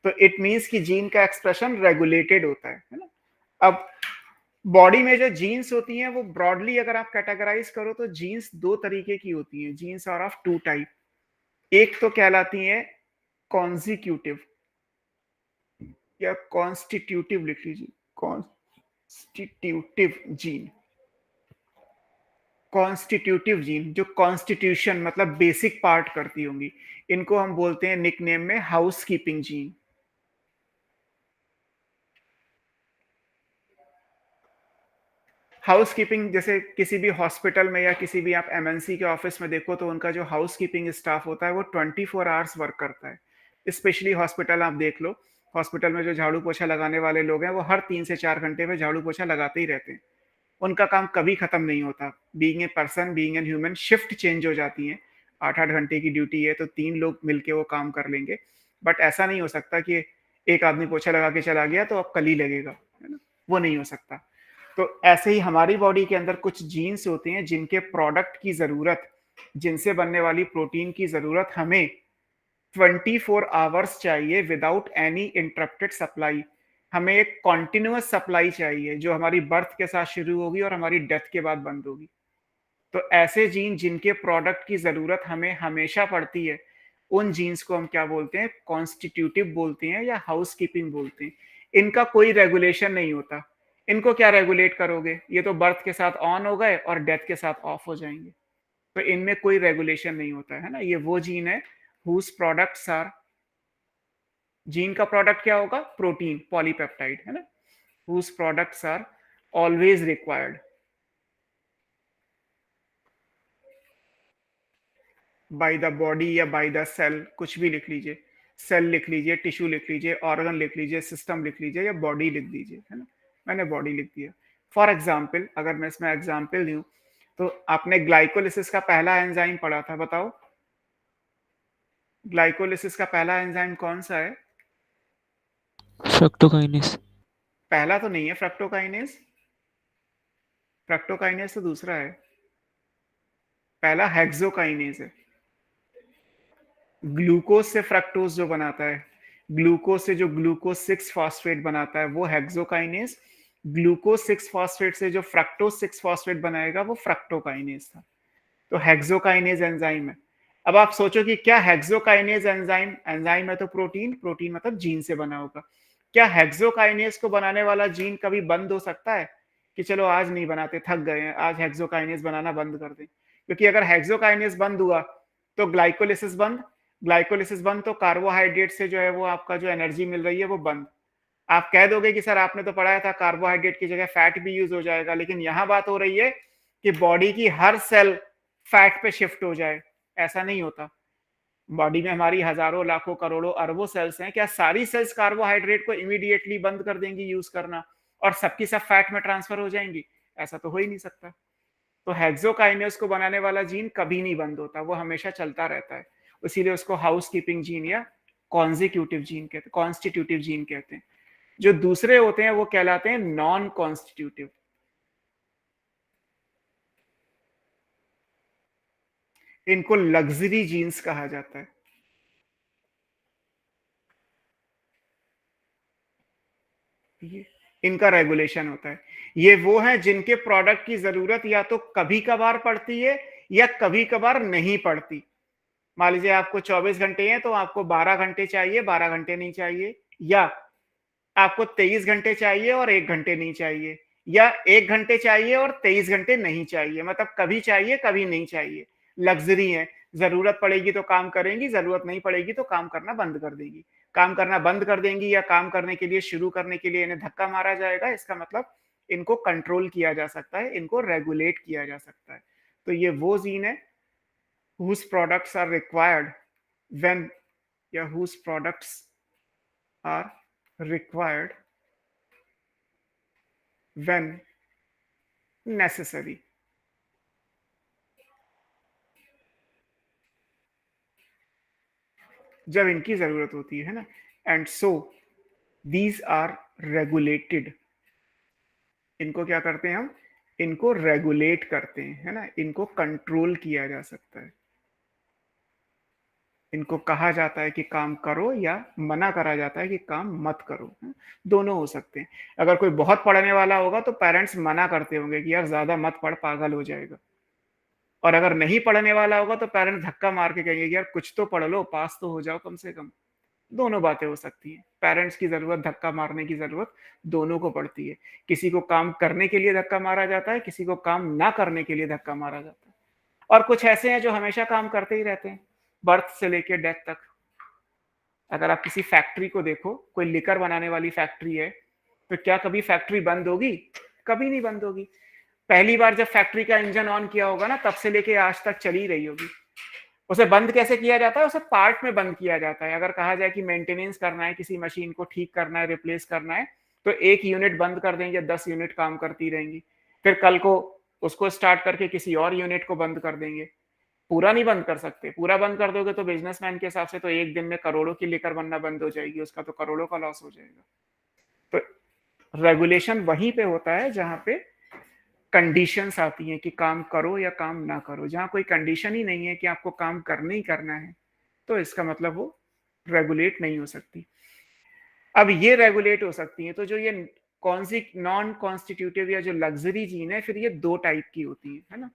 तो इट मीन्स कि जीन का एक्सप्रेशन रेगुलेटेड होता है ना। अब बॉडी में जो जीन्स होती हैं वो ब्रॉडली अगर आप कैटेगराइज करो तो जीन्स 2 तरीके की होती हैं। Genes are of 2 type. एक तो कहलाती है कॉन्जिक्यूटिव या कॉन्स्टिट्यूटिव, लिख लीजिए कॉन्स्टिट्यूटिव जीन। कॉन्स्टिट्यूटिव जीन जो कॉन्स्टिट्यूशन मतलब बेसिक पार्ट करती होंगी, इनको हम बोलते हैं निकनेम में housekeeping gene. Housekeeping जैसे किसी भी हॉस्पिटल में या किसी भी आप एमएनसी के ऑफिस में देखो तो उनका जो हाउस कीपिंग स्टाफ होता है वो 24 आवर्स वर्क करता है। स्पेशली हॉस्पिटल आप देख लो, हॉस्पिटल में जो झाड़ू पोछा लगाने वाले लोग हैं वो हर 3 से 4 घंटे में झाड़ू पोछा लगाते ही रहते हैं। उनका काम कभी खत्म नहीं होता। Being a person, being an human, shift change हो जाती है। 8-8 घंटे की ड्यूटी है तो 3 लोग मिलके वो काम कर लेंगे, बट ऐसा नहीं हो सकता कि एक आदमी पोछा लगा के चला गया तो अब कल ही लगेगा, है ना, वो नहीं हो सकता। तो ऐसे ही हमारी बॉडी के अंदर कुछ जीन्स होते हैं जिनके प्रोडक्ट की जरूरत, जिनसे बनने वाली प्रोटीन की जरूरत हमें 24 आवर्स चाहिए विदाउट एनी इंटरप्टेड सप्लाई। हमें एक कॉन्टिन्यूअस सप्लाई चाहिए जो हमारी बर्थ के साथ शुरू होगी और हमारी डेथ के बाद बंद होगी। तो ऐसे जीन जिनके प्रोडक्ट की जरूरत हमें हमेशा पड़ती है, उन जीन्स को हम क्या बोलते हैं? कॉन्स्टिट्यूटिव बोलते हैं या हाउस कीपिंग बोलते हैं। इनका कोई रेगुलेशन नहीं होता। इनको क्या रेगुलेट करोगे? ये तो बर्थ के साथ ऑन हो गए और डेथ के साथ ऑफ हो जाएंगे, तो इनमें कोई रेगुलेशन नहीं होता है ना। ये वो जीन है whose products are, जीन का प्रोडक्ट क्या होगा? प्रोटीन, पॉलीपेप्टाइड, है ना। whose products are always required by the body या बाय द सेल, कुछ भी लिख लीजिए, सेल लिख लीजिए, टिश्यू लिख लीजिए, ऑर्गन लिख लीजिए, सिस्टम लिख लीजिए, या बॉडी लिख दीजिए, है ना। मैंने बॉडी लिख दिया। फॉर एग्जाम्पल, अगर मैं इसमें एग्जाम्पल दूं, तो आपने ग्लाइकोलिसिस का पहला एंजाइम पढ़ा था, बताओ ग्लाइकोलिसिस का पहला एंजाइम कौन सा है? फ्रक्टोकाइनेस। पहला तो नहीं है फ्रक्टोकाइनेस, फ्रक्टोकाइनेस तो दूसरा है, पहला हेक्सोकाइनेस है। ग्लूकोज से फ्रक्टोज जो बनाता है, ग्लूकोज से जो ग्लूकोज 6 फॉस्फेट बनाता है वो हेक्सोकाइनेस, ग्लूकोज 6 फॉस्फेट से जो फ्रक्टोज 6 फॉस्फेट बनाएगा वो फ्रक्टोकाइनेस था। तो हेक्सोकाइनेज एंजाइम है। अब आप सोचो कि क्या हेक्सोकाइनेज एंजाइम, एंजाइम है तो प्रोटीन, प्रोटीन मतलब जीन से बना होगा, क्या हेक्सोकाइनेज को बनाने वाला जीन कभी बंद हो सकता है कि चलो आज नहीं बनाते, थक गए हैं, आज हेक्सोकाइनेज बनाना बंद कर दें? क्योंकि अगर हेक्सोकाइनेज बंद हुआ तो ग्लाइकोलिसिस बंद, ग्लाइकोलिसिस बंद तो कार्बोहाइड्रेट से जो है वो आपका जो एनर्जी मिल रही है वो बंद। आप कह दोगे कि सर आपने तो पढ़ाया था कार्बोहाइड्रेट की जगह फैट भी यूज हो जाएगा, लेकिन यहां बात हो रही है कि बॉडी की हर सेल फैट पे शिफ्ट हो जाए, ऐसा नहीं होता। बॉडी में हमारी हजारों लाखों करोड़ों अरबों सेल्स हैं, क्या सारी सेल्स कार्बोहाइड्रेट को इमीडिएटली बंद कर देंगी यूज करना और सबकी सब फैट में ट्रांसफर हो जाएंगी? ऐसा तो हो ही नहीं सकता। तो हेक्सोकाइनेस को बनाने वाला जीन कभी नहीं बंद होता, वो हमेशा चलता रहता है, इसीलिए उसको हाउस कीपिंग जीन या कॉन्जिक्यूटिव जीन कहते हैं, कॉन्स्टिट्यूटिव जीन कहते हैं। जो दूसरे होते हैं वो कहलाते हैं नॉन कॉन्स्टिट्यूटिव। इनको लग्जरी जीन्स कहा जाता है। ये इनका रेगुलेशन होता है। ये वो हैं जिनके प्रोडक्ट की जरूरत या तो कभी कभार पड़ती है या कभी कभार नहीं पड़ती। मान लीजिए आपको 24 घंटे हैं तो आपको 12 घंटे चाहिए, 12 घंटे नहीं चाहिए, या आपको 23 घंटे चाहिए और 1 घंटे नहीं चाहिए, या 1 घंटे चाहिए और 23 घंटे नहीं चाहिए, मतलब कभी चाहिए कभी नहीं चाहिए। लग्जरी है, जरूरत पड़ेगी तो काम करेंगी, जरूरत नहीं पड़ेगी तो काम करना बंद कर देगी। काम करना बंद कर देंगी या काम करने के लिए शुरू करने के लिए इन्हें धक्का मारा जाएगा, इसका मतलब इनको कंट्रोल किया जा सकता है, इनको रेगुलेट किया जा सकता है। तो ये वो जीन है whose products are required when, yeah, whose products are required when necessary। जब इनकी जरूरत होती है ना। And so these are regulated, इनको क्या करते हैं हम, इनको रेगुलेट करते हैं, है ना, इनको कंट्रोल किया जा सकता है। इनको कहा जाता है कि काम करो या मना करा जाता है कि काम मत करो, दोनों हो सकते हैं। अगर कोई बहुत पढ़ने वाला होगा तो पेरेंट्स मना करते होंगे कि यार ज्यादा मत पढ़, पागल हो जाएगा। और अगर नहीं पढ़ने वाला होगा तो पेरेंट्स धक्का मार के कहेंगे कि यार कुछ तो पढ़ लो, पास तो हो जाओ कम से कम। दोनों बातें हो सकती हैं। पेरेंट्स की जरूरत, धक्का मारने की जरूरत दोनों को पड़ती है। किसी को काम करने के लिए धक्का मारा जाता है, किसी को काम ना करने के लिए धक्का मारा जाता है। और कुछ ऐसे हैं जो हमेशा काम करते ही रहते हैं, बर्थ से लेकर डेथ तक। अगर आप किसी फैक्ट्री को देखो, कोई लिकर बनाने वाली फैक्ट्री है, तो क्या कभी फैक्ट्री बंद होगी? कभी नहीं बंद होगी। पहली बार जब फैक्ट्री का इंजन ऑन किया होगा ना, तब से लेके आज तक चली रही होगी। उसे बंद कैसे किया जाता है? उसे पार्ट में बंद किया जाता है। अगर कहा जाए कि मेंटेनेंस करना है, किसी मशीन को ठीक करना है, रिप्लेस करना है, तो 1 यूनिट बंद कर देंगे, 10 यूनिट काम करती रहेंगी। फिर कल को उसको स्टार्ट करके किसी और यूनिट को बंद कर देंगे। पूरा नहीं बंद कर सकते, पूरा बंद कर दोगे तो बिजनेसमैन के हिसाब से तो एक दिन में करोड़ों की लिकर बनना बंद हो जाएगी, उसका तो करोड़ों का लॉस हो जाएगा। तो रेगुलेशन वहीं पे होता है जहां पे कंडीशंस आती हैं कि काम करो या काम ना करो। जहां कोई कंडीशन ही नहीं है कि आपको काम करना ही करना है, तो इसका मतलब वो रेगुलेट नहीं हो सकती। अब ये रेगुलेट हो सकती है, तो जो ये कौन सी नॉन कॉन्स्टिट्यूटिव या जो लग्जरी जीन है, फिर ये 2 टाइप की होती है ना।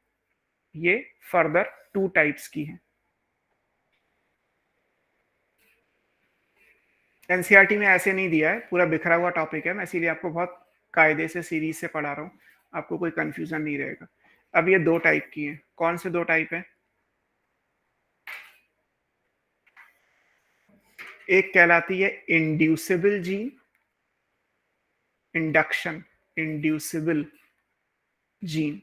ये फर्दर 2 टाइप्स की है। एनसीईआरटी में ऐसे नहीं दिया है, पूरा बिखरा हुआ टॉपिक है, मैं इसीलिए आपको बहुत कायदे से सीरीज से पढ़ा रहा हूँ, आपको कोई कंफ्यूजन नहीं रहेगा। अब ये 2 टाइप की है। कौन से 2 टाइप है? एक कहलाती है inducible gene, induction, inducible gene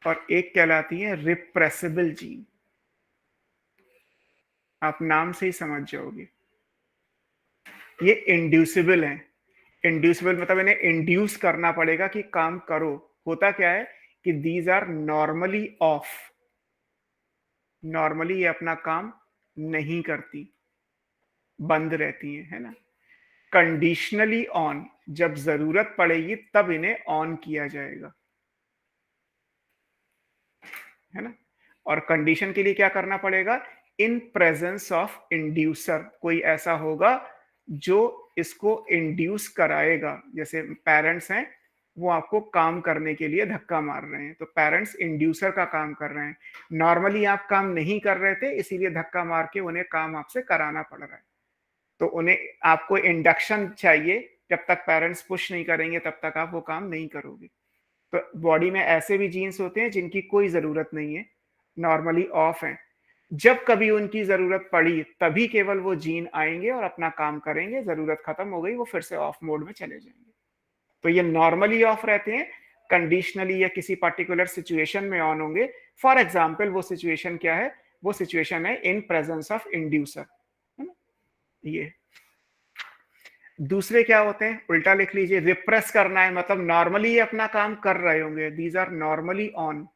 और एक कहलाती है रिप्रेसिबल जीन। आप नाम से ही समझ जाओगे, ये इंड्यूसिबल है। इंड्यूसिबल मतलब इन्हें इंड्यूस करना पड़ेगा कि काम करो। होता क्या है कि these are normally off, normally ये अपना काम नहीं करती, बंद रहती है ना। कंडीशनली ऑन, जब जरूरत पड़ेगी तब इन्हें ऑन किया जाएगा, है ना। और कंडीशन के लिए क्या करना पड़ेगा, इन प्रेजेंस ऑफ इंड्यूसर, कोई ऐसा होगा जो इसको इंड्यूस कराएगा। जैसे पेरेंट्स हैं, वो आपको काम करने के लिए धक्का मार रहे हैं, तो पेरेंट्स इंड्यूसर का काम कर रहे हैं। नॉर्मली आप काम नहीं कर रहे थे, इसीलिए धक्का मार के उन्हें काम आपसे कराना पड़ रहा है। तो उन्हें, आपको इंडक्शन चाहिए, जब तक पेरेंट्स पुश नहीं करेंगे तब तक आप वो काम नहीं करोगे। तो बॉडी में ऐसे भी जीन्स होते हैं जिनकी कोई जरूरत नहीं है, नॉर्मली ऑफ है। जब कभी उनकी जरूरत पड़ी तभी केवल वो जीन आएंगे और अपना काम करेंगे, जरूरत खत्म हो गई वो फिर से ऑफ मोड में चले जाएंगे। तो ये नॉर्मली ऑफ रहते हैं, कंडीशनली या किसी पर्टिकुलर सिचुएशन में ऑन होंगे। फॉर एग्जाम्पल वो सिचुएशन क्या है, वो सिचुएशन है इन प्रेजेंस ऑफ इंड्यूसर, है ना। ये दूसरे क्या होते हैं, उल्टा लिख लीजिए, रिप्रेस करना है, मतलब नॉर्मली ये अपना काम कर रहे होंगे, दीज आर नॉर्मली ऑन,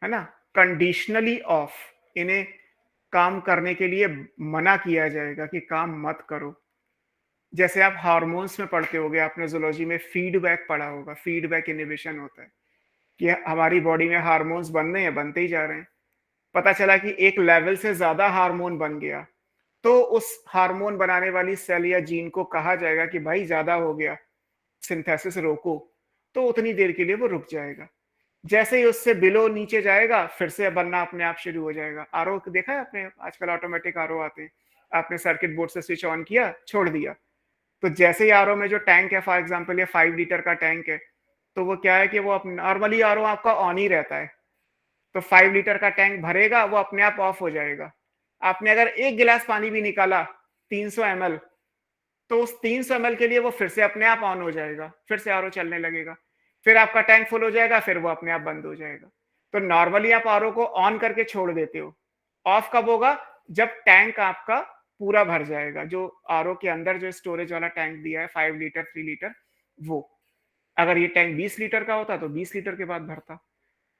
है ना। कंडीशनली ऑफ, इन्हें काम करने के लिए मना किया जाएगा कि काम मत करो। जैसे आप हार्मोन्स में पढ़ते होगे, आपने जूलॉजी में फीडबैक पढ़ा होगा, फीडबैक इनहिबिशन होता है कि हमारी बॉडी में हार्मोन्स बन रहे हैं, बनते ही जा रहे हैं, पता चला कि एक लेवल से ज्यादा हार्मोन बन गया, तो उस हार्मोन बनाने वाली सेल या जीन को कहा जाएगा कि भाई ज्यादा हो गया, सिंथेसिस रोको, तो उतनी देर के लिए वो रुक जाएगा। जैसे ही उससे बिलो नीचे जाएगा, फिर से बनना अपने आप शुरू हो जाएगा। आरओ देखा है आपने, आजकल ऑटोमेटिक आरओ आते हैं, आपने सर्किट बोर्ड से स्विच ऑन किया, छोड़ दिया, तो जैसे ही आरओ में जो टैंक है, फॉर एग्जांपल ये 5 लीटर का टैंक है, तो वो क्या है कि वो नॉर्मली आरओ आपका ऑन ही रहता है, तो 5 लीटर का टैंक भरेगा, वो अपने आप ऑफ हो जाएगा। आपने अगर एक गिलास पानी भी निकाला 300 ml, तो उस 300 ml के लिए वो फिर से अपने आप ऑन हो जाएगा, फिर से आरओ चलने लगेगा, फिर आपका टैंक फुल हो जाएगा, फिर वो अपने आप बंद हो जाएगा। तो नॉर्मली आप आरओ को ऑन करके छोड़ देते हो, ऑफ कब होगा, जब टैंक आपका पूरा भर जाएगा। जो आरओ के अंदर जो स्टोरेज वाला टैंक दिया है 5 लीटर 3 लीटर, वो अगर ये टैंक 20 लीटर का होता तो 20 लीटर के बाद भरता।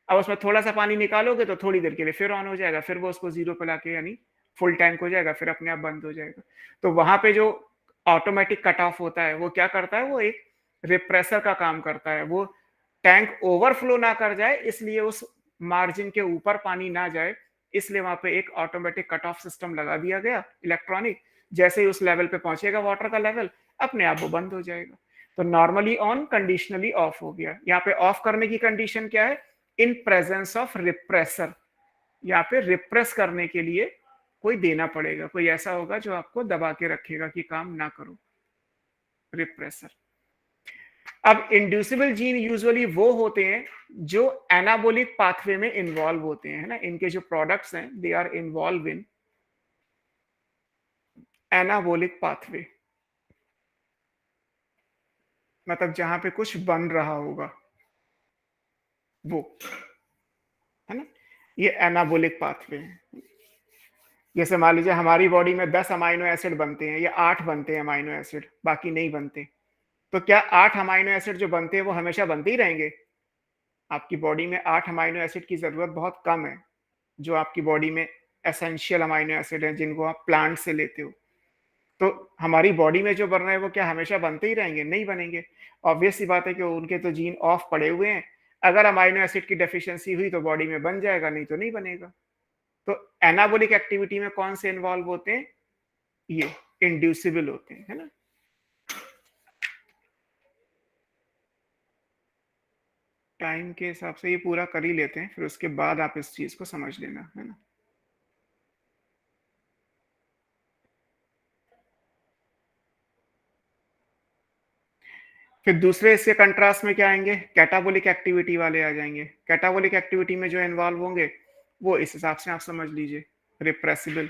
अब उसमें थोड़ा सा पानी निकालोगे तो थोड़ी देर के लिए फिर ऑन हो जाएगा, फिर वो उसको जीरो पे लाके यानी फुल टैंक हो जाएगा, फिर अपने आप बंद हो जाएगा। तो वहां पे जो ऑटोमेटिक कट ऑफ होता है, वो क्या करता है, वो एक रिप्रेसर का काम करता है। वो टैंक ओवरफ्लो ना कर जाए, इसलिए उस मार्जिन के ऊपर पानी ना जाए, इसलिए वहां पे एक ऑटोमेटिक कट ऑफ सिस्टम लगा दिया गया इलेक्ट्रॉनिक। जैसे ही उस लेवल पे पहुंचेगा वाटर का लेवल, अपने आप वो बंद हो जाएगा। तो नॉर्मली ऑन, कंडीशनली ऑफ हो गया। यहाँ पे ऑफ करने की कंडीशन क्या है, इन प्रेजेंस ऑफ रिप्रेसर। यहाँ पे रिप्रेस करने के लिए कोई देना पड़ेगा, कोई ऐसा होगा जो आपको दबा के रखेगा कि काम ना करो, रिप्रेसर। अब इंड्यूसिबल जीन यूजुअली वो होते हैं जो एनाबोलिक पाथवे में इन्वॉल्व होते हैं, है ना। इनके जो प्रोडक्ट्स हैं, they are involved in anabolic pathway, मतलब जहां पे कुछ बन रहा होगा वो, है ना। ये एनाबोलिक पाथवे है। जैसे मान लीजिए हमारी बॉडी में 10 अमाइनो एसिड बनते हैं या 8 बनते हैं अमाइनो एसिड, बाकी नहीं बनते, तो क्या 8 अमाइनो एसिड जो बनते हैं वो हमेशा बनते ही रहेंगे? आपकी बॉडी में 8 अमाइनो एसिड की जरूरत बहुत कम है, जो आपकी बॉडी में एसेंशियल अमाइनो एसिड हैं, जिनको आप प्लांट से लेते हो। तो हमारी बॉडी में जो बन रहे हैं वो क्या हमेशा बनते ही रहेंगे? नहीं बनेंगे। ऑब्वियस सी बात है कि उनके तो जीन ऑफ पड़े हुए हैं, अगर अमाइनो एसिड की डेफिशिएंसी हुई तो बॉडी में बन जाएगा, नहीं तो नहीं बनेगा। तो एनाबोलिक एक्टिविटी में कौन से इन्वॉल्व होते हैं? ये इंड्यूसिबल होते हैं, है ना। टाइम के हिसाब से ये पूरा कर ही लेते हैं, फिर उसके बाद आप इस चीज को समझ लेना, है ना। फिर दूसरे इसके कंट्रास्ट में क्या आएंगे, कैटाबोलिक एक्टिविटी वाले आ जाएंगे। कैटाबोलिक एक्टिविटी में जो इन्वॉल्व होंगे वो इस हिसाब से आप समझ लीजिए, रिप्रेसिबल,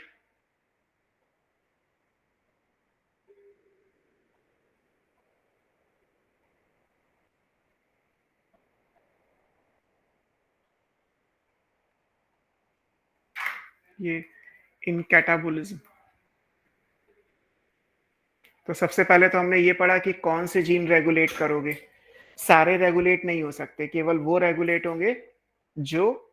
ये इन कैटाबोलिज्म। तो सबसे पहले तो हमने ये पढ़ा कि कौन से जीन रेगुलेट करोगे। सारे रेगुलेट नहीं हो सकते, केवल वो रेगुलेट होंगे जो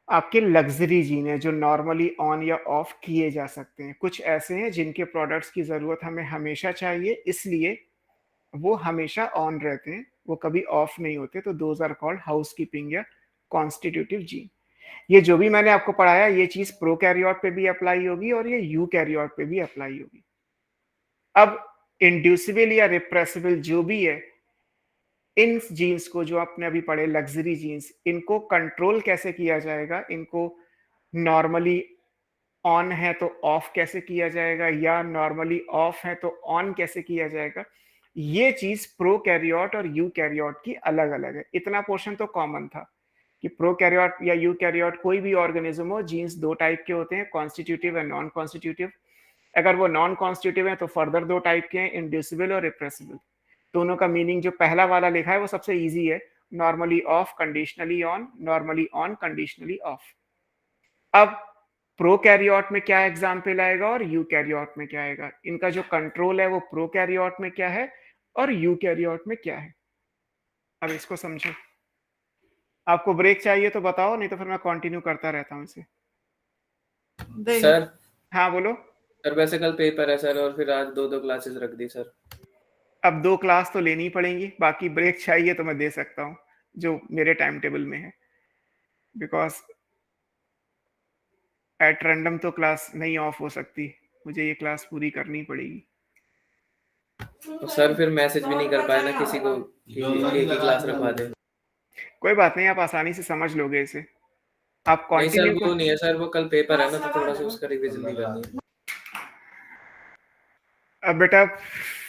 आपके लग्जरी जीन है, जो नॉर्मली ऑन या ऑफ किए जा सकते हैं। कुछ ऐसे हैं जिनके प्रोडक्ट्स की जरूरत हमें हमेशा चाहिए, इसलिए वो हमेशा ऑन रहते हैं, वो कभी ऑफ नहीं होते। तो दोज आर कॉल्ड हाउसकीपिंग या कॉन्स्टिट्यूटिव जीन। ये जो भी मैंने आपको पढ़ाया, ये चीज प्रोकैरियोट पे भी अप्लाई होगी और ये यूकैरियोट पे भी अप्लाई होगी। अब इंड्यूसिबल या रिप्रेसिबल जो भी है, इन जीन्स को जो आपने अभी पढ़े लग्जरी जीन्स, इनको कंट्रोल कैसे किया जाएगा, इनको नॉर्मली ऑन है तो ऑफ कैसे किया जाएगा, या नॉर्मली ऑफ है तो ऑन कैसे किया जाएगा, ये चीज प्रोकैरियोट और यूकैरियोट की अलग अलग है। इतना पोर्शन तो कॉमन था कि प्रोकैरियोट या यूकैरियोट कोई भी ऑर्गेनिज्म हो, जीन्स दो टाइप के होते हैं, कॉन्स्टिट्यूटिव एंड नॉन कॉन्स्टिट्यूटिव। अगर वो नॉन कॉन्स्टिट्यूटिव है तो फर्दर दो टाइप के हैं, इंड्यूसिबल और रिप्रेसिबल। दोनों का मीनिंग जो पहला वाला लिखा है वो सबसे इजी है, normally of conditionally on, normally on conditionally of. अब प्रोकैरियोट में क्या एग्जाम्पल आएगा और यूकैरियोट में क्या आएगा, इनका जो कंट्रोल है वो प्रोकैरियोट में क्या है और यूकैरियोट में क्या है। अब इसको समझो। आपको ब्रेक चाहिए तो बताओ, नहीं तो फिर मैं कंटिन्यू करता रहता हूँ इसे। सर हाँ बोलो। सर वैसे कल पेपर है सर, और फिर आज 2-2 क्लासेस रख दी सर। अब 2 क्लास तो लेनी पड़ेंगी, बाकी ब्रेक चाहिए तो मैं दे सकता हूँ जो मेरे टाइम टेबल में है, बिकॉज एट रैंडम तो क्लास नहीं ऑफ हो सकती, मुझे ये क्लास पूरी करनी पड़ेगी। तो सर फिर मैसेज भी नहीं कर पाए ना किसी को कि एक ही क्लास रखवा दे। कोई बात नहीं, आप आसानी से समझ लोगे इसे। आप नहीं सर कंटिन्यू वो नहीं है सर, वो कल पेपर है ना, तो थोड़ा सा उसका रिवीजन भी करनी है। अब बेटा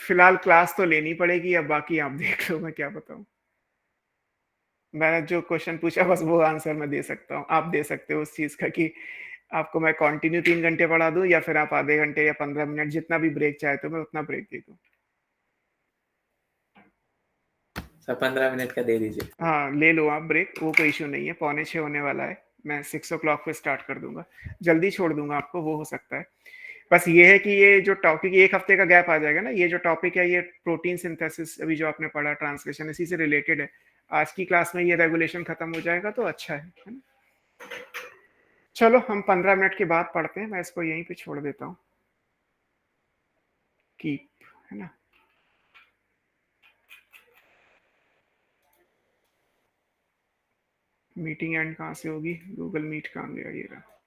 फिलहाल क्लास तो लेनी पड़ेगी, अब बाकी आप देख लो, मैं क्या बताऊं। मैंने जो क्वेश्चन पूछा बस वो आंसर मैं दे सकता हूँ, आप दे सकते हो उस चीज का कि आपको मैं कंटिन्यू 3 घंटे पढ़ा दूं या फिर आप आधे घंटे या 15 मिनट, जितना भी ब्रेक चाहे तो मैं उतना ब्रेक दे दूं। सर 15 मिनट का दे दीजिए। हाँ ले लो आप ब्रेक, वो कोई इशू नहीं है। 5:45 होने वाला है, मैं 6 o'clock पे स्टार्ट कर दूंगा, जल्दी छोड़ दूंगा आपको, वो हो सकता है। बस ये है कि ये जो टॉपिक, एक हफ्ते का गैप आ जाएगा ना, ये जो टॉपिक है ये प्रोटीन सिंथेसिस अभी जो आपने पढ़ा ट्रांसलेशन, इसी से रिलेटेड है। आज की क्लास में ये रेगुलेशन खत्म हो जाएगा तो अच्छा है ना। चलो हम 15 मिनट के बाद पढ़ते हैं, मैं इसको यहीं पे छोड़ देता हूँ। कीप, है ना। मीटिंग एंड कहाँ से होगी, गूगल मीट कहाँ गया ये रहा।